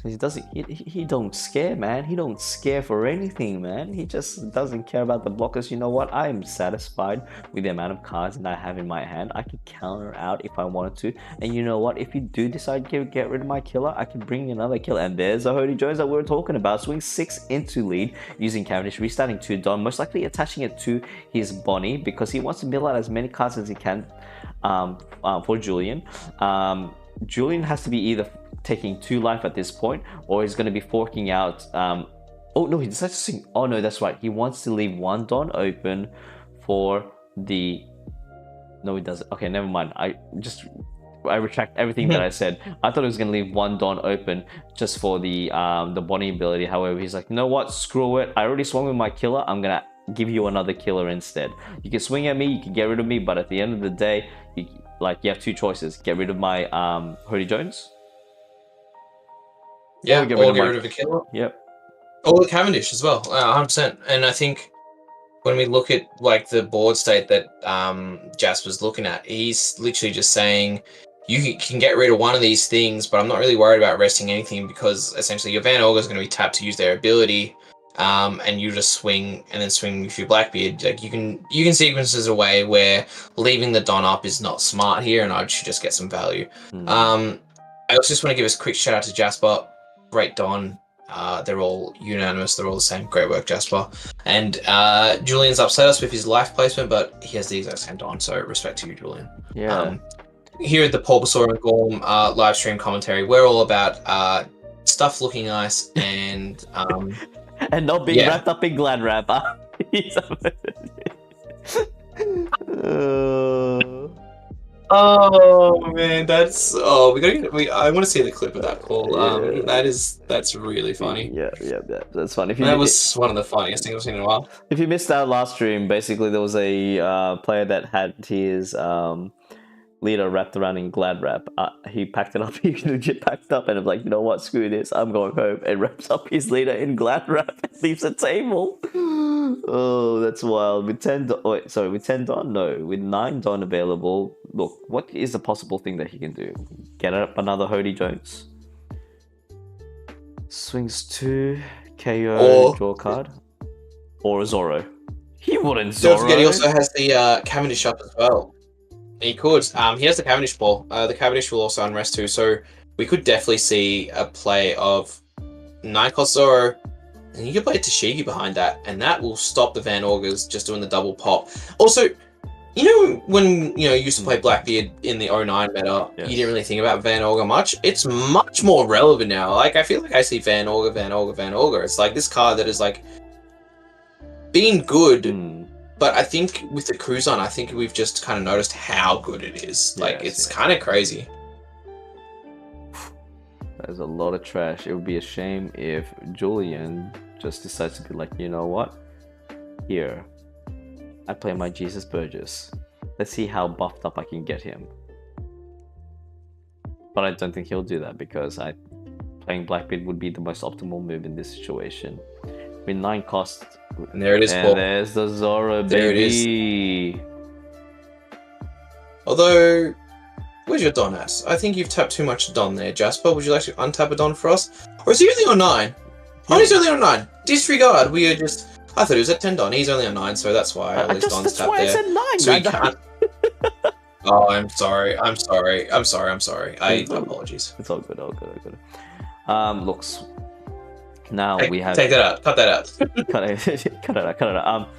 He don't scare, man. He don't scare for anything, man. He just doesn't care about the blockers. You know what? I am satisfied with the amount of cards that I have in my hand. I can counter out if I wanted to. And you know what? If you do decide to get rid of my killer, I can bring another killer. And there's a Hody Jones that we were talking about. Swing 6 into lead using Cavendish, restarting 2 Don, most likely attaching it to his Bonnie because he wants to mill out as many cards as he can for Julian. Julian has to be either taking 2 life at this point, or he's going to be forking out. Oh no, he decides to swing. Oh no, that's right. He wants to leave 1 Dawn open for the No, it doesn't. Okay, never mind. I retract everything that I said. I thought he was gonna leave one Don open just for the bonding ability. However, he's like, you know what? Screw it. I already swung with my killer. I'm gonna give you another killer instead. You can swing at me. You can get rid of me. But at the end of the day, you have two choices: get rid of my Hody Jones. Yeah, or get rid of a killer. Yep. Or the Cavendish as well. 100%. And I think when we look at like the board state that Jasper's looking at, he's literally just saying you can get rid of one of these things, but I'm not really worried about resting anything because essentially your Van Olga is going to be tapped to use their ability, and you just swing and then swing with your Blackbeard. Like you can sequences away where leaving the Don up is not smart here, and I should just get some value. I also just want to give a quick shout out to Jasper. Great Don. They're all unanimous. They're all the same. Great work, Jasper. And Julian's upset us with his life placement, but he has the exact same Don, so respect to you, Julian. Yeah. Here at the Bulbasaur and Gorm live stream commentary, we're all about stuff looking nice and and not being wrapped up in Glad Wrap. Oh man, that's I want to see the clip of that call. That's really funny. Yeah, that's funny. That was one of the funniest things I've seen in a while. If you missed our last stream, basically there was a player that had his leader wrapped around in Glad Wrap. He packed it up. He legit packed up, and I'm like, you know what? Screw this. I'm going home. And wraps up his leader in Glad Wrap and leaves the table. Oh, that's wild. With 10 Don, no. With 9 Don available, look, what is the possible thing that he can do? Get up another Hody Jones. Swings 2, KO, draw card. Or a Zoro. He wouldn't Zoro. Don't forget, he also has the Cavendish up as well. He could. He has the Cavendish ball. The Cavendish will also unrest too, so we could definitely see a play of 9-cost Zoro, and you can play Tashigi behind that, and that will stop the Van Augers just doing the double pop. Also, you know when you used to play Blackbeard in the 09 meta, you didn't really think about Van Auger much. It's much more relevant now. Like I feel like I see Van Auger. It's like this card that is like being good. But I think with the Cruzon, I think we've just kind of noticed how good it is. Like, it's kind of crazy. There's a lot of trash. It would be a shame if Julian just decides to be like, you know what? Here, I play my Jesus Burgess. Let's see how buffed up I can get him. But I don't think he'll do that because playing Blackbeard would be the most optimal move in this situation. With 9 costs. And there it is, Paul. There's the Zoro, baby. There it is. Although, where's your Don at? I think you've tapped too much Don there, Jasper. Would you like to untap a Don for us? Or is he only on 9? Oh, he's only on 9. Disregard. We are just... I thought he was at 10 Don. He's only on 9, so that's why all his Dons tapped there. That's why I said 9. So he can't... Oh, I'm sorry. Apologies. It's all good. Looks... Now we have... Take that out. Cut that out. Cut it out.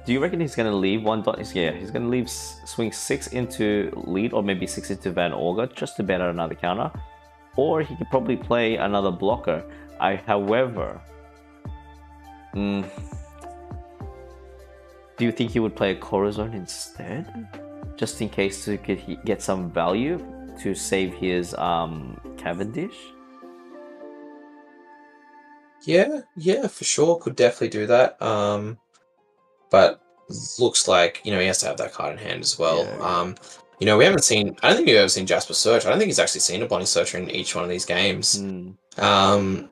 Do you reckon he's going to leave one Don? Yeah, he's going to leave swing 6 into lead or maybe 6 into Van Auger just to bet out another counter. Or he could probably play another blocker. However... do you think he would play a Corazon instead? Just in case he could get some value to save his Cavendish? Yeah, for sure. Could definitely do that. But looks like, he has to have that card in hand as well. We haven't seen... I don't think we've ever seen Jasper Search. I don't think he's actually seen a Bonnie Searcher in each one of these games. But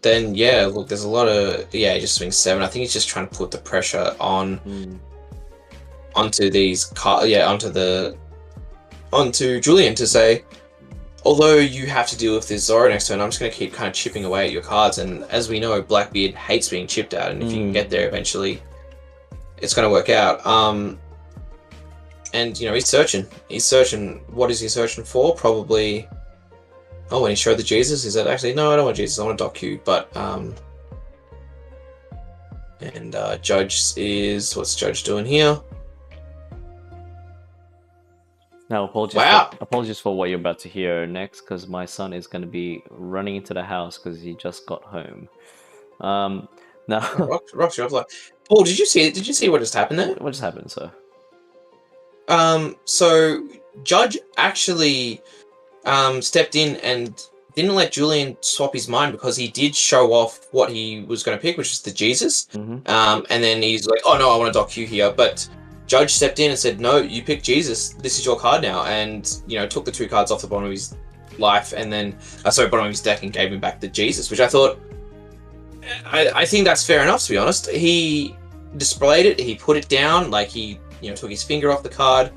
then, look, there's a lot of... he just swings 7. I think he's just trying to put the pressure on... onto these... onto Julian to say... Although you have to deal with this Zoro next turn, I'm just going to keep kind of chipping away at your cards. And as we know, Blackbeard hates being chipped at. And if you can get there eventually, it's going to work out. And, he's searching. What is he searching for? Probably... Oh, when he showed the Jesus, is that actually... No, I don't want Jesus. I want a Doc Q. But, and Judge is... What's Judge doing here? Now, apologies for what you're about to hear next, because my son is going to be running into the house because he just got home. Now, Roxy, I was like, Paul, did you see it? Did you see what just happened there? What just happened, sir? So Judge actually stepped in and didn't let Julian swap his mind because he did show off what he was going to pick, which is the Jesus. And then he's like, "Oh no, I want to dock you here." But Judge stepped in and said, "No, you pick Jesus. This is your card now." And took the 2 cards off the bottom of his life, and then bottom of his deck, and gave him back the Jesus, which I thought, I think that's fair enough, to be honest. He displayed it. He put it down, like he took his finger off the card.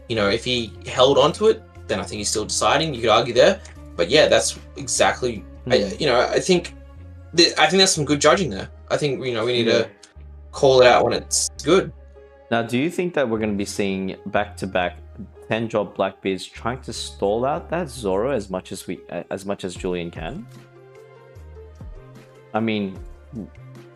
If he held onto it, then I think he's still deciding. You could argue there, but yeah, that's exactly. I think that's some good judging there. I think we need to call it out when it's good. Now, do you think that we're going to be seeing back-to-back 10-drop Blackbeards trying to stall out that Zoro as much as Julian can? I mean,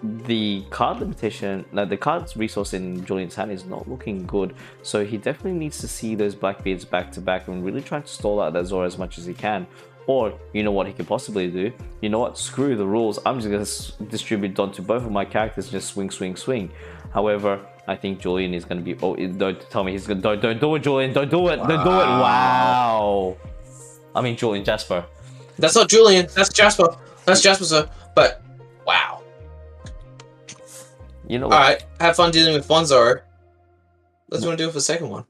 the card limitation, the card's resource in Julian's hand is not looking good, so he definitely needs to see those Blackbeards back-to-back and really try to stall out that Zoro as much as he can. Or, you know what he could possibly do? You know what? Screw the rules. I'm just going to distribute Don to both of my characters and just swing, swing, swing. However, I think Julian is going to be... Oh, don't tell me he's going to... Don't do it, Julian. Don't do it. Wow. Don't do it. Wow. I mean, Julian, Jasper. That's not Julian. That's Jasper. That's Jasper, sir. But, wow. You know what? Alright, have fun dealing with one Zoro. Let's want to do it for the second one.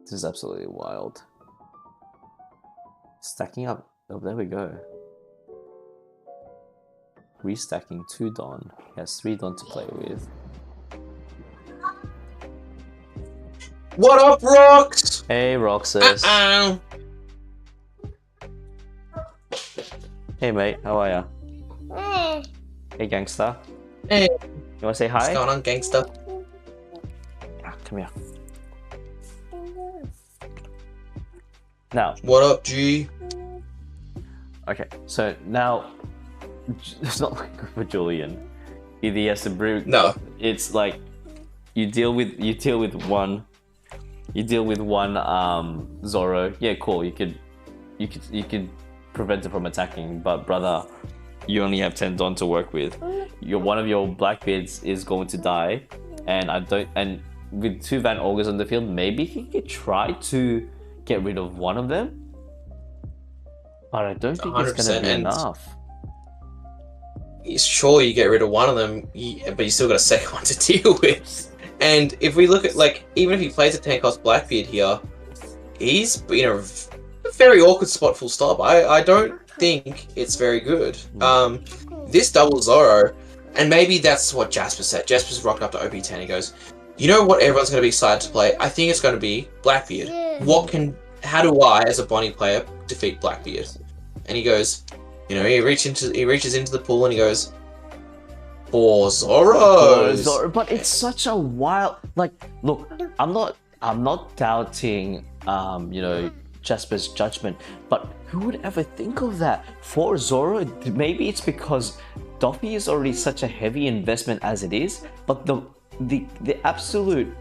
This is absolutely wild. Stacking up. Oh, there we go. Restacking 2 Don. He has 3 Don to play with. What up, Rox? Hey, Roxas. Hey, mate. How are ya? Hey, gangster. Hey. You want to say hi? What's going on, gangster? Come here. Now. What up, G? Okay, so now it's not like good for Julian. Either he has to brew. No. It's like you deal with one Zoro. Yeah, cool. You could prevent it from attacking, but brother, you only have 10 Don to work with. One of your Blackbeards is going to die, and with 2 Van Augers on the field, maybe he could try to get rid of one of them. But I don't think it's going to be enough. Sure, you get rid of one of them, but you still got a second one to deal with. And if we look at, even if he plays a 10-cost Blackbeard here, he's in a very awkward spot, full stop. I don't think it's very good. This double Zoro, and maybe that's what Jasper said. Jasper's rocked up to OP10. He goes, you know what everyone's going to be excited to play? I think it's going to be Blackbeard. How do I, as a Bonnie player, defeat Blackbeard? And he goes, he reaches into the pool and he goes, 4 Zoros. But it's such a wild, look, I'm not doubting, Jasper's judgment, but who would ever think of that? 4 Zoro? Maybe it's because Doffy is already such a heavy investment as it is, but the absolute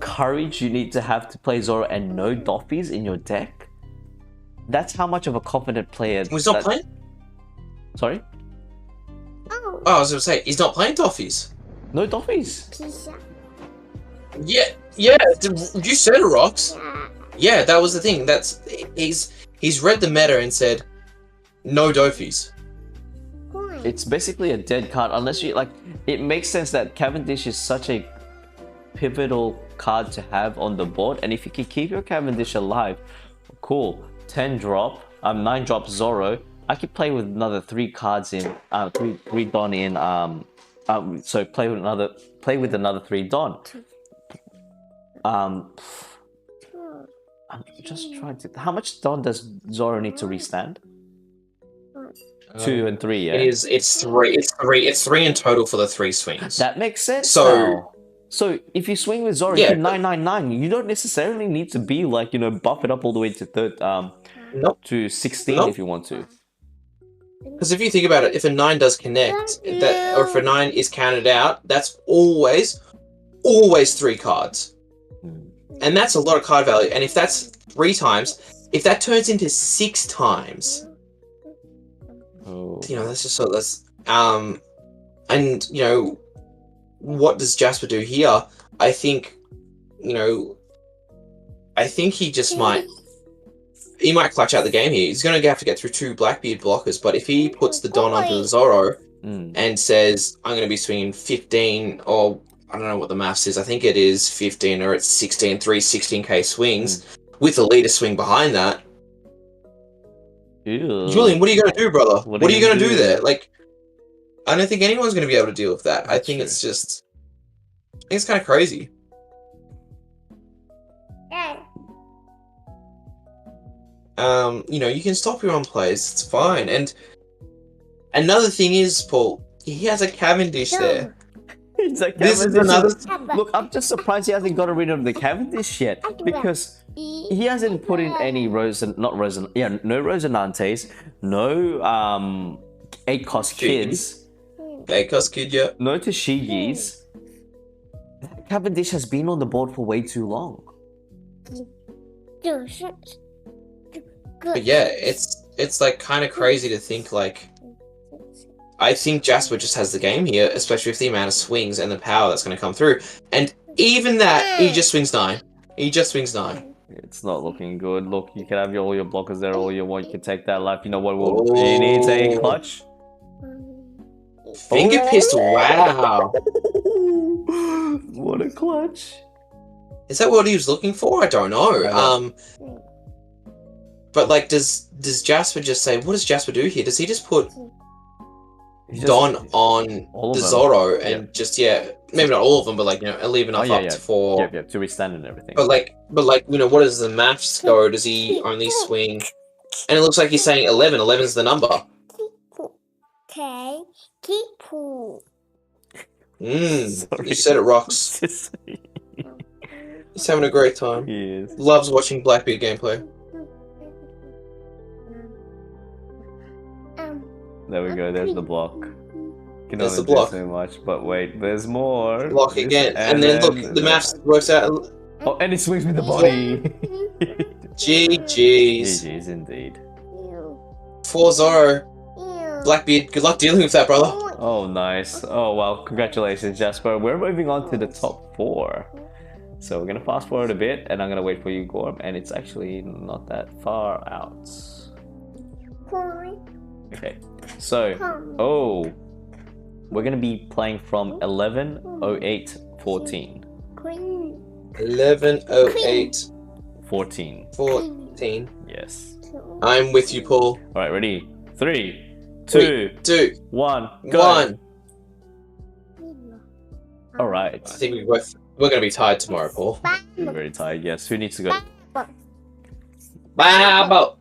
courage you need to have to play Zoro and no Doffies in your deck, that's how much of a confident player... He's not playing? Sorry? Oh, I was going to say, he's not playing Doffies. No Doffies. Yeah, you said it, Rox. Yeah, that was the thing. He's read the meta and said, no Doffies. It's basically a dead card, unless you, it makes sense that Cavendish is such a pivotal card to have on the board, and if you can keep your Cavendish alive, cool. 10 drop, 9 drop Zoro, I could play with another 3 cards in, 3 Don in, so play with another 3 Don. I'm just trying to, how much Don does Zoro need to restand? 2 and 3, yeah? It's 3. It's 3 in total for the 3 swings. That makes sense. So if you swing with Zoro, you can 999. You don't necessarily need to be buff it up all the way to to 16 if you want to. Because if you think about it, if a 9 does connect, or if a 9 is counted out, that's always 3 cards. And that's a lot of card value. And if that's 3 times, if that turns into 6 times, that's just that's and what does Jasper do here? I think I think he just might. He might clutch out the game here. He's going to have to get through 2 Blackbeard blockers, but if he puts the Don onto the Zorro and says, I'm going to be swinging 15, or I don't know what the maths is, I think it is 15 or it's 16, 16k swings, with a leader swing behind that. Ew. Julian, what are you going to do, brother? What are you going to do there? Like, I don't think anyone's going to be able to deal with that. I think it's just... I think it's kind of crazy. You know, you can stop your own plays. It's fine. And another thing is, Paul, he has a Cavendish there. This is another... Look, I'm just surprised he hasn't gotten rid of the Cavendish yet, because he hasn't put in any no Rosinantes, no Eiichiro kids. Eiichiro kid, yeah. No Tashigis. Cavendish has been on the board for way too long. But yeah, it's like kind of crazy to think, like, I think Jasper just has the game here, especially with the amount of swings and the power that's going to come through. And even that, he just swings 9. He just swings 9. It's not looking good. Look, you can have all your blockers there all you want. You can take that life. You know what? He needs a clutch. Finger pistol, wow. What a clutch. Is that what he was looking for? I don't know. But like, does Jasper just say, what does Jasper do here? Does he just put Don on the Zorro and just, maybe not all of them, but like, you know, leave enough up for... Yeah, to withstand and everything. But like, you know, what does the maths go? Does he only swing? And it looks like he's saying 11. 11's the number. You said it rocks. He's having a great time. He is. Loves watching Blackbeard gameplay. There we go, there's the block. Can there's only the block. Do so much, but wait, there's more. Block again. And then look, the maths works out. Oh, and he swings with the body. GG's. GG's indeed. 4-0. Blackbeard, good luck dealing with that, brother. Oh, nice. Oh, well, congratulations, Jasper. We're moving on to the top 4. So we're going to fast forward a bit, and I'm going to wait for you, Gorm, and it's actually not that far out. Okay, so, we're going to be playing from 11:08:14. 11:08. 14. 14. Yes. I'm with you, Paul. Alright, ready? 3, 2, 1, go! 1. Alright. I think we're going to be tired tomorrow, Paul. We're very tired, yes. Who needs to go? Babo!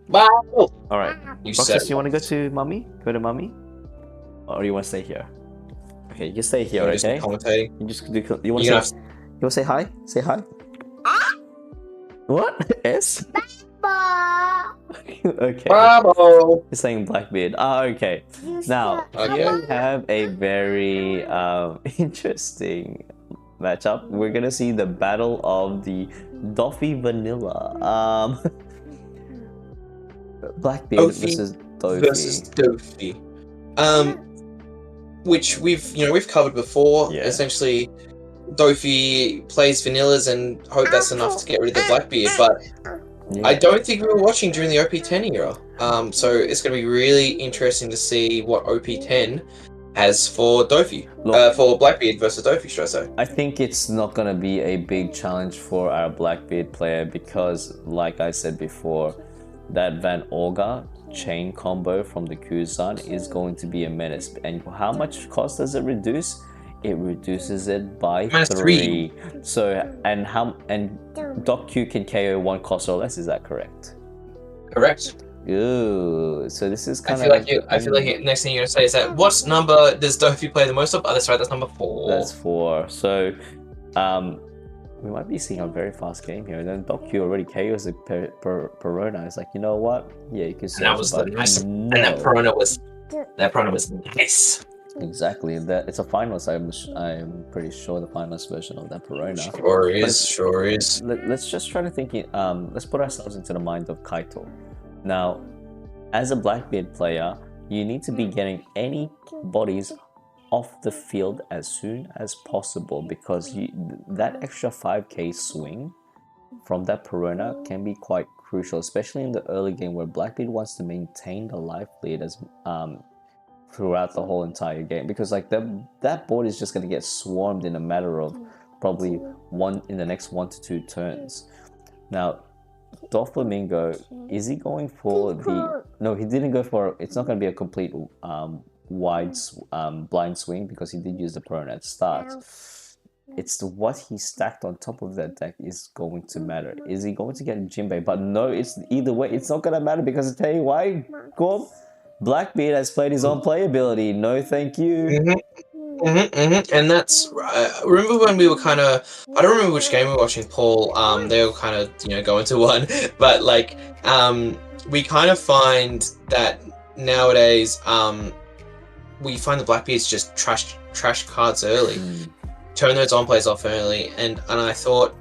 Babo! Alright. You Roxas, you want to go to Mummy? Go to Mummy? Or you want to stay here? Okay, you can stay here, okay? Just commentating. You just do. You want to say? You want to say hi? Say hi. What? S? Okay. Bravo! You're saying Blackbeard. Ah, okay. Now, here we have a very interesting matchup. We're gonna see the battle of the Doffy Vanilla. Blackbeard versus Doffy. Which we've covered before. Yeah. Essentially, Doffy plays vanillas and hope that's enough to get rid of the Blackbeard, but I don't think we were watching during the OP10 era. So it's going to be really interesting to see what OP10 has for Doffy. For Blackbeard versus Doffy, should I say. I think it's not going to be a big challenge for our Blackbeard player because, like I said before, that Van Olga chain combo from the Kuzan is going to be a menace. And how much cost does it reduce? It reduces it by 3. So and Doc Q can KO 1 cost or less. Is that correct? Correct. Ooh, so this is kind of. I feel like next thing you're gonna say is that what number does Doffy play the most of? Oh, that's right. That's number 4. That's 4. So, we might be seeing a very fast game here. And then Doc Q already KOs the Perona. It's like, you know what? Yeah, you can. And that was the nice. No. And that Perona was nice. Exactly, it's a finalist. I'm pretty sure the finalist version of that Perona. Sure is. Let's just try to think. Let's put ourselves into the mind of Kaito. Now, as a Blackbeard player, you need to be getting any bodies off the field as soon as possible because that extra 5k swing from that Perona can be quite crucial, especially in the early game where Blackbeard wants to maintain the life lead as throughout the whole entire game, because like that board is just going to get swarmed in a matter of probably in the next 1 to 2 turns. Now, Doflamingo, is he going for the... No, he didn't go for... It's not going to be a complete wide blind swing because he did use the Perona at the start. It's what he stacked on top of that deck is going to matter. Is he going to get Jinbei? But no, it's either way, it's not going to matter because I tell you why, Gorm, Blackbeard has played his own playability. No, thank you. And that's remember when we were kind of, I don't remember which game we were watching, Paul. They were kind of, you know, going to one, but like we kind of find that nowadays we find the Blackbeards just trash cards early, turn those on plays off early, and I thought,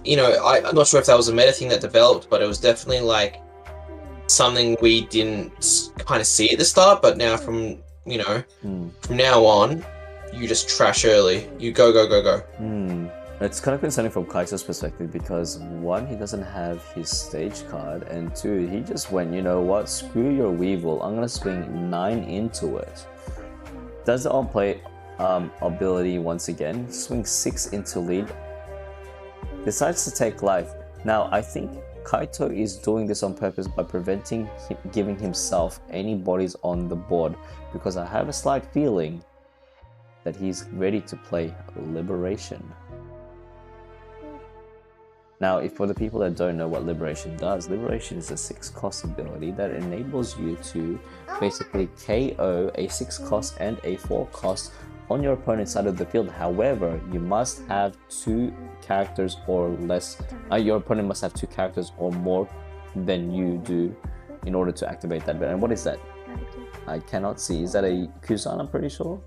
you know, I'm not sure if that was a meta thing that developed, but it was definitely like something we didn't kind of see at the start, but now from, you know, from now on, you just trash early. You go. It's kind of concerning from Kaito's perspective because 1, he doesn't have his stage card, and 2, he just went, you know what, screw your Weevil, I'm gonna swing 9 into it. Does the on play ability once again, swing 6 into lead, decides to take life. Now, I think Kaito is doing this on purpose by preventing him giving himself any bodies on the board, because I have a slight feeling that he's ready to play Liberation. Now, if for the people that don't know what Liberation does, Liberation is a 6-cost ability that enables you to basically KO a 6-cost and a 4-cost on your opponent's side of the field. However, you must have 2 characters or less. Your opponent must have 2 characters or more than you do in order to activate that. And what is that? I cannot see. Is that a Kuzan? I'm pretty sure.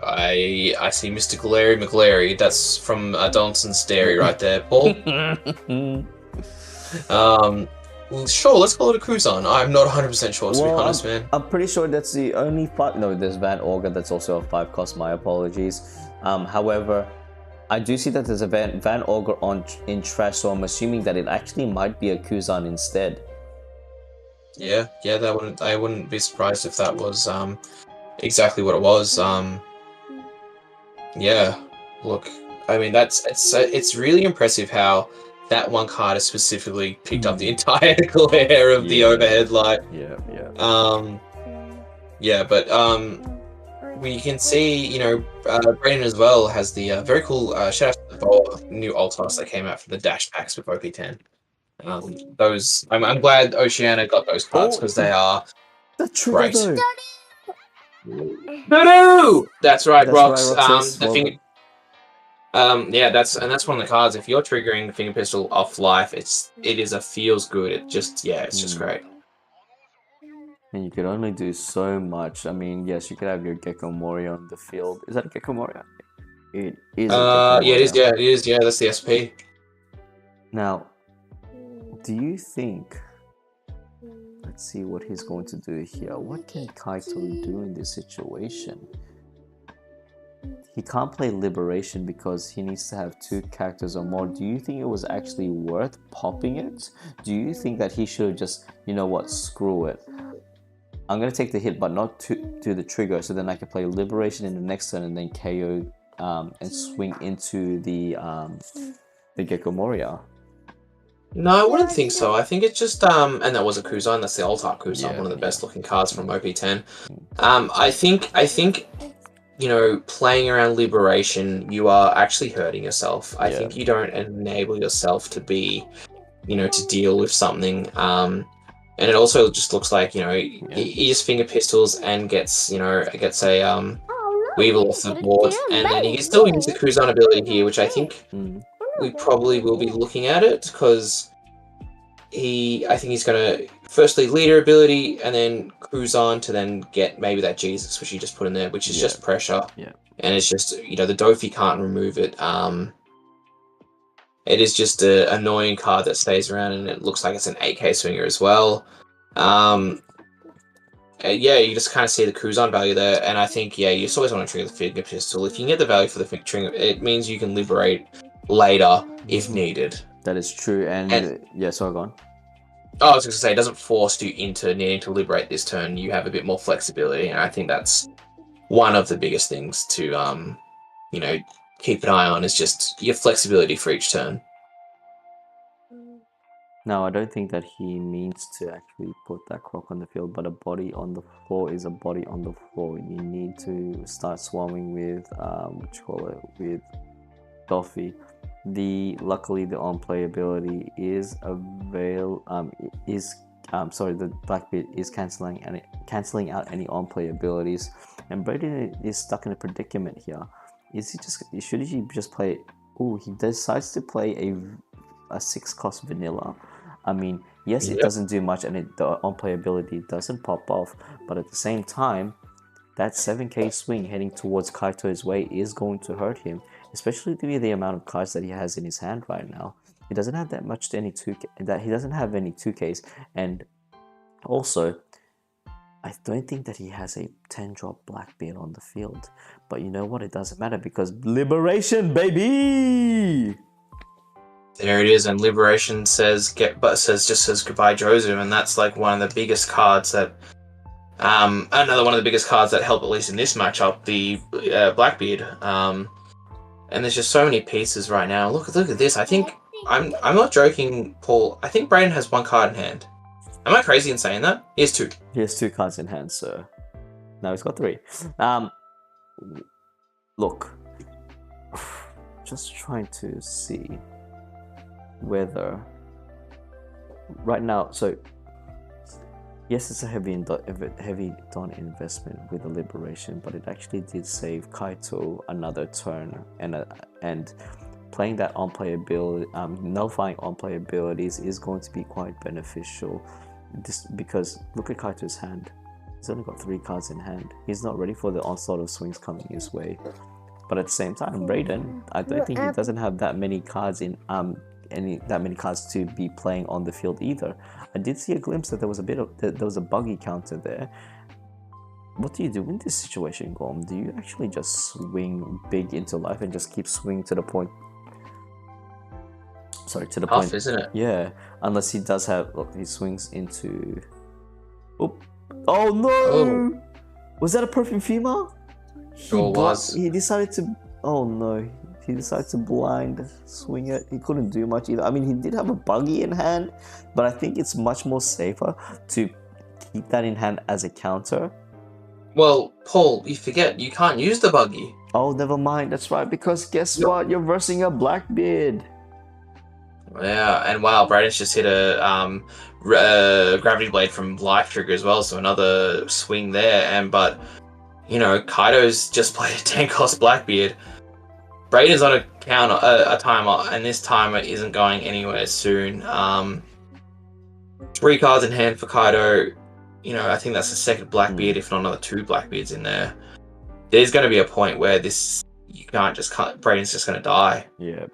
I see Mr. Glary McGlary. That's from Donaldson's Dairy right there, Paul. Well, sure, let's call it a Kuzan. I'm not 100% sure, to be honest, man. I'm pretty sure that's the only 5... No, there's Van Augur, that's also a 5-cost, my apologies. However, I do see that there's a Van Augur in trash, so I'm assuming that it actually might be a Kuzan instead. Yeah, I wouldn't be surprised if that was exactly what it was. Yeah, look, I mean, it's really impressive how that one card has specifically picked up the entire glare of the overhead light. But we can see, you know, Brayden as well has the very cool shout out to the new Altos that came out for the dash packs with OP10. Those, I'm glad Oceania got those cards because they are great. No! That's right, Rox. That's one of the cards. If you're triggering Finger Pistol off life, it feels good. It's just great. And you can only do so much. I mean, yes, you could have your Gecko Moria on the field. Is that a Gecko Moria? It is. Yeah, it is. Yeah, it is. Yeah, that's the SP. Now, do you think? Let's see what he's going to do here. What can Kaito do in this situation? He can't play Liberation because he needs to have 2 characters or more. Do you think it was actually worth popping it? Do you think that he should have just, you know what, screw it. I'm going to take the hit but not to the trigger, so then I can play Liberation in the next turn and then KO and swing into the Gecko Moria. No, I wouldn't think so. I think it's just and that was a Kuzan. That's the Altar Kuzan, one of the best looking cards from OP10. I think you know, playing around Liberation, you are actually hurting yourself. I think you don't enable yourself to be, you know, to deal with something. And it also just looks like, you know, he just Finger Pistols and gets a Weevil off the board, and then he can still use the Kuzan ability here, which I think we probably will be looking at it, because I think he's going to firstly leader ability and then cruise on to then get maybe that Jesus, which he just put in there, which is just pressure. And it's just, you know, the Dofi can't remove it. It is just an annoying card that stays around, and it looks like it's an 8k swinger as well. Yeah, you just kind of see the Kuzan value there, and I think, you just always want to trigger the Finger Pistol. If you can get the value for the trigger, it means you can liberate later if needed. That is true, and yeah, sorry, go on. Oh, I was going to say, it doesn't force you into needing to liberate this turn. You have a bit more flexibility, and I think that's one of the biggest things to, you know, keep an eye on, is just your flexibility for each turn. No, I don't think that he means to actually put that croc on the field, but a body on the floor is a body on the floor. You need to start swarming with, with Doffy. Luckily the on-playability is the Blackbeard is cancelling out any on-play abilities, and Braden is stuck in a predicament here. Should he just play? Oh, he decides to play a 6-cost vanilla. I mean, yes, it doesn't do much, and the on-playability doesn't pop off, but at the same time, that 7k swing heading towards Kaito's way is going to hurt him, especially due to the amount of cards that he has in his hand right now. He doesn't have that much to any 2k, he doesn't have any 2ks, and also, I don't think that he has a 10-drop Blackbeard on the field. But you know what? It doesn't matter, because Liberation, baby! There it is, and Liberation says goodbye, Jozu, and that's like one of the biggest cards that another one of the biggest cards that help, at least in this matchup, the Blackbeard. And there's just so many pieces right now. Look at this. I think I'm not joking, Paul. I think Braden has 1 card in hand. Am I crazy in saying that? He has 2. He has 2 cards in hand, sir. No, he's got 3. Look, just trying to see whether right now. So yes, it's a heavy Don investment with the Liberation, but it actually did save Kaito another turn, and playing that on-play ability, nullifying on-play abilities is going to be quite beneficial. Because look at Kaito's hand. He's only got 3 cards in hand. He's not ready for the onslaught of swings coming his way. But at the same time, Braden, I don't think he doesn't have that many cards in cards to be playing on the field either. I did see a glimpse that there was a buggy counter there. What do you do in this situation, Gorm? Do you actually just swing big into life and just keep swinging to the point? Sorry, to the point, isn't it? Yeah, unless he does have. Look, he swings into. Oh no! Oh. Was that a perfume female? Sure was. He decided to. Oh no! He decided to blind swing it. He couldn't do much either. I mean, he did have a buggy in hand, but I think it's much more safer to keep that in hand as a counter. Well, Paul, you forget you can't use the buggy. Oh, never mind. That's right. Because guess what? You're versing a Blackbeard. Yeah, and wow, Braden's just hit a Gravity Blade from Life Trigger as well, so another swing there. But you know, Kaito's just played a 10-cost Blackbeard. Braden's on a timer, and this timer isn't going anywhere soon. 3 cards in hand for Kaito. You know, I think that's the second Blackbeard, if not another 2 Blackbeards in there. There's going to be a point where Braden's just going to die. Yeah.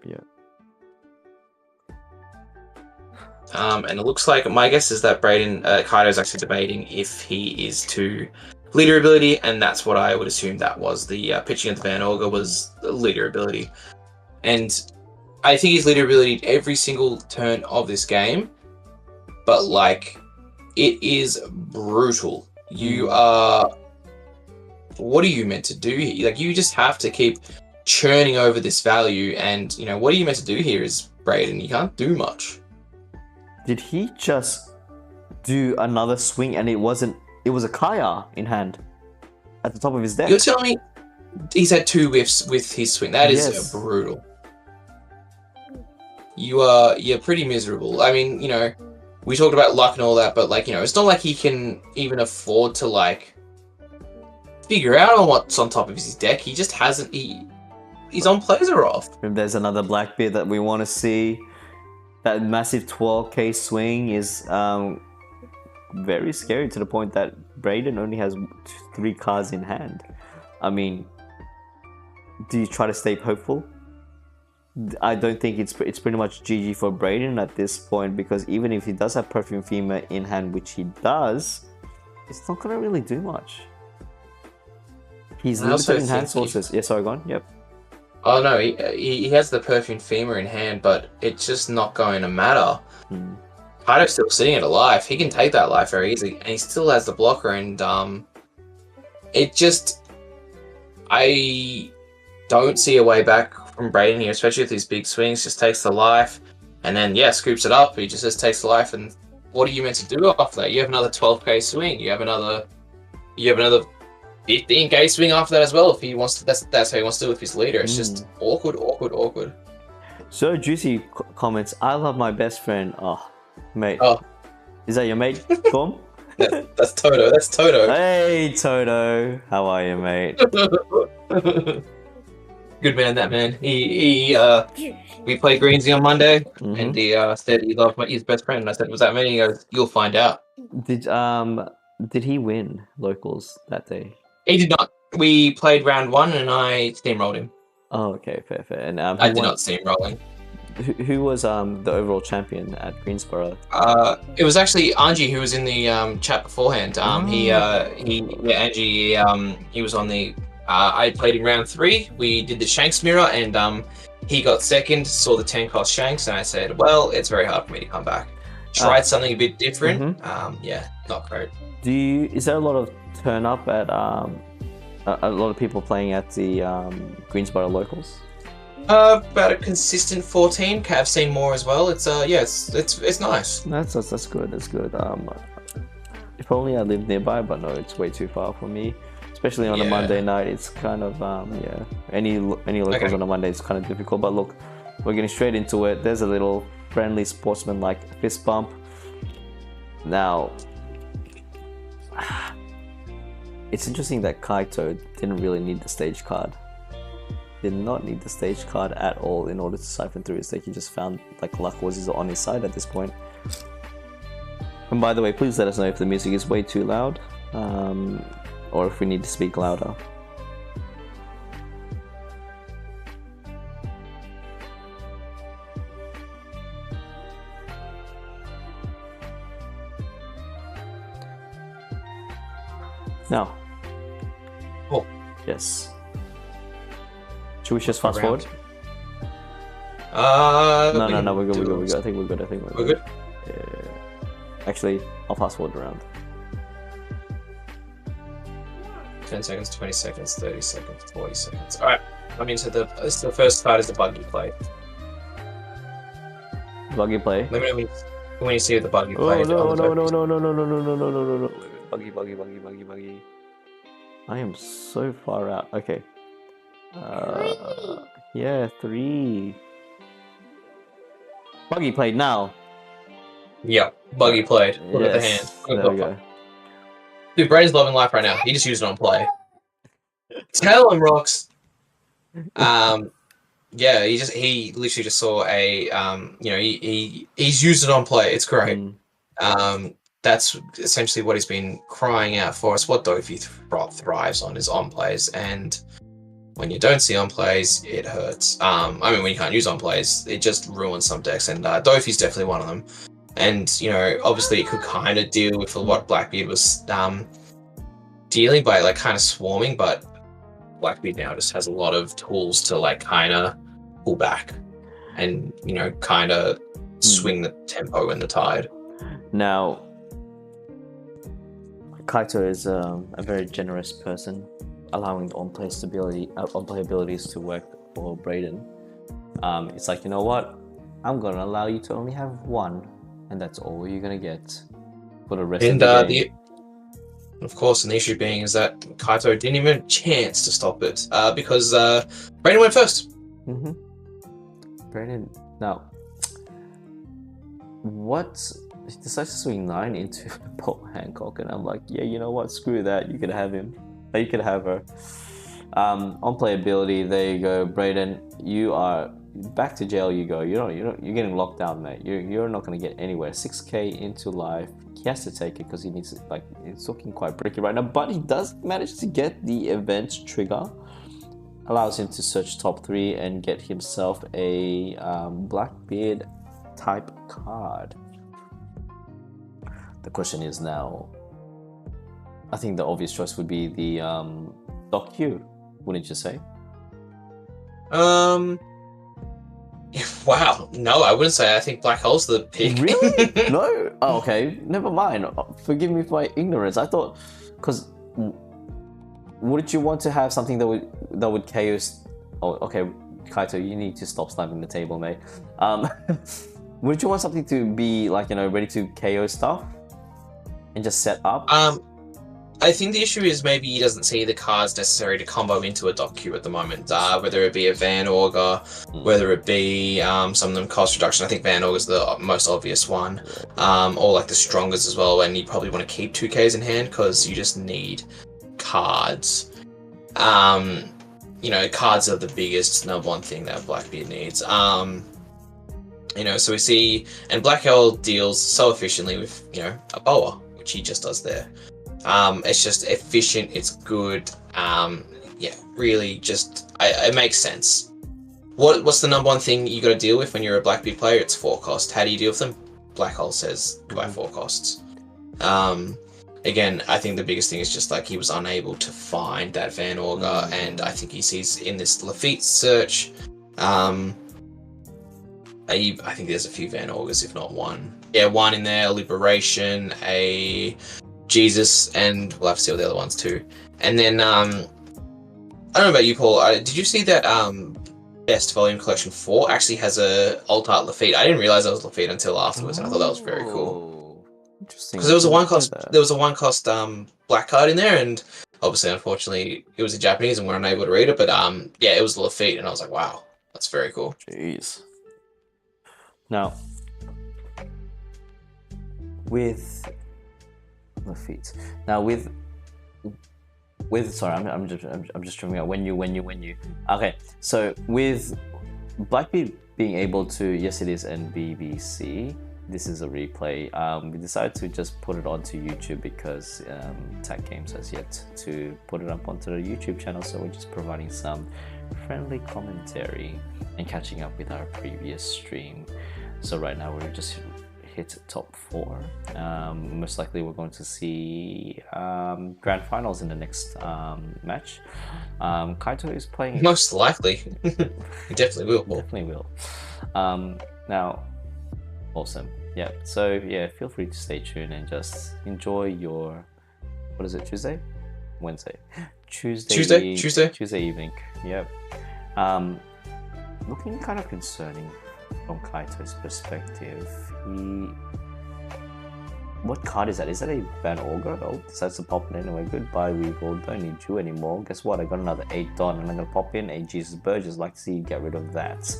And it looks like, my guess is that Kaito's actually debating if he is to leader ability, and that's what I would assume that was. The pitching of the Van Augur was the leader ability. And I think he's leader ability every single turn of this game, but like, it is brutal. What are you meant to do here? Like, you just have to keep churning over this value, and you know, what are you meant to do here is, Braden, you can't do much. Did he just do another swing and it was a Kaya in hand at the top of his deck? You're telling me he's had 2 whiffs with his swing? That is brutal. You're pretty miserable. I mean, you know, we talked about luck and all that, but like, you know, it's not like he can even afford to like figure out on what's on top of his deck. He just hasn't. His on plays are off. If there's another Blackbeard that we want to see, that massive 12k swing is very scary, to the point that Braden only has 3 cards in hand. I mean, do you try to stay hopeful? I don't think it's pretty much GG for Braden at this point, because even if he does have Perfume Female in hand, which he does, it's not going to really do much. He's limited in hand sources. Yeah, sorry, go on. Yep. Oh no, he has the perfumed femur in hand, but it's just not going to matter. Kaito's still sitting at a life. He can take that life very easily, and he still has the blocker. And it just, I don't see a way back from Brayden here, especially with these big swings. Just takes the life, and then scoops it up. He just takes the life, and what are you meant to do after that? You have another 12k swing. You have another 15k swing after that as well. If he wants to, that's how he wants to do it with his leader. It's just awkward. So Juicy comments, I love my best friend. Oh, mate. Oh. Is that your mate, Gorm? That's Toto. That's Toto. Hey, Toto. How are you, mate? Good man, that man. We played Greensy on Monday, and he said he loved his best friend. And I said, "Was that me?" He goes, "You'll find out." Did he win locals that day? He did not. We played round 1, and I steamrolled him. Oh, okay, fair. And I did not steamroll him. Who was the overall champion at Greensboro? It was actually Angie who was in the chat beforehand. Angie, he was on the. I played in round 3. We did the Shanks mirror, and he got second. Saw the 10 cost Shanks, and I said, "Well, it's very hard for me to come back." Tried something a bit different. Not great. Is there a lot of turn up at a lot of people playing at the Greensboro locals? About a consistent 14. I've seen more as well. It's it's nice. That's good. If only I lived nearby, but no, it's way too far for me. Especially on a Monday night, it's kind of any locals on a Monday is kind of difficult. But look, we're getting straight into it. There's a little friendly sportsman-like fist bump. Now, it's interesting that Kaito didn't really need the stage card. Did not need the stage card at all in order to siphon through his deck. He just found like luck was on his side at this point. And by the way, please let us know if the music is way too loud, or if we need to speak louder. Now. Oh. Yes. Should we just fast forward? No, we're good. I think we're good. We're good? Yeah. Actually, I'll fast forward around. 10 seconds, 20 seconds, 30 seconds, 40 seconds. Alright, I mean, so the first card is the buggy play. Buggy play? Let me know when you see the buggy play. No. Buggy. I am so far out. Okay. 3. Buggy played now. Yeah, buggy played. Look at the hand. There we go. Dude, Brayden's loving life right now. He just used it on play. Tell him, Rocks. He literally just saw a he's used it on play. It's great. That's essentially what he's been crying out for. It's what Dofi thrives on, is on plays, and when you don't see on plays, it hurts. When you can't use on plays, it just ruins some decks, and Dofi's definitely one of them. And obviously, it could kind of deal with what Blackbeard was dealing by, like, kind of swarming, but Blackbeard now just has a lot of tools to, like, kind of pull back and kind of swing the tempo and the tide. Now, Kaito is a very generous person, allowing the on-play abilities to work for Brayden. It's like, you know what? I'm gonna allow you to only have one, and that's all you're gonna get for the rest of the game. Of course, and the issue being is that Kaito didn't even have a chance to stop it because Brayden went first. Brayden, now, he decides to swing 9 into Paul Hancock, and I'm like, yeah, you know what? Screw that. You could have him. You could have her. On playability, there you go, Brayden. You are back to jail. You go. You're getting locked down, mate. You're not gonna get anywhere. 6k into life. He has to take it because he needs it. Like, it's looking quite bricky right now, but he does manage to get the event trigger. Allows him to search top 3 and get himself a Blackbeard type card. The question is now, I think the obvious choice would be the Doc Q, wouldn't you say? Um. Wow. No, I wouldn't say. I think Black Hole's the pick. Really? No? Oh, okay. Never mind. Forgive me for my ignorance. I thought, because wouldn't you want to have something that would KO? Oh, okay, Kaito, you need to stop slamming the table, mate. Wouldn't you want something to be like, you know, ready to KO stuff and just set up? I think the issue is maybe he doesn't see the cards necessary to combo into a dock queue at the moment. Whether it be a Van Augur, whether it be some of them cost reduction. I think Van Augur's the most obvious one, or like the strongest as well. And you probably want to keep 2Ks in hand because you just need cards. You know, cards are the biggest number one thing that Blackbeard needs. You know, so we see, and Black Hole deals so efficiently with, you know, a boa, which he just does there. It's just efficient, it's good, yeah, really just, it makes sense. What's the number one thing you got to deal with when you're a Blackbeard player? It's 4 cost. How do you deal with them? Black Hole says by 4 costs. Again, I think the biggest thing is just like he was unable to find that Van Augur, and I think he sees in this Lafitte search, I think there's a few Van Augurs, if not one. Yeah, one in there, a Liberation, a Jesus, and we'll have to see all the other ones too. And then, I don't know about you, Paul, did you see that Best Volume Collection 4 actually has a Alt Art Lafitte? I didn't realize that was Lafitte until afterwards, and I thought that was very cool. Interesting. Because there was a one cost black card in there, and obviously, unfortunately, it was in Japanese and we're unable to read it. But yeah, it was Lafitte, and I was like, wow, that's very cool. Jeez. Now, with Lafitte, with sorry, I'm just trying out when you. Okay, so with Blackbeard being able to, yes, it is NBBC. This is a replay. We decided to just put it onto YouTube because TAKGames has yet to put it up onto the YouTube channel, so we're just providing some friendly commentary and catching up with our previous stream. So right now we're just hit top 4. Most likely we're going to see grand finals in the next match. Kaito is playing. Most likely, he definitely will. Definitely will. Now, awesome. Yeah. So yeah, feel free to stay tuned and just enjoy your. What is it? Tuesday, Wednesday, Tuesday evening. Yep. Looking kind of concerning from Kaito's perspective. What card is that? Is that a Van Augur? Oh, decides to pop in anyway. Goodbye, Regal. Don't need you anymore. Guess what? I got another 8 Don, and I'm gonna pop in a Jesus Burgess. Like to see you get rid of that.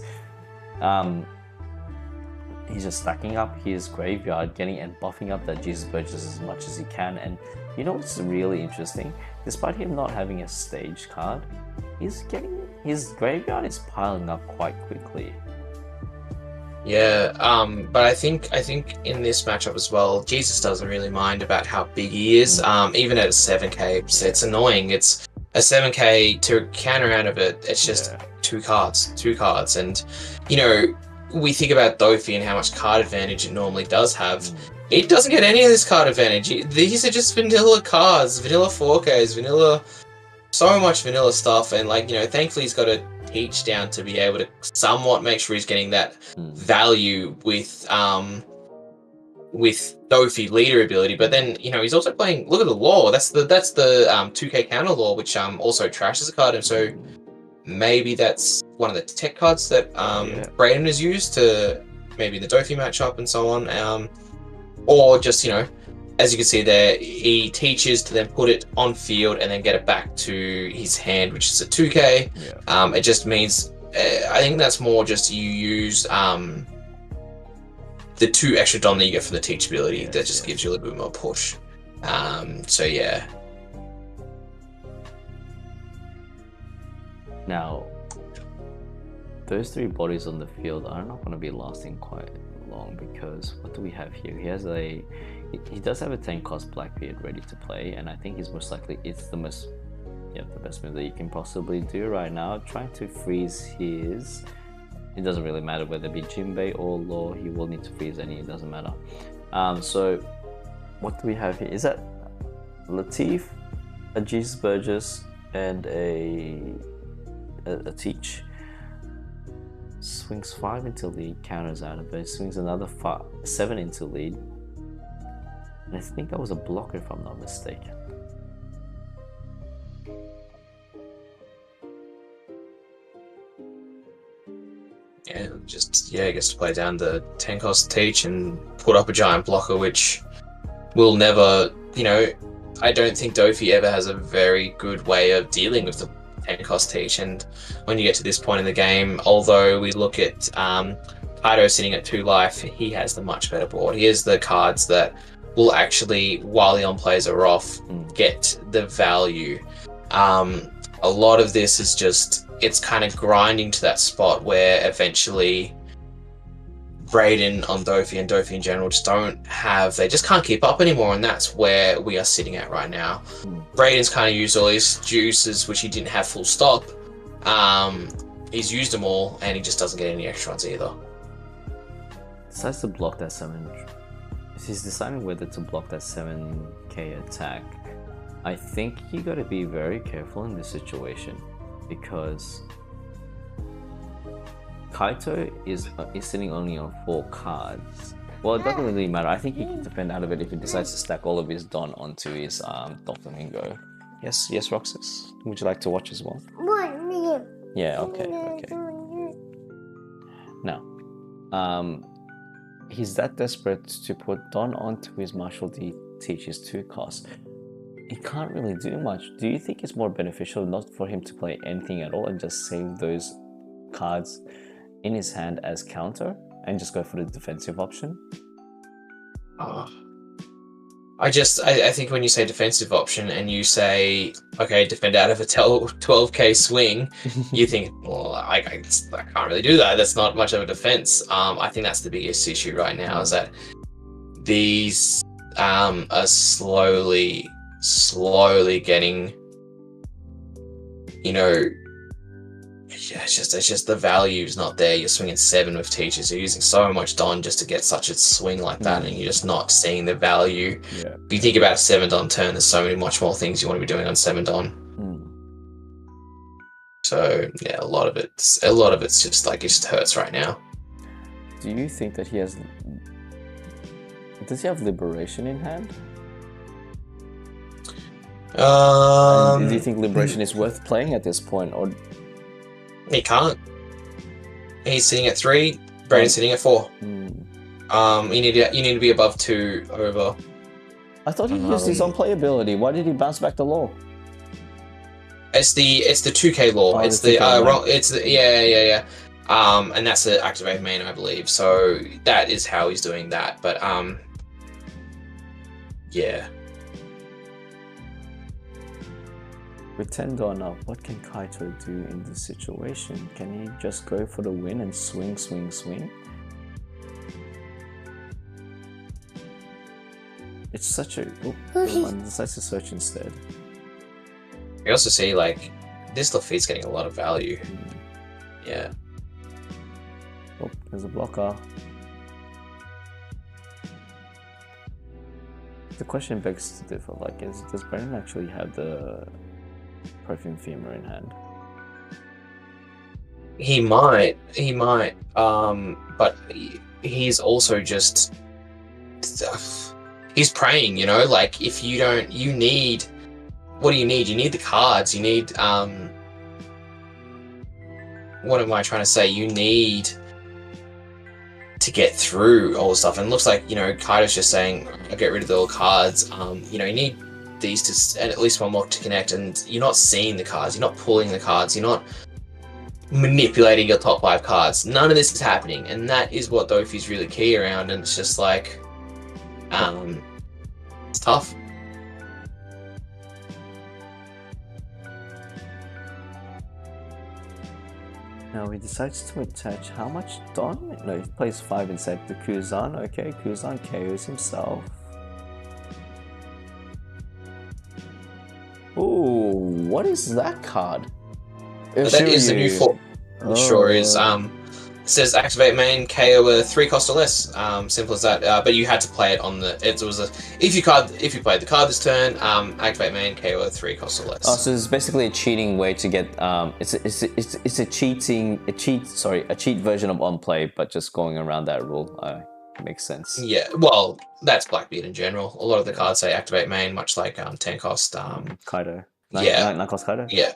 He's just stacking up his graveyard, getting and buffing up that Jesus Burgess as much as he can. And you know what's really interesting? Despite him not having a stage card, his graveyard is piling up quite quickly. Yeah, but I think in this matchup as well, Jesus doesn't really mind about how big he is. Even at a 7k, it's annoying. It's a 7k to counter out of it. It's just 2 cards, and you know, we think about Dofi and how much card advantage it normally does have. It doesn't get any of this card advantage. These are just vanilla cards, vanilla 4Ks, vanilla, so much vanilla stuff. And like, you know, thankfully he's got a teach down to be able to somewhat make sure he's getting that value with Dofi leader ability. But then, you know, he's also playing, look at the lore. That's the 2K counter lore, which also trashes the card. And so maybe that's one of the tech cards that Brayden has used to maybe the Dofi matchup and so on. Or just, you know, as you can see there, he teaches to then put it on field and then get it back to his hand, which is a 2K. It just means, I think that's more just you use the 2 extra Dom that you get from the teach ability that just gives you a little bit more push. So yeah. Now, those 3 bodies on the field are not going to be lasting quite long, because what do we have here? He does have a 10 cost Blackbeard ready to play, and I think he's most likely, it's the best move that you can possibly do right now. Trying to freeze his, it doesn't really matter whether it be Jinbei or Law, he will need to freeze any, it doesn't matter. So what do we have here? Is that Latif, a Jesus Burgess, and a Teach? Swings 5 into lead, counters out of it, swings another 7 into lead. And I think that was a blocker if I'm not mistaken. Yeah, just he gets to play down the 10 cost teach and put up a giant blocker, which will never, I don't think Dofi ever has a very good way of dealing with the 10 cost teach. And when you get to this point in the game, although we look at Kaito sitting at 2 life, he has the much better board. He has the cards that will actually, while the on plays are off, get the value. A lot of this is just, it's kind of grinding to that spot where eventually Braden on Dofi and Dofi in general they just can't keep up anymore, and that's where we are sitting at right now. Braden's kind of used all his juices, which he didn't have full stop. He's used them all, and he just doesn't get any extra ones either. Decides to block that 7. He's deciding whether to block that 7k attack. I think you got to be very careful in this situation, because Kaito is sitting only on 4 cards. Well, it doesn't really matter. I think he can defend out of it if he decides to stack all of his Don onto his Doflamingo. Yes, Roxas. Would you like to watch as well? Yeah, okay. Now, he's that desperate to put Don onto his Martial D teach his 2 cost. He can't really do much. Do you think it's more beneficial not for him to play anything at all and just save those cards in his hand as counter and just go for the defensive option? I think when you say defensive option and you say, okay, defend out of a 12k swing, you think, well, I can't really do that. That's not much of a defense. I think that's the biggest issue right now, is that these are slowly getting, it's just the value's not there. You're swinging 7 with teachers. You're using so much Don just to get such a swing like that, and you're just not seeing the value. Yeah. If you think about a 7 Don turn, there's so many much more things you want to be doing on 7 Don. So yeah, a lot of it's just like, it just hurts right now. Do you think that does he have Liberation in hand? Do you think Liberation is worth playing at this point, or he can't? He's sitting at 3. Braden's sitting at 4. You need to be above 2 over. I thought he used his own playability. Why did he bounce back the law? It's the 2K law. It's the wrong. It's the yeah. And that's the activate main, I believe. So that is how he's doing that. But yeah. With 10 Don up, what can Kaito do in this situation? Can he just go for the win and swing? It's such a... one decides to search instead. We also see, like, this Lafitte's getting a lot of value. Yeah. Oh, there's a blocker. The question begs to differ, like, does Brandon actually have the Perfume Femur in hand? He might, but he's also just... He's praying, like, if you don't, you need... What do you need? You need the cards, you need, what am I trying to say? You need to get through all the stuff, and it looks like, Kaito's just saying, I'll get rid of the little cards, you need these to, and at least one more to connect, and you're not seeing the cards, you're not pulling the cards, you're not manipulating your top 5 cards. None of this is happening, and that is what Dofi's really key around, and it's just like, it's tough. Now he decides to attach how much Don? No, he plays 5 inside the Kuzan. Okay, Kuzan KOs himself. Ooh, what is that card? That is the new form. Sure is. says activate main, KO a 3 cost or less. Simple as that. But you had to play it on the. It was a if you played the card this turn, activate main, KO a 3 cost or less. Oh, so it's basically a cheating way to get. It's a cheat version of on play, but just going around that rule. Makes sense. Yeah, well, that's Blackbeard in general. A lot of the cards say activate main, much like 10 cost. Kaido. 9 cost Kaido. Yeah.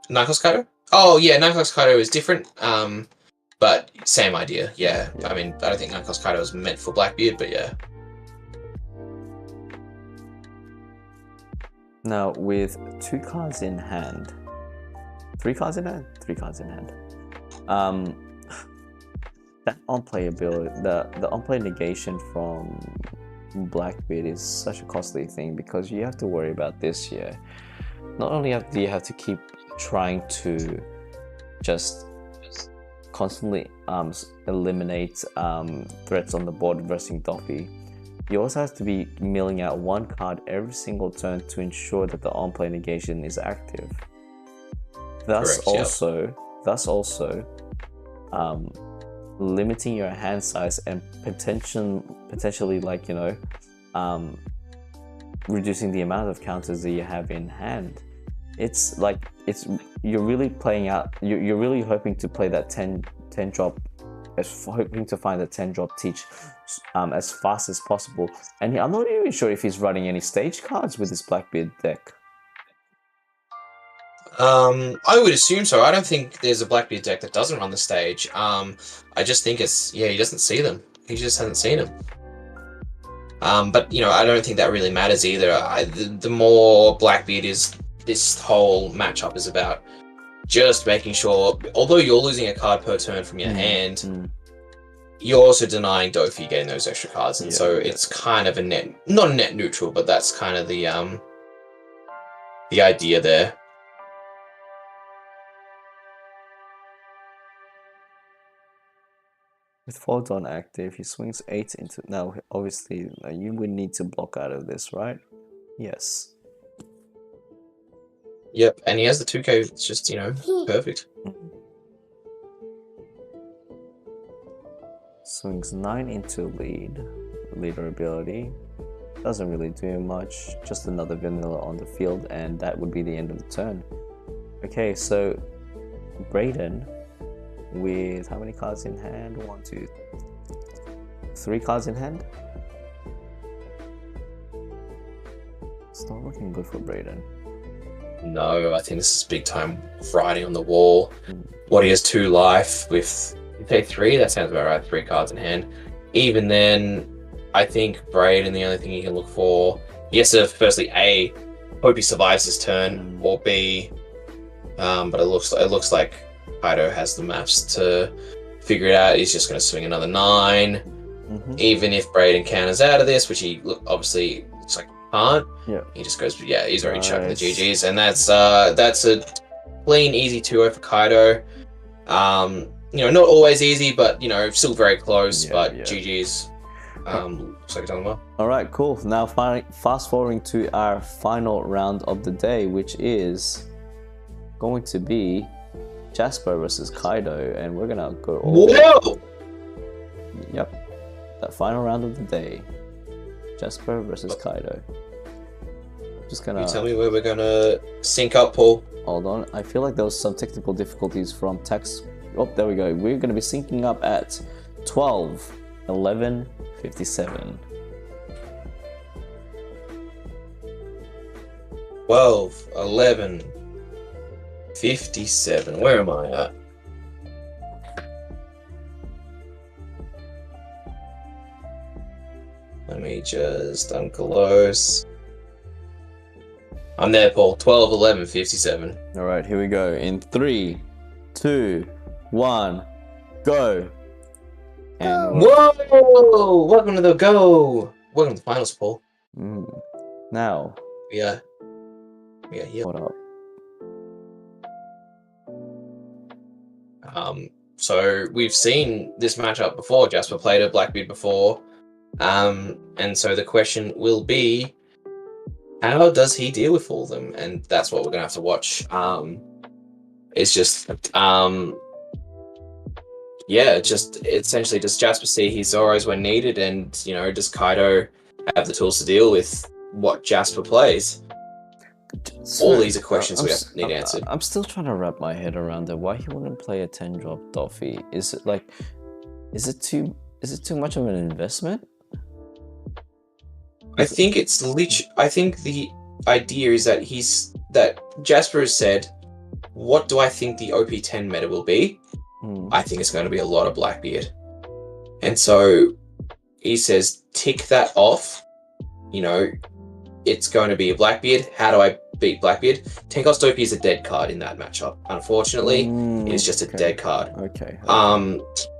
9 cost Kaido. Oh yeah, 9 cost Kaido is different. But same idea. Yeah. I mean, I don't think 9 cost Kaido is meant for Blackbeard, but yeah. Now with 2 cards in hand, 3 cards in hand, 3 cards in hand. That on-play ability, the on-play negation from Blackbeard is such a costly thing because you have to worry about this here. Not only do you have to keep trying to just constantly eliminate threats on the board versus Doffy, you also have to be milling out 1 card every single turn to ensure that the on-play negation is active. Thus also limiting your hand size and potentially like reducing the amount of counters that you have in hand. It's like you're really playing out. You're really hoping to play that 10 drop, hoping to find the 10 drop teach as fast as possible. And I'm not even sure if he's running any stage cards with his Blackbeard deck. I would assume so. I don't think there's a Blackbeard deck that doesn't run the stage. I just think it's he doesn't see them. He just hasn't seen them. But I don't think that really matters either. The more Blackbeard is, this whole matchup is about just making sure, although you're losing a card per turn from your hand, you're also denying Dofi getting those extra cards, and it's kind of a not a net neutral, but that's kind of the idea there. With Foldon active, he swings 8 into... Now, obviously, you would need to block out of this, right? Yes. Yep, and he has the 2K, it's just, perfect. Swings 9 into leader ability. Doesn't really do much, just another vanilla on the field, and that would be the end of the turn. Okay, so Brayden, with how many cards in hand? 1, 2, 3 cards in hand. It's not looking good for Brayden. No, I think this is big time writing on the wall. What, he has 2 life with, you say 3? That sounds about right, 3 cards in hand. Even then, I think Brayden, the only thing he can look for, he has to firstly A, hope he survives his turn, or B, but it looks like Kaido has the maths to figure it out. He's just going to swing another 9. Even if Brayden counters out of this, which he obviously looks like he can't, he just goes, he's already chucking the GGs, and that's a clean, easy 2-0 for Kaido. Not always easy, but still very close. But GGs. Looks like it's done well. All right, cool. Now, fast forwarding to our final round of the day, which is going to be Jasper versus Kaido, and we're gonna go all. Whoa! Yep, that final round of the day, Jasper versus Kaido. Just gonna. You tell me where we're gonna sync up, Paul. Hold on, I feel like there was some technical difficulties from text. Oh, there we go. We're gonna be syncing up at 12:11:57. 12:11:57. Where am I at? Let me just unclose. I'm there, Paul. 12:11:57. All right, here we go. In 3, 2, 1, go. And whoa! Welcome to the go. Welcome to the finals, Paul. Now. Yeah. Here. What up? So we've seen this matchup before. Jasper played a Blackbeard before. And so the question will be, how does he deal with all of them? And that's what we're gonna have to watch. It's just yeah, just essentially does Jasper see his Zoros when needed, and does Kaido have the tools to deal with what Jasper plays? All these are questions we need answered. I'm still trying to wrap my head around it. Why he wouldn't play a 10-drop Doffy? Is it like, is it too much of an investment? I think it's I think the idea is that Jasper has said, what do I think the OP10 meta will be? I think it's going to be a lot of Blackbeard. And so he says, tick that off. It's going to be a Blackbeard. How do I beat Blackbeard? 10 cost OP is a dead card in that matchup. Unfortunately, it's just a dead card. Okay.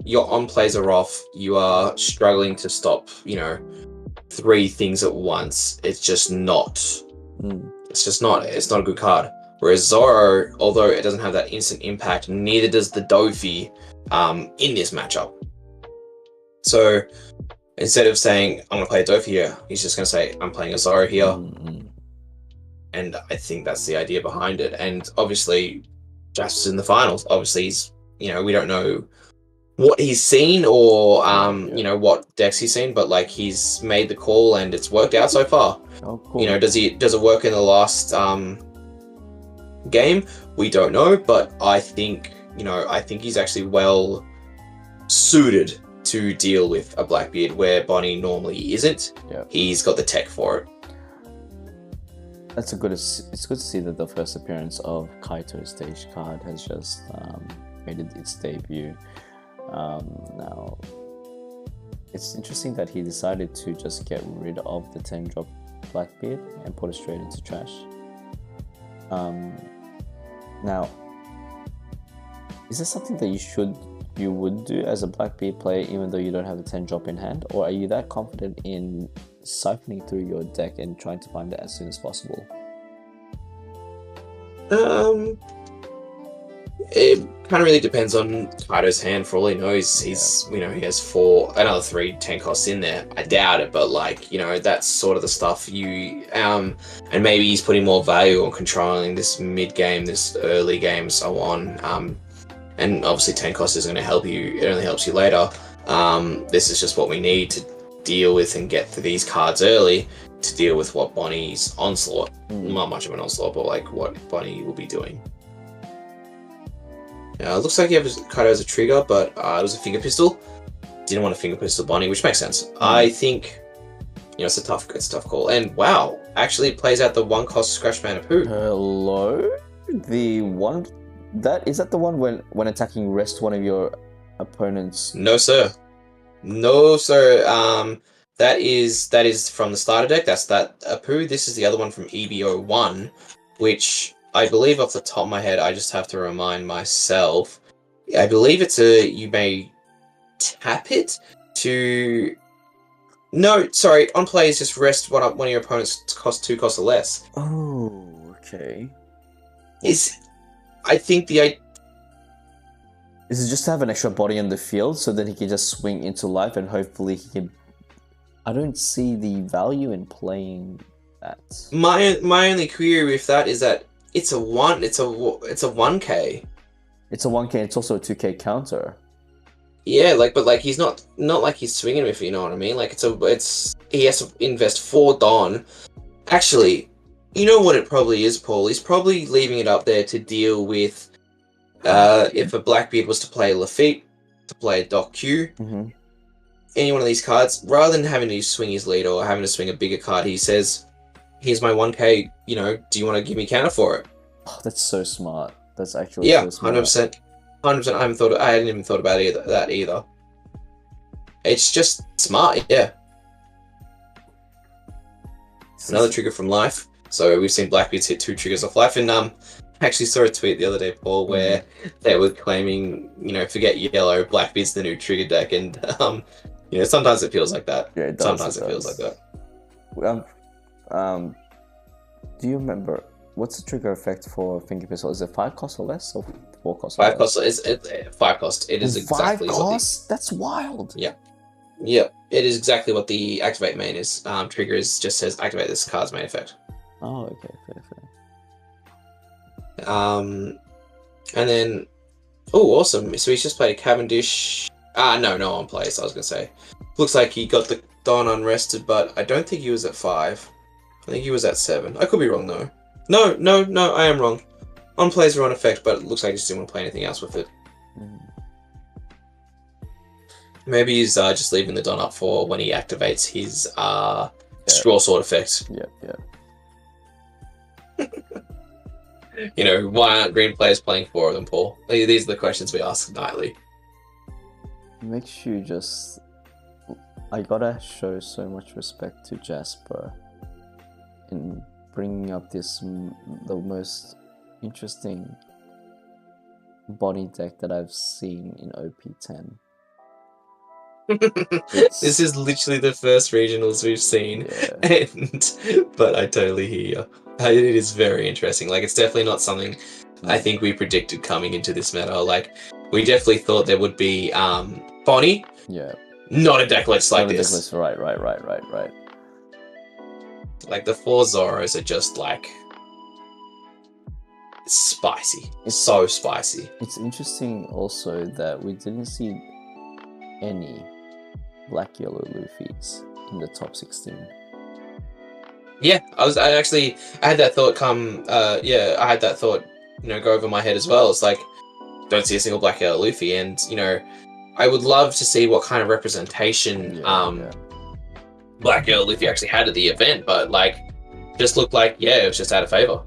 Your on plays are off. You are struggling to stop, 3 things at once. It's just not. It's not a good card. Whereas Zoro, although it doesn't have that instant impact, neither does the Dofi in this matchup. So instead of saying, I'm going to play a Dofi here, he's just going to say, I'm playing a Zoro here. And I think that's the idea behind it. And obviously, Jasper's in the finals. Obviously, he's, we don't know what he's seen or, what decks he's seen, but like he's made the call and it's worked out so far. Oh, cool. Does it work in the last game? We don't know, but I think he's actually well suited to deal with a Blackbeard where Bonnie normally isn't. Yeah. He's got the tech for it. It's good to see that the first appearance of Kaito's stage card has just made its debut. Now, it's interesting that he decided to just get rid of the 10-drop Blackbeard and put it straight into trash. Now, is this something that you would do as a Blackbeard player even though you don't have a 10-drop in hand? Or are you that confident in siphoning through your deck and trying to find it as soon as possible? It kind of really depends on Kaido's hand. For all he knows, he has another 3 10 costs in there. I doubt it, but that's sort of the stuff and maybe he's putting more value on controlling this mid game, this early game, so on. And obviously 10 cost isn't going to help you. It only helps you later. This is just what we need to deal with and get to these cards early to deal with what Bonnie's onslaught. Not much of an onslaught, but like what Bonnie will be doing. Looks like Kaido has a trigger, but it was a finger pistol. Didn't want to finger pistol Bonnie, which makes sense. I think it's a tough call. And wow, actually it plays out the 1 cost Scratch Man of Poo. Hello? The one is that the one when attacking rest one of your opponents? No sir. That is from the starter deck. That's that Apu. This is the other one from EBO1, which I believe off the top of my head, I just have to remind myself. I believe you may tap it to. No, sorry. On play is just rest one of your opponents cost 2 costs or less. Oh, okay. Is it just to have an extra body on the field so that he can just swing into life and hopefully he can. I don't see the value in playing that. My only query with that is that it's a 1K. It's a 1K. It's a 1K. It's also a 2K counter. Yeah, but he's not like he's swinging with it, you know what I mean? Like he has to invest 4 Don. Actually, you know what it probably is, Paul? He's probably leaving it up there to deal with if a Blackbeard was to play Lafitte, to play a Doc Q, any one of these cards, rather than having to swing his lead or having to swing a bigger card, he says, here's my 1K, do you want to give me counter for it? Oh, that's so smart. That's actually so smart. 100%. 100%. I hadn't even thought about that either. It's just smart, yeah. Another trigger from life. So we've seen Blackbeards hit 2 triggers off life, and I actually saw a tweet the other day, Paul, where they were claiming, forget yellow, Blackbeard's the new trigger deck, and sometimes it feels like that. Yeah, it does. Sometimes it feels like that. Do you remember what's the trigger effect for finger pistol? Is it 5 cost or less, or 4 cost? 5 cost. It's 5 cost. It is exactly 5 cost. That's wild. Yeah. It is exactly what the activate main is. Trigger just says activate this card's main effect. Oh, okay, fair. And then Oh, awesome. So he's just played Cavendish. No one plays, I was going to say. Looks like he got the Don unrested, but I don't think he was at 5. I think he was at 7. I could be wrong, though. No, I am wrong. On plays are on effect, but it looks like he just didn't want to play anything else with it. Maybe he's just leaving the Don up for when he activates his Straw Sword effect. Yeah. You know, why aren't green players playing 4 of them, Paul? These are the questions we ask nightly. Makes you just... I gotta show so much respect to Jasper in bringing up this, the most interesting body deck that I've seen in OP10. This is literally the first regionals we've seen, but I totally hear you. It is very interesting. Like, it's definitely not something I think we predicted coming into this meta. Like, we definitely thought there would be Bonnie. Yeah. Not a deck list like this. List. Right. Like, the 4 Zoros are just like spicy. It's so spicy. It's interesting also that we didn't see any black yellow Luffys in the top 16. Yeah, I had that thought I had that thought, go over my head as well. It's like, don't see a single black yellow Luffy, and I would love to see what kind of representation black yellow Luffy actually had at the event, but like, just looked like it was just out of favor.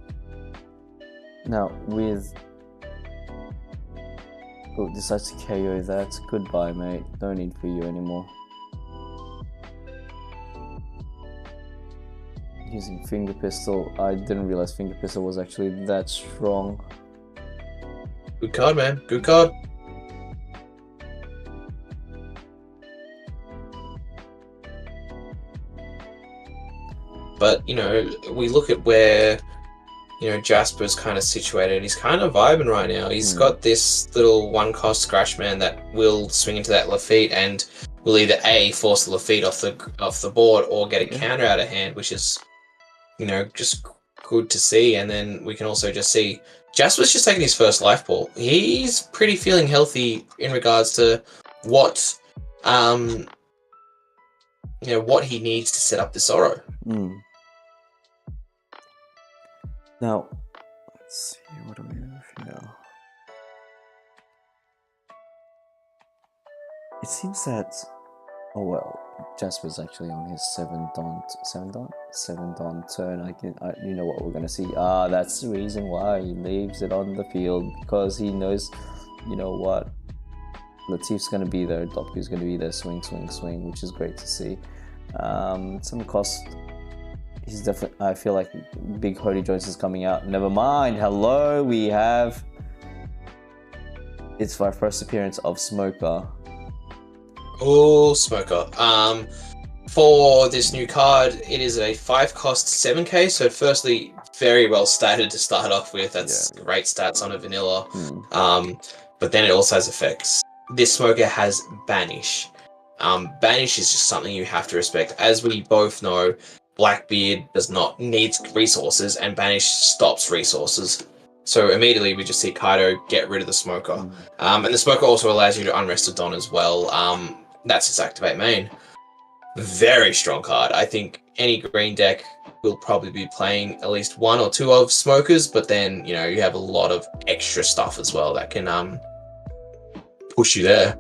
Now with decides to KO that, goodbye mate, no need for you anymore. Using Finger Pistol, I didn't realize Finger Pistol was actually that strong. Good card, man, good card. But, we look at where, Jasper's kind of situated. He's kind of vibing right now. He's got this little 1-cost Scratch Man that will swing into that Lafitte and will either A, force the Lafitte off the board or get a counter out of hand, which is, just good to see. And then we can also just see Jasper's just taking his first life ball. He's pretty feeling healthy in regards to what, what he needs to set up the Zoro. Now, let's see, what do we have here? It seems that, Jasper's actually on his 7 Don turn. You know what we're gonna see. That's the reason why he leaves it on the field, because he knows, what, Latif's gonna be there, Doku's gonna be there, swing, which is great to see. Some cost. He's definitely. I feel like Big Hody Jones is coming out. Never mind. Hello, we have. It's our first appearance of Smoker. Oh, Smoker. For this new card, it is a 5-cost 7k. So, firstly, very well statted to start off with. That's great stats on a vanilla. But then it also has effects. This Smoker has Banish. Banish is just something you have to respect. As we both know, Blackbeard does not need resources, and Banish stops resources. So immediately we just see Kaido get rid of the Smoker. And the Smoker also allows you to unrest a Don as well. That's its activate main. Very strong card. I think any green deck will probably be playing at least 1 or 2 of Smokers, but then, you have a lot of extra stuff as well that can push you there.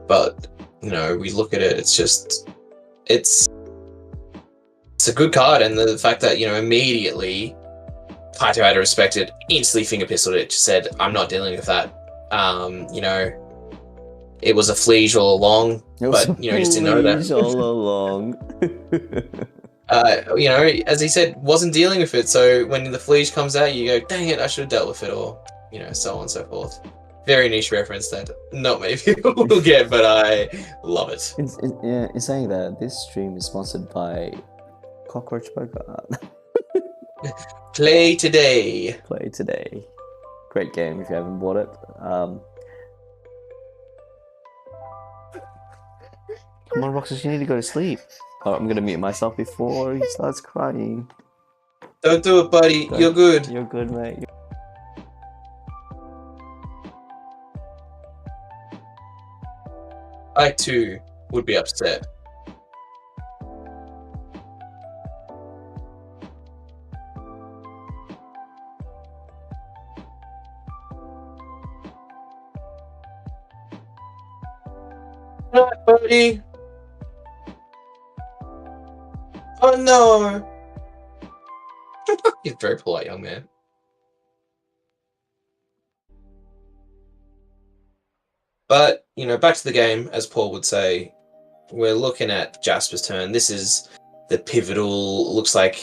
But we look at it, it's a good card, and the fact that, immediately Kaito had to respect it, instantly finger pistoled it, just said, I'm not dealing with that. It was a Fleege all along, but, just didn't know that. all along. As he said, wasn't dealing with it, so when the Fleege comes out, you go, dang it, I should have dealt with it, or, so on and so forth. Very niche reference that not many people will get, but I love it. In saying that, this stream is sponsored by Cockroach Poker. Play today. Great game if you haven't bought it. Come on, Roxas, you need to go to sleep. Oh, I'm gonna mute myself before he starts crying. Don't do it, buddy. You're good. You're good, mate. I too would be upset. No, buddy. Oh no. He's a very polite young man. But, you know, back to the game, as Paul would say, we're looking at Jasper's turn. This is the pivotal, looks like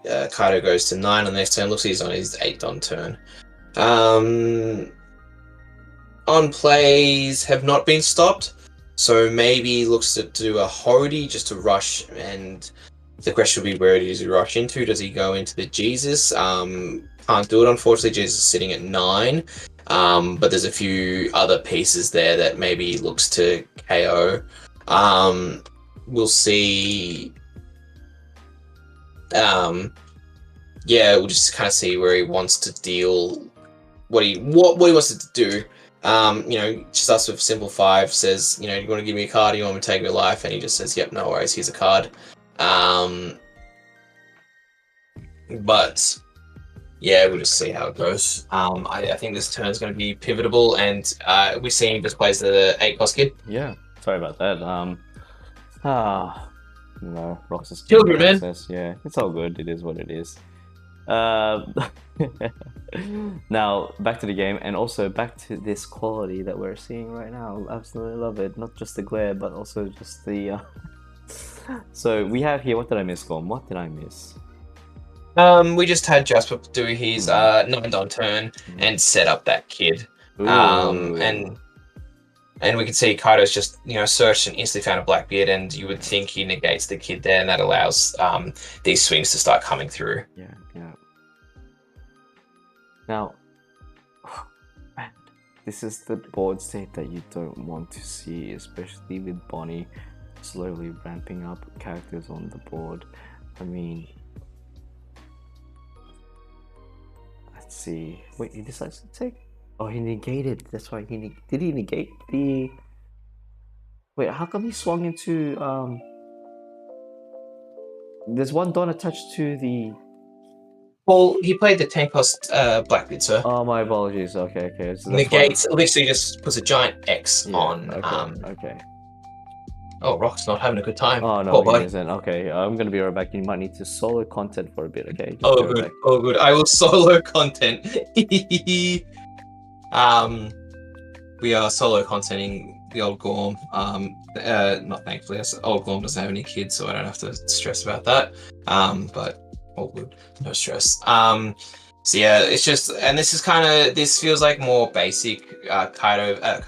Kaido goes to 9 on the next turn. Looks like he's on his 8 on turn. On plays have not been stopped, so maybe he looks to do a Hody just to rush, and the question will be, where does he rush into? Does he go into the Jesus? Can't do it, unfortunately. Jesus is sitting at 9. But there's a few other pieces there that maybe looks to KO. We'll see. We'll just kind of see where he wants to deal, what he wants to do. Just starts with simple 5, says, you want to give me a card, you want me to take your life, and he just says, yep, no worries, here's a card. But yeah, we'll just see how it goes. I think this turn is going to be pivotal, and we're seeing he just plays the 8-cost kid. Yeah, sorry about that. Roxas Children, man. Yeah, it's all good. It is what it is. Now back to the game, and also back to this quality that we're seeing right now. Absolutely love it. Not just the glare, but also just the. So we have here. What did I miss, Gorm? What did I miss? We just had Jasper do his 9 on turn and set up that kid. And we can see Kaido's just, searched and instantly found a Blackbeard, and you would think he negates the kid there, and that allows these swings to start coming through. Yeah. Now, man, this is the board state that you don't want to see, especially with Bonnie slowly ramping up characters on the board. I mean, let's see. Wait, he decides to take. Oh, he negated. That's why did he negate the? Wait, how come he swung into There's one Don attached to the. Well, he played the 10-cost Blackbeard, sir. Oh, my apologies. Okay. So negates. Literally just puts a giant X on. Okay. Oh, Rock's not having a good time. Oh no, he isn't. Okay, I'm gonna be right back. You might need to solo content for a bit. Okay. Just good. I will solo content. We are solo contenting the old Gorm. Not thankfully, old Gorm doesn't have any kids, so I don't have to stress about that. But all good, no stress. So yeah, it's just, and this feels like more basic Kaido. I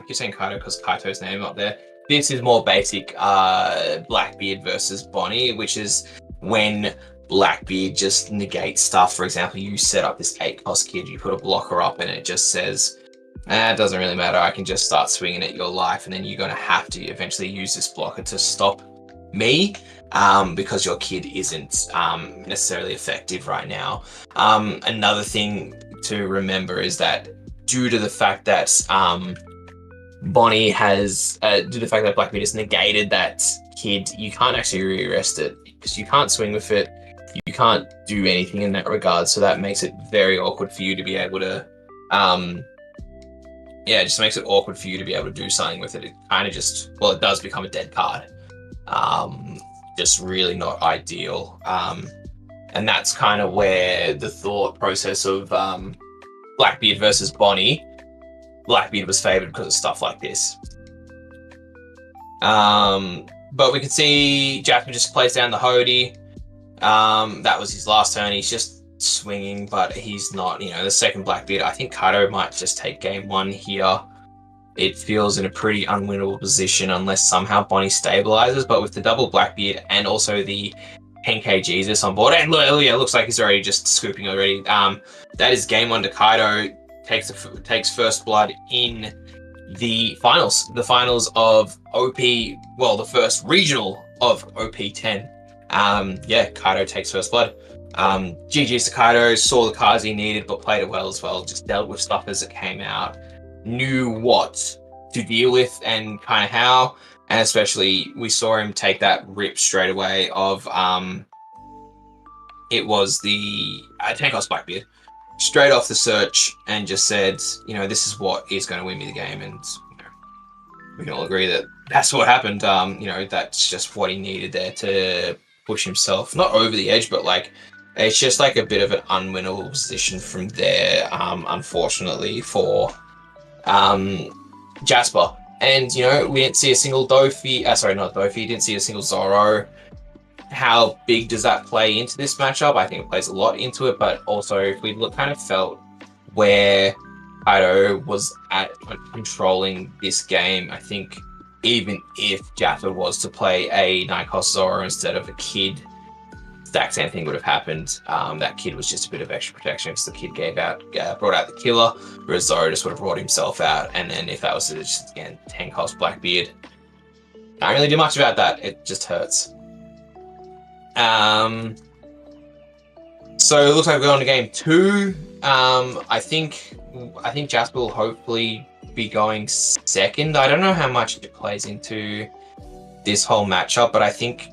keep saying Kaido because Kaito's name up there. This is more basic Blackbeard versus Bonnie, which is when Blackbeard just negates stuff. For example, you set up this 8-cost kid, you put a blocker up, and it just says, it doesn't really matter, I can just start swinging at your life, and then you're going to have to eventually use this blocker to stop me, because your kid isn't necessarily effective right now. Another thing to remember is that due to the fact that Bonnie has, due to the fact that Blackbeard has negated that kid, you can't actually re-arrest it, because you can't swing with it, you can't do anything in that regard, so that makes it very awkward for you to be able to, it just makes it awkward for you to be able to do something with it. It kind of just, it does become a dead card. Just really not ideal. And that's kind of where the thought process of Blackbeard versus Bonnie, Blackbeard was favored because of stuff like this. But we can see Jasper just plays down the Hody. That was his last turn. He's just swinging, but he's not, the second Blackbeard. I think Kaido might just take game 1 here. It feels in a pretty unwinnable position unless somehow Bonnie stabilizes, but with the double Blackbeard and also the 10k Jesus on board, and it looks like he's already just scooping already. That is game 1 to Kaido. Takes first blood in the finals of OP, the first regional of OP10. Kaido takes first blood. GG's to Kaido, saw the cards he needed, but played it well as well. Just dealt with stuff as it came out, knew what to deal with and kind of how. And especially, we saw him take that rip straight away of it was the Tankos Blackbeard, straight off the search, and just said, you know, this is what is going to win me the game, and you know, we can all agree that that's what happened. You know, that's just what he needed there to push himself, not over the edge, but like it's just like a bit of an unwinnable position from there, unfortunately for Jasper. And you know, we didn't see a single Dofi. Sorry, not Dofi. Didn't see a single Zoro. How big does that play into this matchup? I think it plays a lot into it, but also if we kind of felt where Kaido was at controlling this game, I think even if Jasper was to play a 9-cost Zoro instead of a Kid, exact same thing would have happened. That Kid was just a bit of extra protection because the Kid brought out the killer, whereas Zoro just would have brought himself out. And then if that was just, again, 10-cost Blackbeard, can't really do much about that. It just hurts. So it looks like we're on to game 2. I think Jasper will hopefully be going second. I don't know how much it plays into this whole matchup, but I think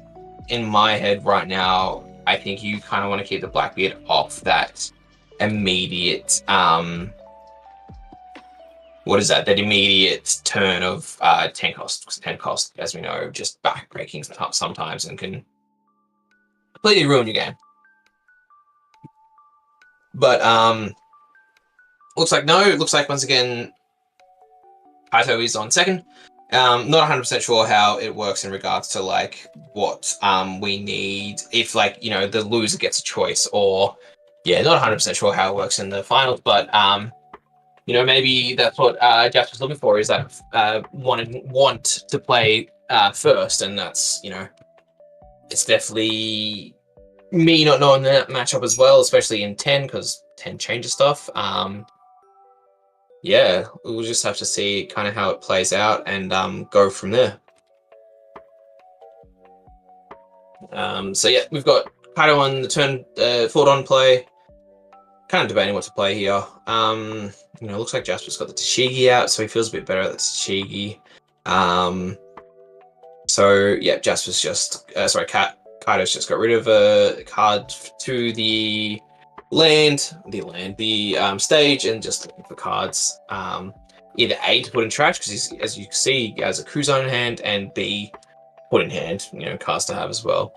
in my head right now, I think you kind of want to keep the Blackbeard off that immediate that immediate turn of 10 cost. 10 cost, as we know, just backbreaking sometimes and can completely ruin your game. But looks like once again Kaito is on second. Not 100% sure how it works in regards to like what we need if, like, you know, the loser gets a choice, or not 100% sure how it works in the finals, but you know, maybe that's what Jasper's looking for, is that want to play first, and that's, you know, it's definitely me not knowing that matchup as well, especially in 10, because 10 changes stuff. We'll just have to see kind of how it plays out and go from there. So yeah, we've got Kaido on the turn, forward on play. Kind of debating what to play here. You know, looks like Jasper's got the TCG out, so he feels a bit better at the TCG. So yeah, Jasper's just Kaido's just got rid of a card to the stage, and just looking for cards. Either A, to put in trash, because as you can see, he has a Kuzo in hand, and B, put in hand, you know, cards to have as well.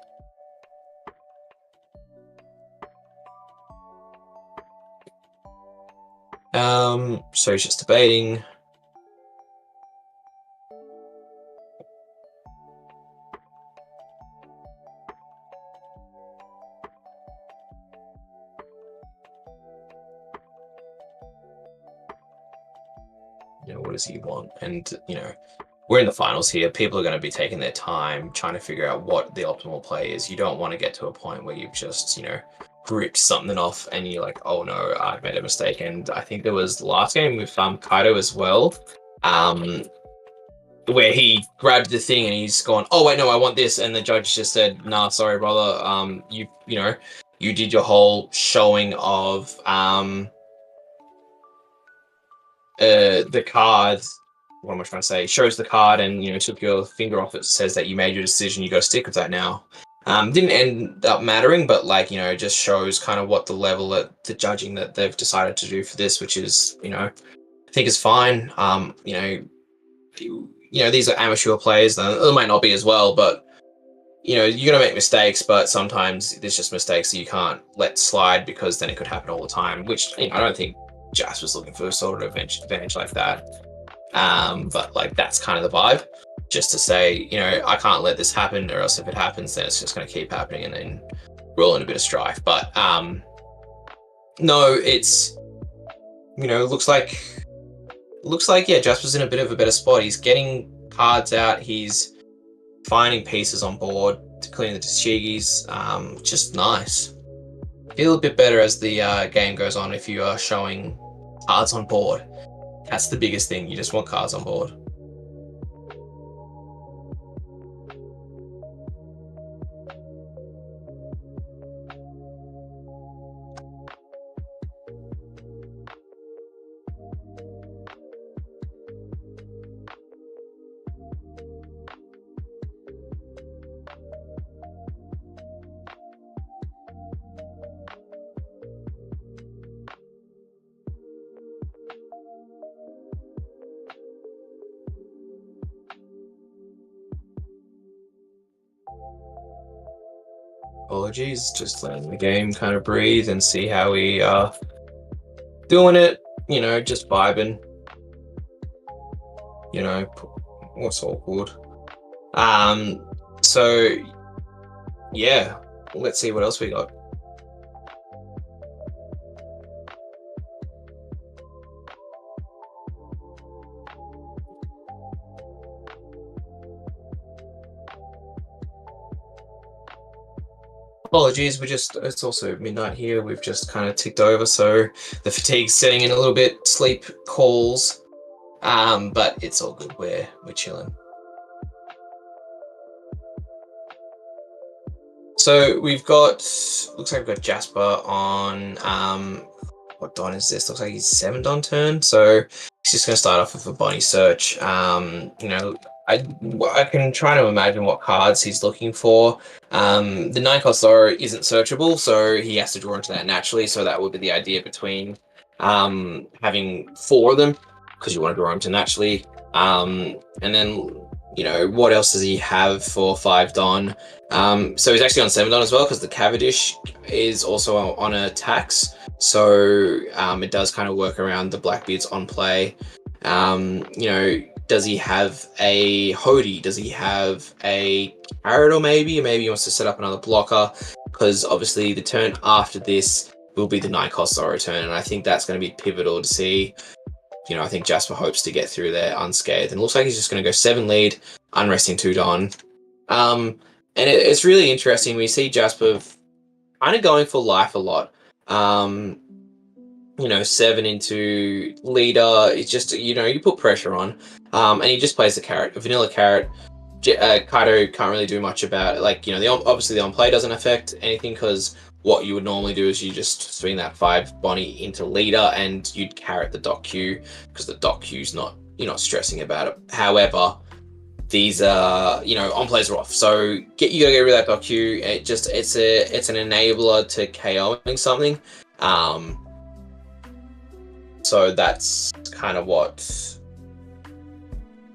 So he's just debating. You know, what does he want? And, you know, we're in the finals here. People are going to be taking their time trying to figure out what the optimal play is. You don't want to get to a point where you've just, you know, ripped something off and you're like, oh no, I've made a mistake. And I think there was the last game with Kaido as well, where he grabbed the thing and he's gone, oh wait, no, I want this. And the judge just said, nah, sorry, brother. You know, you did your whole showing of the card. What am I trying to say? Shows the card and, you know, took your finger off it, says that you made your decision, you got to stick with that now. Didn't end up mattering, but, like, you know, just shows kind of what the level at the judging that they've decided to do for this, which is, you know, I think is fine. You know, these are amateur players. They might not be as well, but, you know, you're going to make mistakes, but sometimes there's just mistakes that you can't let slide, because then it could happen all the time, which, you know, I don't think Jasper's looking for a sort of advantage like that. But, like, that's kind of the vibe. Just to say, you know, I can't let this happen, or else if it happens, then it's just going to keep happening, and then we're all in a bit of strife. But no, it's, you know, looks like yeah, Jasper's in a bit of a better spot. He's getting cards out. He's finding pieces on board to clean the Tashigis. Just nice. Feel a bit better as the game goes on if you are showing cards on board. That's the biggest thing. You just want cards on board. Apologies, just letting the game kind of breathe and see how we are doing it. You know, just vibing. You know, what's awkward? So yeah, let's see what else we got. Apologies, it's also midnight here. We've just kind of ticked over, so the fatigue's setting in a little bit. Sleep calls. But it's all good. We're chilling. So we've got, looks like we've got Jasper on, what Don is this? Looks like he's 7 Don turn. So he's just going to start off with a Bonnie search. You know, I can try to imagine what cards he's looking for. The 9-cost Zoro isn't searchable, so he has to draw into that naturally. So that would be the idea between having 4 of them, because you want to draw into naturally. And then, you know, what else does he have for 5 Don? So he's actually on 7 Don as well, because the Cavendish is also on a tax. So it does kind of work around the Blackbeard's on play. You know, does he have a Hody? Does he have a Carrot, or maybe he wants to set up another blocker? Because obviously the turn after this will be the 9-cost Zoro turn, and I think that's going to be pivotal to see. You know, I think Jasper hopes to get through there unscathed, and it looks like he's just going to go 7 lead, unresting 2 Don. And it's really interesting. We see Jasper kind of going for life a lot. You know, 7 into leader. It's just, you know, you put pressure on. And he just plays the carrot, a vanilla carrot. Kaido can't really do much about it. Like, you know, obviously the on play doesn't affect anything, because what you would normally do is you just swing that 5 Bonnie into leader and you'd carrot the dock queue, because the dock queue's not, you're not stressing about it. However, these you know, on plays are off, so you gotta get rid of that dock queue. It's an enabler to KOing something. So that's kind of what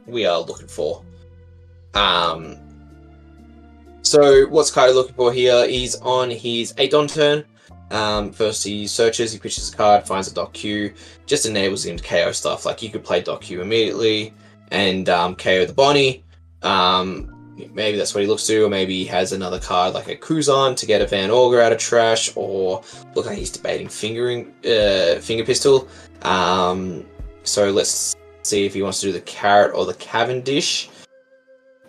we are looking for. So what's Kaido looking for here? He's on his 8 Don turn. First he searches, he pitches a card, finds a dock queue, just enables him to KO stuff. Like, you could play dock queue immediately and KO the Bonnie. Maybe that's what he looks to, or maybe he has another card like a Kuzan to get a Van Augur out of trash, or look like he's debating finger pistol. So let's see if he wants to do the carrot or the Cavendish.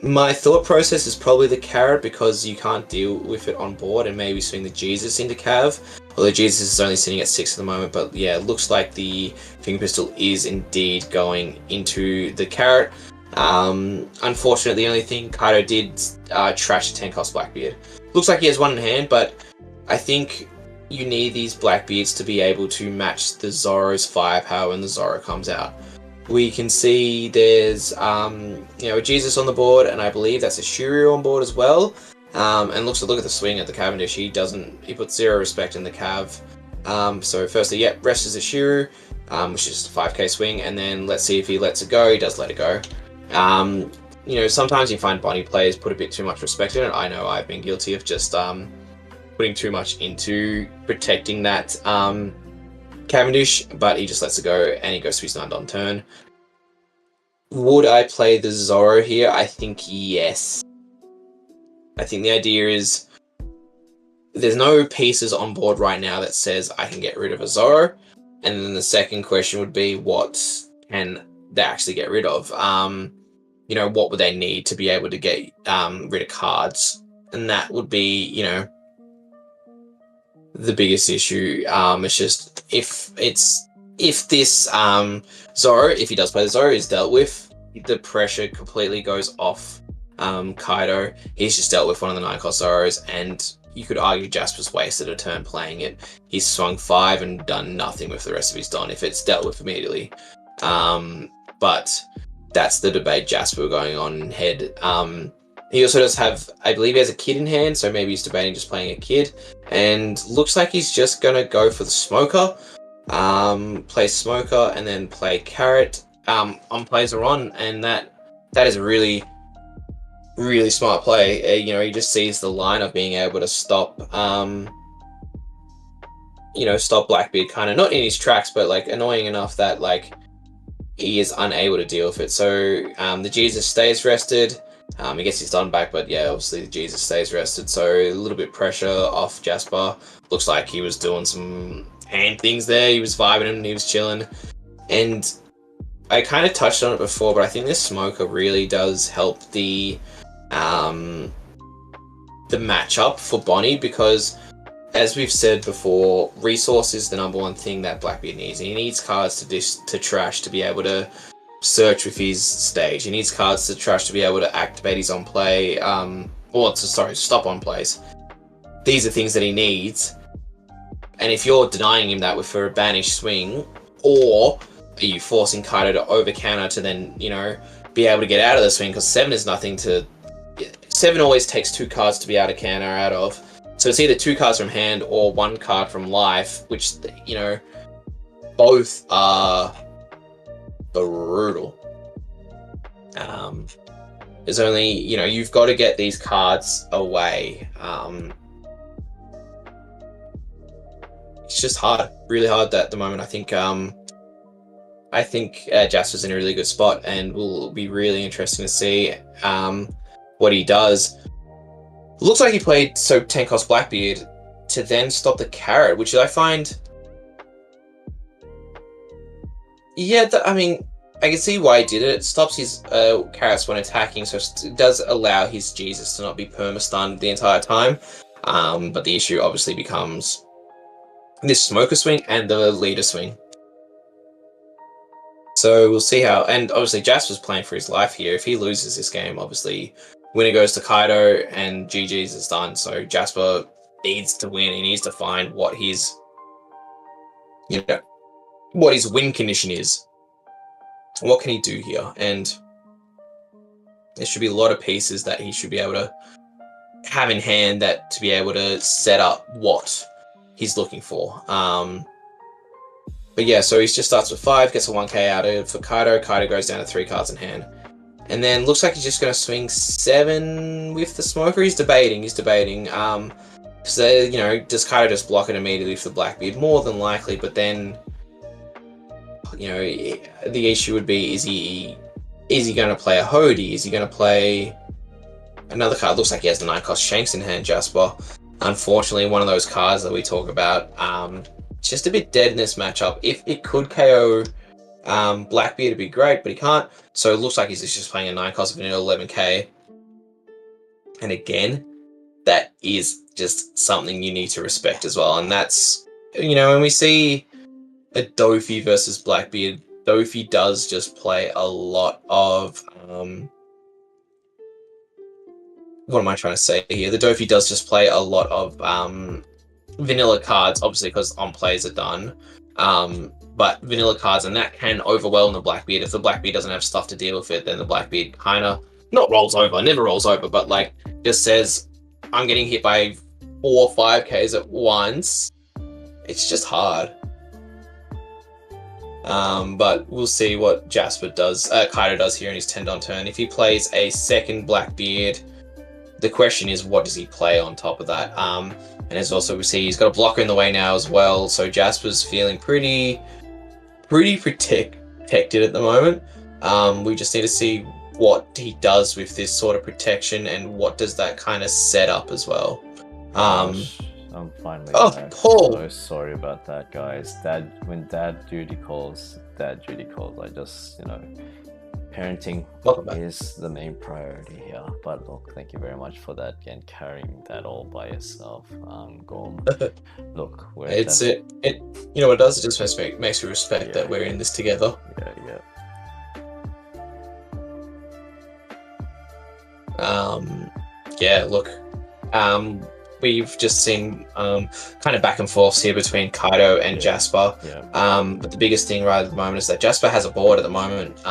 My thought process is probably the carrot, because you can't deal with it on board, and maybe swing the Jesus into Cav. Although Jesus is only sitting at 6 at the moment, but yeah, it looks like the finger pistol is indeed going into the carrot. Unfortunately, the only thing Kaido did trash the 10-cost Blackbeard. Looks like he has 1 in hand, but I think you need these Blackbeards to be able to match the Zoro's firepower when the Zoro comes out. We can see there's you know, a Jesus on the board, and I believe that's a Shuryu on board as well. And look at the swing at the Cavendish. He puts 0 respect in the Cav. So firstly, yeah, rest is a Shuryu, which is just a 5k swing, and then let's see if he lets it go. He does let it go. You know, sometimes you find Bonnie players put a bit too much respect in it. I know I've been guilty of just putting too much into protecting that Cavendish, but he just lets it go, and he goes to his 9 Don turn. Would I play the Zoro here? I think yes. I think the idea is there's no pieces on board right now that says I can get rid of a Zoro, and then the second question would be, what can they actually get rid of? You know, what would they need to be able to get rid of cards? And that would be, you know, the biggest issue. It's just if this Zoro, if he does play the Zoro, is dealt with, the pressure completely goes off Kaido. He's just dealt with one of the 9-cost Zoros, and you could argue Jasper's wasted a turn playing it. He's swung 5 and done nothing with the rest of his Don if it's dealt with immediately. But that's the debate Jasper going on head. He also does have, I believe he has a kid in hand, so maybe he's debating just playing a kid. And looks like he's just going to go for the Smoker. Play Smoker and then play Carrot. On plays are on, and that is really really smart play. You know, he just sees the line of being able to stop, you know, stop Blackbeard kind of not in his tracks, but like annoying enough that like he is unable to deal with it. So the Jesus stays rested. He gets his done back, but yeah, obviously the Jesus stays rested. So a little bit pressure off Jasper. Looks like he was doing some hand things there. He was vibing him and he was chilling. And I kind of touched on it before, but I think this smoker really does help the matchup for Bonnie, because as we've said before, resource is the number one thing that Blackbeard needs. He needs cards to trash to be able to search with his stage. He needs cards to trash to be able to activate his on play, stop on plays. These are things that he needs. And if you're denying him that with a banished swing, or are you forcing Kaido to over counter to then, you know, be able to get out of the swing, because 7 is nothing to... 7 always takes 2 cards to be able to counter out of. So it's either 2 cards from hand or 1 card from life, which, you know, both are brutal. There's only, you know, you've got to get these cards away. It's just hard, really hard at the moment. I think Jasper's in a really good spot, and will be really interesting to see what he does. Looks like he played 10 cost Blackbeard to then stop the carrot, which I find... Yeah, I mean, I can see why he did it. It stops his carrots when attacking, so it does allow his Jesus to not be perma-stunned the entire time. But the issue obviously becomes this smoker swing and the leader swing. So we'll see how... And obviously Jasper's playing for his life here. If he loses this game, obviously... winner goes to Kaido and GG's is done. So Jasper needs to win. He needs to find what his, you know, what his win condition is. What can he do here? And there should be a lot of pieces that he should be able to have in hand that to be able to set up what he's looking for. But yeah, so he just starts with 5, gets a 1k out of it for Kaido. Kaido goes down to 3 cards in hand. And then looks like he's just going to swing 7 with the smoker. He's debating. So, you know, does Kaido just block it immediately for the Blackbeard? More than likely, but then, you know, the issue would be, is he going to play a Hody? Is he going to play another card? Looks like he has the 9 cost Shanks in hand, Jasper. Unfortunately, one of those cards that we talk about, just a bit dead in this matchup. If it could KO Blackbeard, it'd be great, but he can't. So it looks like he's just playing a 9 cost vanilla 11k. And again, that is just something you need to respect as well. And that's, you know, when we see a Dofi versus Blackbeard, Dofi does just play a lot of what am I trying to say here? The Dofi does just play a lot of vanilla cards, obviously because on plays are done. But vanilla cards, and that can overwhelm the Blackbeard. If the Blackbeard doesn't have stuff to deal with it, then the Blackbeard kind of not rolls over, never rolls over, but like just says, I'm getting hit by 4 or 5Ks at once. It's just hard. But we'll see what Jasper does, Kaido does here in his 10 on turn. If he plays a second Blackbeard, the question is, what does he play on top of that? And as also we see, he's got a blocker in the way now as well. So Jasper's feeling pretty protected at the moment. We just need to see what he does with this sort of protection and what does that kind of set up as well. I'm finally back. Paul! So sorry about that, guys. When dad duty calls, I just, you know, parenting is the main priority here. But look, thank you very much for that and carrying that all by yourself, Gorm. Look, you know what it does? It just makes you respect that we're in this together. Look, we've just seen kind of back and forth here between Kaido and Jasper. But the biggest thing right at the moment is that Jasper has a board at the moment,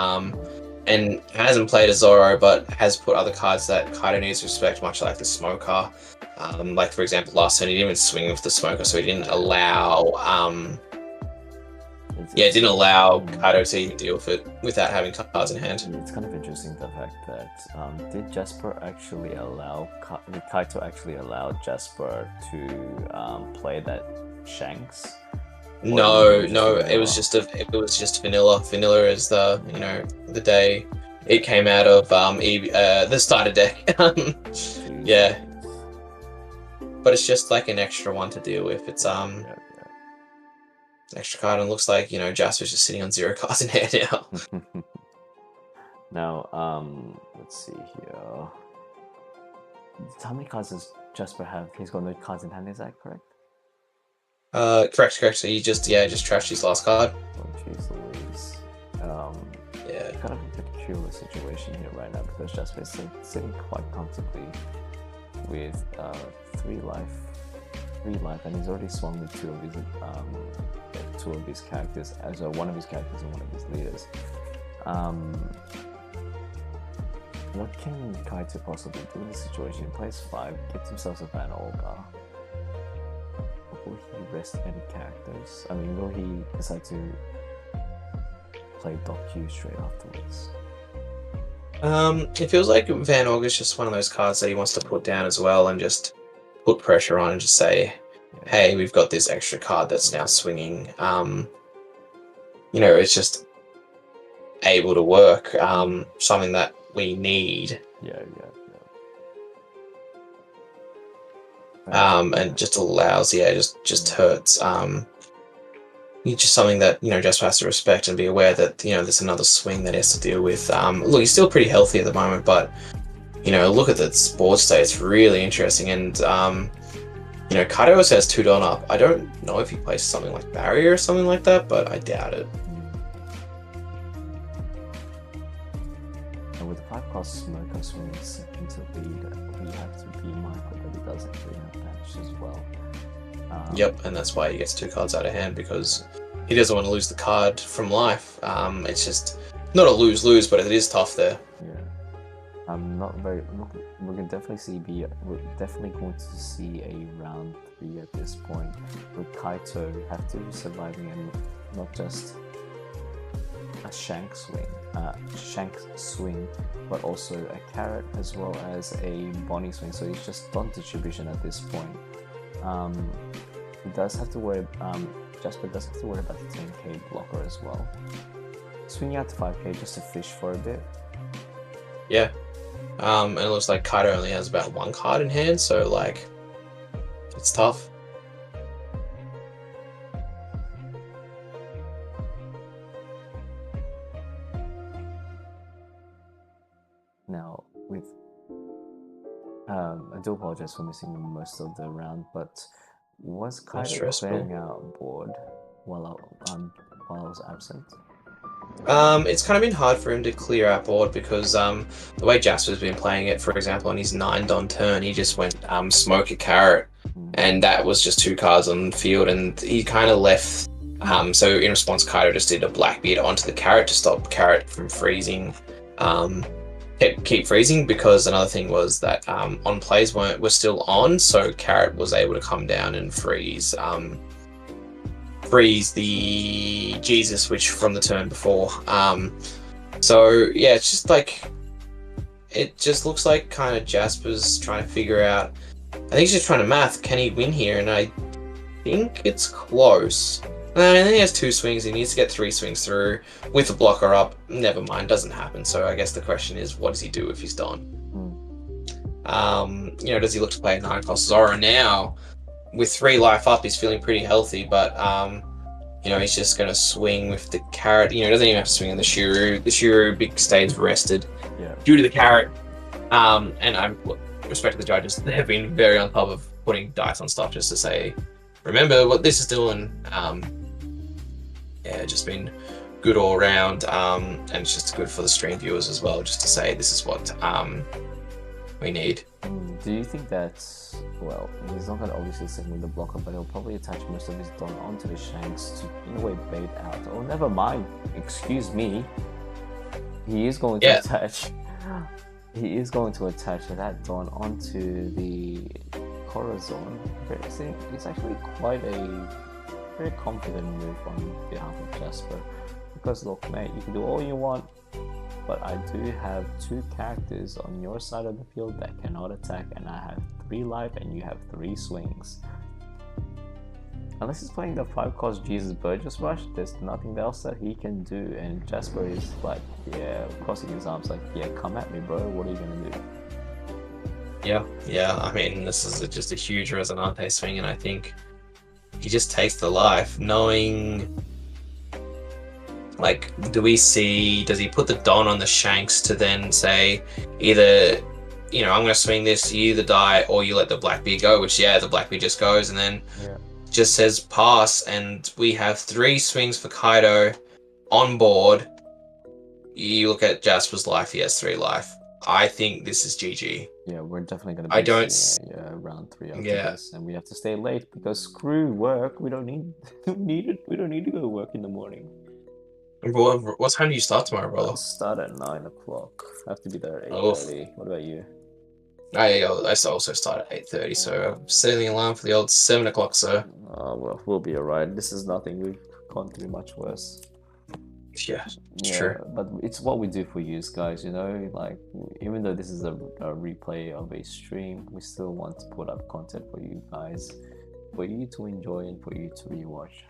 and hasn't played a Zoro, but has put other cards that Kaido needs to respect, much like the Smoker. Like, for example, last turn he didn't even swing with the Smoker, so he didn't allow it didn't allow Kaito to even deal with it without having cards in hand. It's kind of interesting the fact that did Jasper actually allow did Kaito actually allow Jasper to play that Shanks? No, it was just vanilla. Vanilla is the the day it came out of the starter deck. Yeah, but it's just like an extra one to deal with. It's an extra card, and it looks like Jasper's just sitting on 0 cards in hand now. Now, let's see here. How many cards does Jasper have? He's got no cards in hand. Is that correct? Correct. So he just trashed his last card. Oh, jeez Louise. Yeah. Kind of a peculiar situation here right now because Jasper is sitting quite comfortably with 3 life, and he's already swung with two of his characters, as one of his characters and one of his leaders. What can Kaito possibly do in this situation? He plays 5, gets himself a Van Olga. Will he rest any characters? I mean, will he decide to play Doc Q straight afterwards? It feels like Van Olga is just one of those cards that he wants to put down as well and just put pressure on and just say, hey, we've got this extra card that's now swinging. It's just able to work. Something that we need. And just allows, just hurts. It's just something that Jasper has to respect and be aware that there's another swing that he has to deal with. Look, he's still pretty healthy at the moment, but look at the board state. It's really interesting, and Kaito also has 2 Don up. I don't know if he plays something like Barrier or something like that, but I doubt it. And with the 5-cost Smoker swinging second to lead, we have to be mindful that he does actually have damage as well. Yep, and that's why he gets 2 cards out of hand, because he doesn't want to lose the card from life. It's just not a lose-lose, but it is tough there. Yeah, I'm not very. We're definitely going to see a round 3 at this point, with Kaito have to be surviving and not just a shank swing, but also a carrot as well as a Bonnie swing. So it's just Don distribution at this point. He does have to worry. Jasper does have to worry about the 10k blocker as well. Swinging out to 5k just to fish for a bit. Yeah, and it looks like Kaito only has about 1 card in hand, so like, it's tough. Now, with I do apologize for missing most of the round, but was Kaito clearing out board while I was absent? It's kind of been hard for him to clear out board because the way Jasper's been playing it, for example, on his 9 Don turn, he just went smoke a carrot, and that was just 2 cards on the field, and he kind of left. So in response, Kaito just did a Blackbeard onto the carrot to stop carrot from freezing. Keep freezing, because another thing was that on plays were still on, so carrot was able to come down and freeze the Jesus Witch from the turn before. So yeah, it's just like, it just looks like kind of Jasper's trying to figure out. I think he's just trying to math, can he win here? And I think it's close. And then he has 2 swings. He needs to get 3 swings through with the blocker up. Never mind, doesn't happen. So I guess the question is, what does he do if he's done? Does he look to play a 9-cost Zora now? With 3 life up, he's feeling pretty healthy, but he's just going to swing with the carrot. Doesn't even have to swing on the Shuru. The Shuru big stays rested due to the carrot. And I respect the judges. They've been very on top of putting dice on stuff just to say, remember what this is doing. Just been good all around, and it's just good for the stream viewers as well, just to say this is what we need. Do you think that, well, he's not going to obviously stick with the blocker, but he'll probably attach most of his Don onto the Shanks to, in a way, bait out? Oh, never mind, excuse me. He is going to attach. He is going to attach that Don onto the Corazon. It's actually quite a very confident move on behalf of Jasper. Because look, mate, you can do all you want, but I do have 2 characters on your side of the field that cannot attack, and I have 3 life and you have 3 swings. Unless he's playing the 5-cost Jesus Burgess Rush, there's nothing else that he can do, and Jasper is like, yeah, crossing his arms like, yeah, come at me, bro, what are you gonna do? Yeah, I mean, this is just a huge Resonante swing, and I think he just takes the life, knowing, like, does he put the Don on the Shanks to then say, either, you know, I'm going to swing this, you either die, or you let the Blackbeard go, which, yeah, the Blackbeard just goes, and then just says pass, and we have 3 swings for Kaido on board. You look at Jasper's life, he has 3 life. I think this is GG. Yeah, we're definitely going to be seeing round 3 after this, and we have to stay late because screw work. We don't need we don't need to go to work in the morning. What time do you start tomorrow, brother? I start at 9 o'clock. I have to be there at 8:30. What about you? I also start at 8:30, so I'm setting the alarm for the old 7 o'clock, sir. Oh, well, we'll be alright. This is nothing. We've gone through much worse. Yeah, it's true. But it's what we do for you guys, you know? Like, even though this is a replay of a stream, we still want to put up content for you guys, for you to enjoy and for you to rewatch.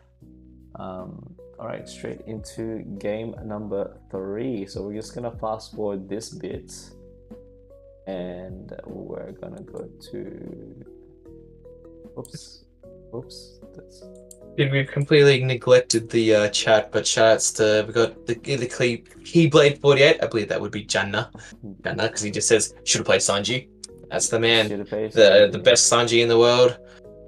Alright, straight into game number 3. So we're just gonna fast forward this bit, and we're gonna go to oops, We've completely neglected the chat, but shoutouts to, we got the Keyblade 48. I believe that would be Janna, because he just says should have played Sanji. That's the man, the best Sanji in the world.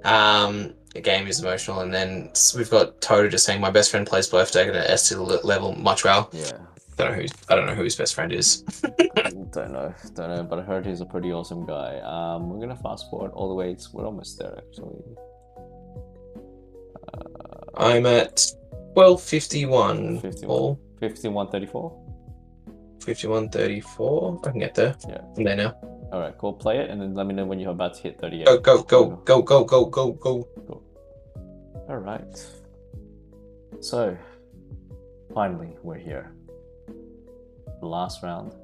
The game is emotional, and then we've got Toto just saying my best friend plays both deck at an S level much well. Yeah. I don't know who his best friend is. Don't know, but I heard he's a pretty awesome guy. We're gonna fast forward all the way. We're almost there actually. I'm at 12:51. 51:34. 51:34. I can get there. Yeah. I'm there now. All right, cool. Play it, and then let me know when you're about to hit 38. Go. All right. So, finally, we're here. The last round.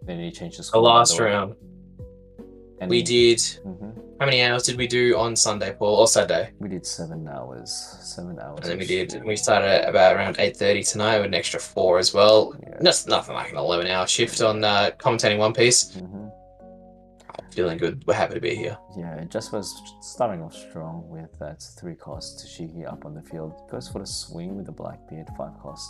They need to change the score. The last round. And we did. How many hours did we do on Sunday, Paul, or Saturday? We did 7 hours. 7 hours. And then we started at about around 8:30 tonight with an extra 4 as well. Yeah. That's nothing like an 11-hour shift on commentating One Piece. Feeling good. We're happy to be here. Yeah, it just was starting off strong with that 3-cost Tashigi up on the field. Goes for the swing with the Blackbeard 5-cost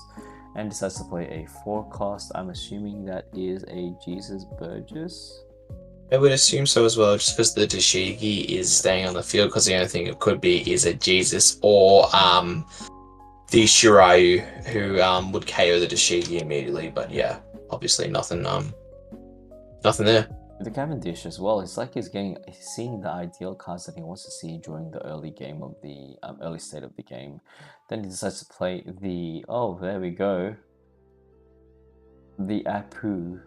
and decides to play a 4-cost. I'm assuming that is a Jesus Burgess. I would assume so as well, just because the Tashigi is staying on the field, because the only thing it could be is a Jesus or the Shiryu, who would KO the Tashigi immediately. But yeah, obviously nothing there. The Cavendish as well, it's like he's seeing the ideal cards that he wants to see during the early game of the early state of the game. Then he decides to play the there we go, the Apu.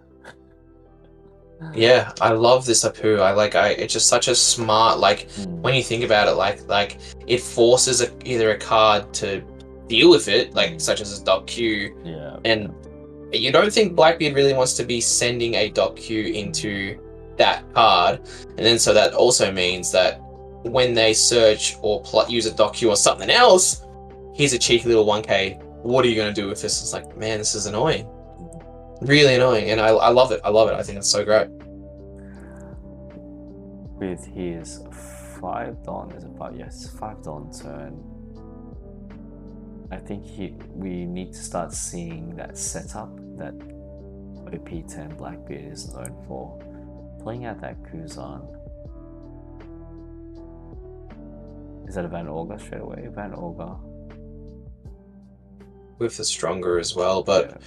Yeah, I love this Apu. It's just such a smart, when you think about it, like it forces either a card to deal with it, such as a Doc Q. Yeah. And you don't think Blackbeard really wants to be sending a Doc Q into that card, and then so that also means that when they search or use a Doc Q or something else, here's a cheeky little 1k. What are you going to do with this? It's like, man, this is annoying. Really annoying, and I love it. I think it's so great. With his 5 Don, is it 5? Yes, 5 Don turn. I think we need to start seeing that setup that OP10 Blackbeard is known for. Playing out that Kuzan. Is that a Van Orga straight away? Van Orga. With the stronger as well, but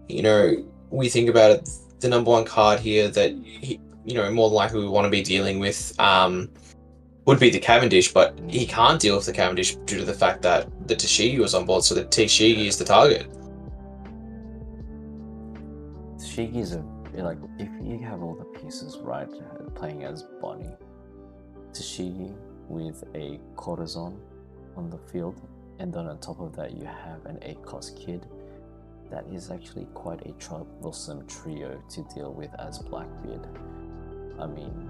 you know, we think about it, the number 1 card here that more than likely we want to be dealing with would be the Cavendish, but he can't deal with the Cavendish due to the fact that the Tashigi was on board, so the Tashigi is the target. Tashigi's if you have all the pieces right, playing as Bonnie, Tashigi with a Corazon on the field And then on top of that, you have an 8-cost kid. That is actually quite a troublesome trio to deal with as Blackbeard. I mean,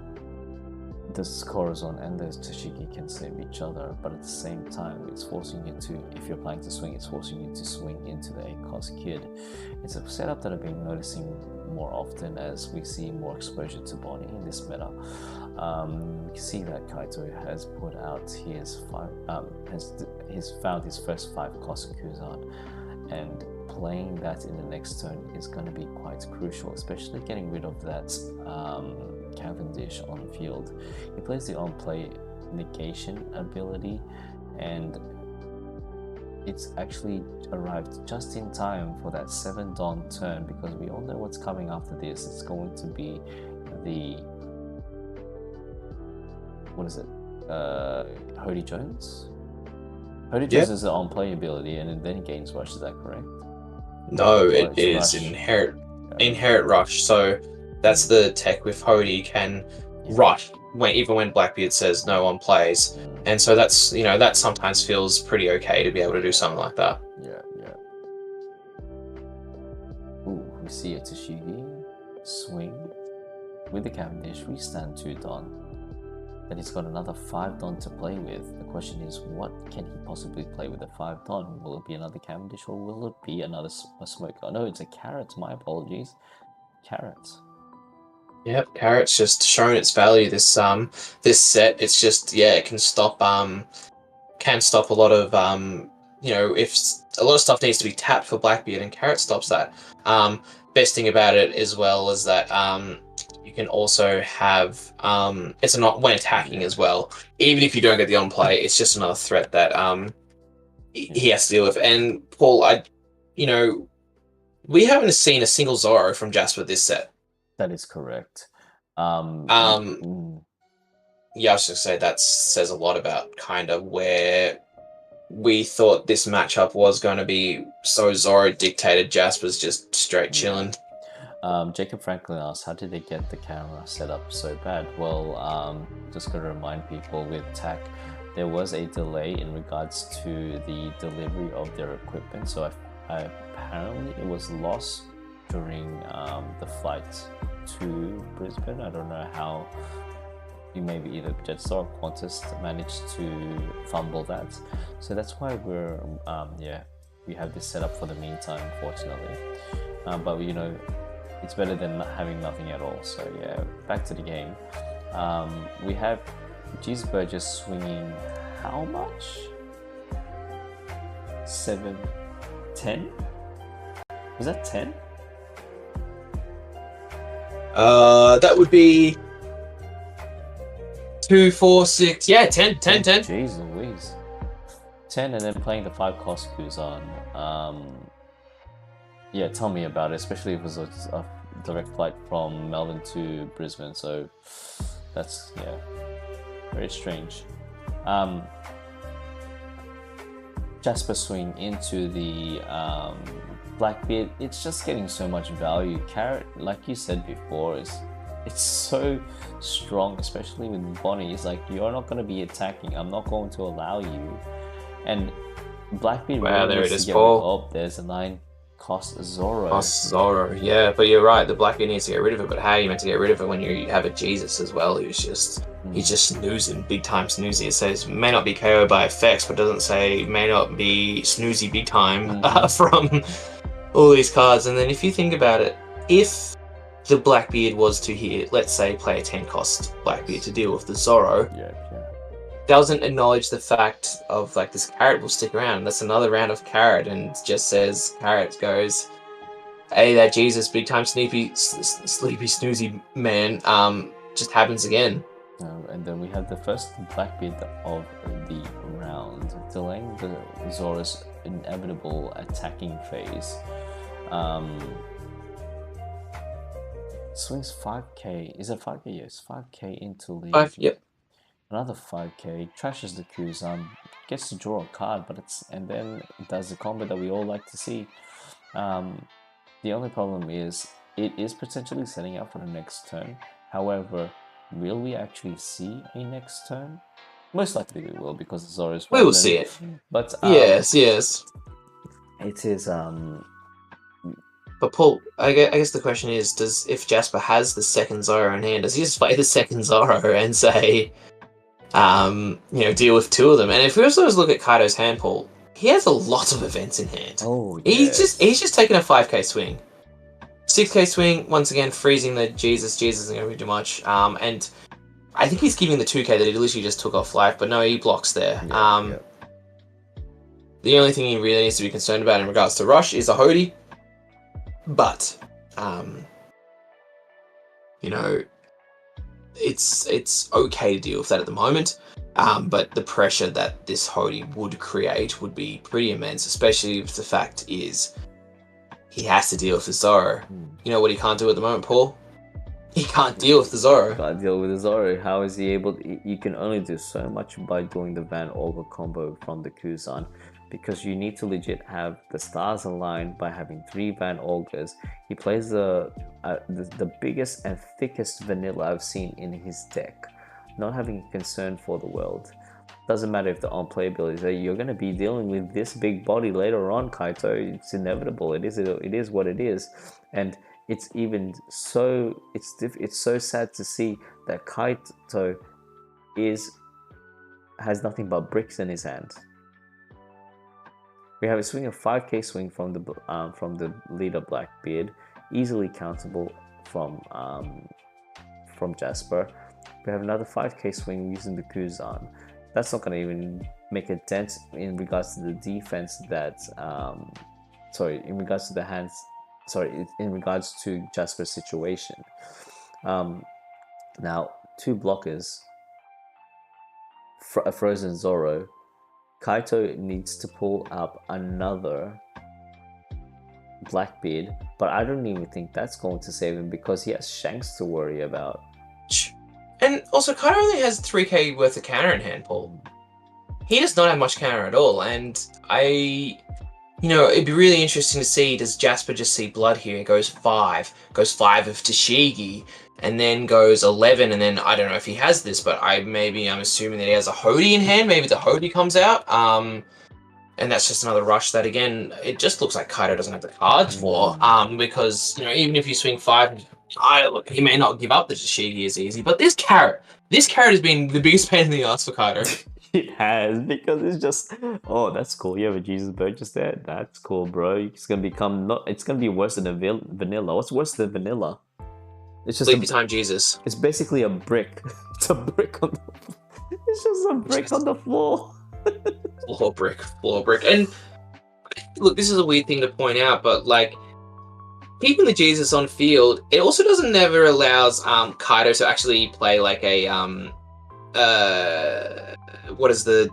the Corazon and the TCG can save each other, but at the same time, it's forcing you to, if you're planning to swing, it's forcing you to swing into the 8-cost kid. It's a setup that I've been noticing more often as we see more exposure to Bonnie in this meta. We can see that Kaito has put out his he's found his first 5-cost Kuzan, and playing that in the next turn is going to be quite crucial, especially getting rid of that Cavendish on the field. He plays the on-play negation ability, and it's actually arrived just in time for that 7 Dawn turn, because we all know what's coming after this. It's going to be the, what is it, Hody Jones? Hody Jones is the on-play ability, and then he gains rush, is that correct? No, it is inherit rush. So that's the tech with Hody, can rush even when Blackbeard says no one plays. And so that's, that sometimes feels pretty okay to be able to do something like that. Yeah. Ooh, we see a Tashigi swing with the Cavendish. We stand 2 Dawn. Then he's got another 5 Dawn to play with. The question is, what can he possibly play with a 5 Dawn? Will it be another Cavendish, or will it be another Smoker? Oh no, it's a Carrot. My apologies. Carrot. Yep, Carrot's just shown its value this set. It's just, it can stop a lot of if a lot of stuff needs to be tapped for Blackbeard, and Carrot stops that. Best thing about it as well is that you can also have it's not when attacking as well. Even if you don't get the on play, it's just another threat that he has to deal with. And Paul, we haven't seen a single Zoro from Jasper this set. That is correct. I was just gonna say that says a lot about kind of where we thought this matchup was going to be. So Zoro dictated, Jasper's just straight chilling. Jacob Franklin asks, how did they get the camera set up so bad? Well, just going to remind people, with TAK, there was a delay in regards to the delivery of their equipment. So apparently it was lost during the flight to Brisbane. I don't know how. You maybe either Jetstar or Qantas managed to fumble that. So that's why we have this set up for the meantime, unfortunately. But it's better than having nothing at all. So yeah, back to the game. We have Jesus Burgess swinging how much? 7, 10? Was that 10? That would be 2, 4, 6. Yeah, 10. Jeez Louise. 10, and then playing the 5-cost Kuzan. Yeah, tell me about it, especially if it was a direct flight from Melbourne to Brisbane. So that's, very strange. Jasper swing into the Blackbeard. It's just getting so much value. Carrot, like you said before, it's so strong, especially with Bonnie. It's like, you're not going to be attacking. I'm not going to allow you. And Blackbeard really needs to get rid of. There's a 9-cost Zoro. Yeah, but you're right. The Blackbeard needs to get rid of it. But how are you meant to get rid of it when you have a Jesus as well, who's just he's just snoozing, big time snoozy. It says may not be KO by effects, but doesn't say may not be snoozy big time from all these cards. And then if you think about it, if the Blackbeard was to here, let's say, play a 10-cost Blackbeard to deal with the Zoro, doesn't acknowledge the fact of like this Carrot will stick around. That's another round of Carrot, and just says Carrot goes, hey, that Jesus big time sleepy snoozy man just happens again. And then we have the first Blackbeard of the round, delaying the Zoro's inevitable attacking phase. Swings 5k. Is it 5k? Yes, 5k into lead. 5, yep. Another 5k. Trashes the Kuzan. Gets to draw a card, but and then does the combo that we all like to see. The only problem is it is potentially setting up for the next turn. However, will we actually see a next turn? Most likely we will, because Zoro's We will see it. But Yes. it is But Paul, I guess the question is, if Jasper has the second Zoro in hand, does he just play the second Zoro and say, deal with two of them? And if we also look at Kaido's hand, Paul, he has a lot of events in hand. Oh, yes. He's just taking a 5k swing. 6k swing, once again, freezing the Jesus isn't going to be too much. And I think he's giving the 2k that he literally just took off life, but no, he blocks there. The only thing he really needs to be concerned about in regards to Rush is a Hody. But, it's okay to deal with that at the moment. But the pressure that this Hody would create would be pretty immense, especially if the fact is he has to deal with the Zoro. You know what he can't do at the moment, Paul? He can't deal with the Zoro. Can't deal with the Zoro. How is he able to, you can only do so much by doing the Van Olga combo from the Kuzan, because you need to legit have the stars aligned by having 3 Van Olgas. He plays the biggest and thickest vanilla I've seen in his deck, not having concern for the world. Doesn't matter if the on-playability is there, you're going to be dealing with this big body later on, Kaito. It's inevitable. It is what it is. And it's even so, it's so sad to see that Kaito has nothing but bricks in his hand. We have a swing of 5k swing from the leader Blackbeard, easily countable from Jasper. We have another 5k swing using the Kuzan. That's not going to even make a dent in regards to the defense in regards to the hands. In regards to Jasper's situation. Now, 2 blockers, a frozen Zoro. Kaito needs to pull up another Blackbeard, but I don't even think that's going to save him because he has Shanks to worry about. And also, Kaito only has 3k worth of counter in hand, Paul. He does not have much counter at all, and it'd be really interesting to see, does Jasper just see blood here? It goes 5 of Tashigi, and then goes 11, and then I don't know if he has this, but I'm assuming that he has a Hody in hand. Maybe the Hody comes out, and that's just another rush that, again, it just looks like Kaito doesn't have the cards for, because, even if you swing 5, he may not give up the Tashigi as easy, but this carrot has been the biggest pain in the ass for Kaito. It has, because it's just, oh, that's cool. You have a Jesus Burgess there. That's cool, bro. It's gonna be worse than a vanilla. What's worse than vanilla? It's just Sleepy time Jesus. It's basically a brick. It's a brick on the. It's just a brick on the floor. floor brick. And look, this is a weird thing to point out, but keeping the Jesus on field, it also never allows Kaito to actually play like a what is the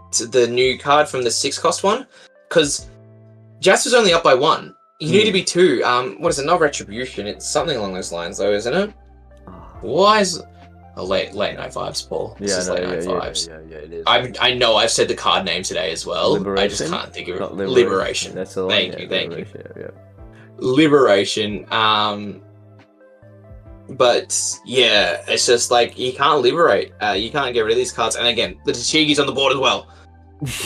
new card from the 6-cost one? Because Jasper's only up by 1. You need to be 2. What is it? Not Retribution. It's something along those lines, though, isn't it? Why is late night vibes, Paul? This is late night vibes. Yeah, it is. I know I've said the card name today as well. Liberation? I just can't think of it. Liberation. That's the one. Thank you. Yeah. Liberation. But yeah, it's just you can't liberate. You can't get rid of these cards. And again, the Tashigi's on the board as well.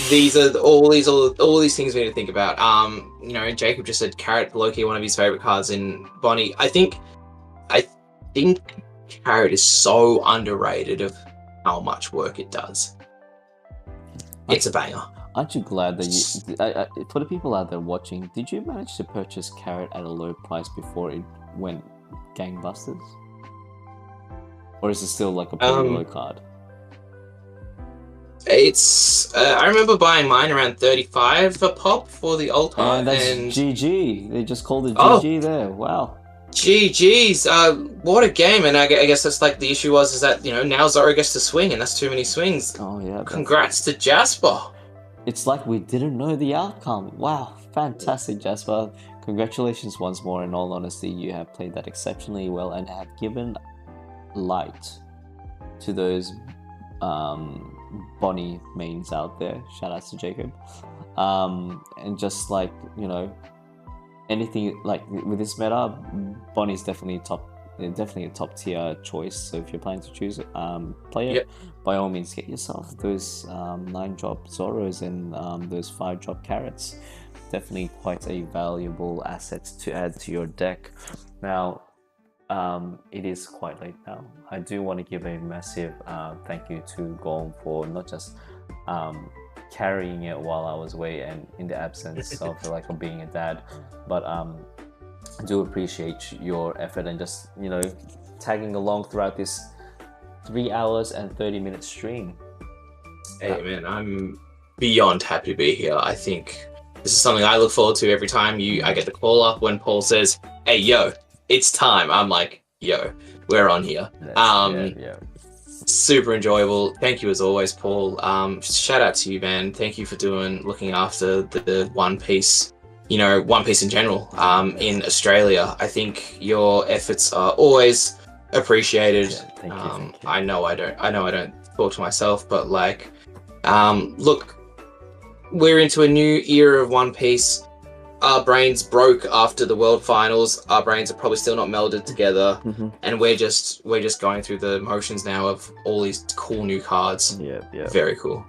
These are all these things we need to think about. Jacob just said Carrot, low-key one of his favorite cards in Bonnie. I think Carrot is so underrated of how much work it does. It's a banger. Aren't you glad that for the people out there watching, did you manage to purchase Carrot at a low price before it went gangbusters? Or is it still a pretty low card? It's I remember buying mine around 35 a pop for the old card. And that's GG. They just called it GG there. Wow. GG's. What a game. And I guess that's the issue is that, now Zoro gets to swing, and that's too many swings. Oh yeah. Congrats to Jasper. It's like we didn't know the outcome. Wow. Fantastic, Jasper. Congratulations once more. In all honesty, you have played that exceptionally well and have given light to those Bonnie mains out there. Shout out to Jacob. And just anything with this meta, Bonnie's definitely definitely a top tier choice. So if you're planning to choose play it, by all means get yourself those 9-drop Zoros and those 5-drop Carrots. Definitely quite a valuable asset to add to your deck. Now, it is quite late now. I do want to give a massive thank you to Gorm for not just carrying it while I was away and in the absence of being a dad, but I do appreciate your effort and just tagging along throughout this 3 hours and 30-minute stream. Hey man, I'm beyond happy to be here. I think this is something I look forward to every time I get the call up when Paul says, "Hey yo, it's time." I'm like, "Yo, we're on here." Super enjoyable. Thank you as always, Paul. Shout out to you, man. Thank you for looking after the One Piece. One Piece in general. In Australia, I think your efforts are always appreciated. Thank you. I know I don't talk to myself, but look, we're into a new era of One Piece. Our brains broke after the World Finals. Our brains are probably still not melded together, and we're just going through the motions now of all these cool new cards. Yeah. Very cool.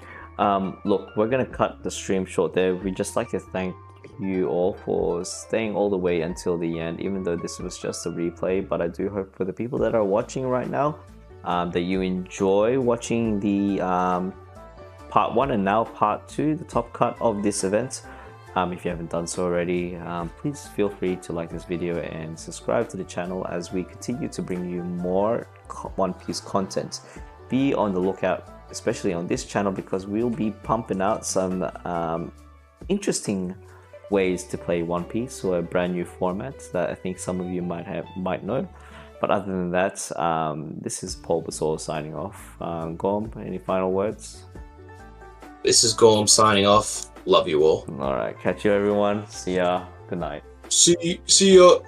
Look, we're gonna cut the stream short there. We'd just like to thank you all for staying all the way until the end, even though this was just a replay. But I do hope for the people that are watching right now that you enjoy watching the part 1 and now part 2, the top cut of this event. If you haven't done so already, please feel free to like this video and subscribe to the channel as we continue to bring you more One Piece content. Be on the lookout, especially on this channel, because we'll be pumping out some interesting ways to play One Piece, or a brand new format that I think some of you might know. But other than that, this is Paul Basol signing off. Gorm, any final words? This is Gorm signing off. Love you all. All right, catch you everyone. See ya. Good night. See ya.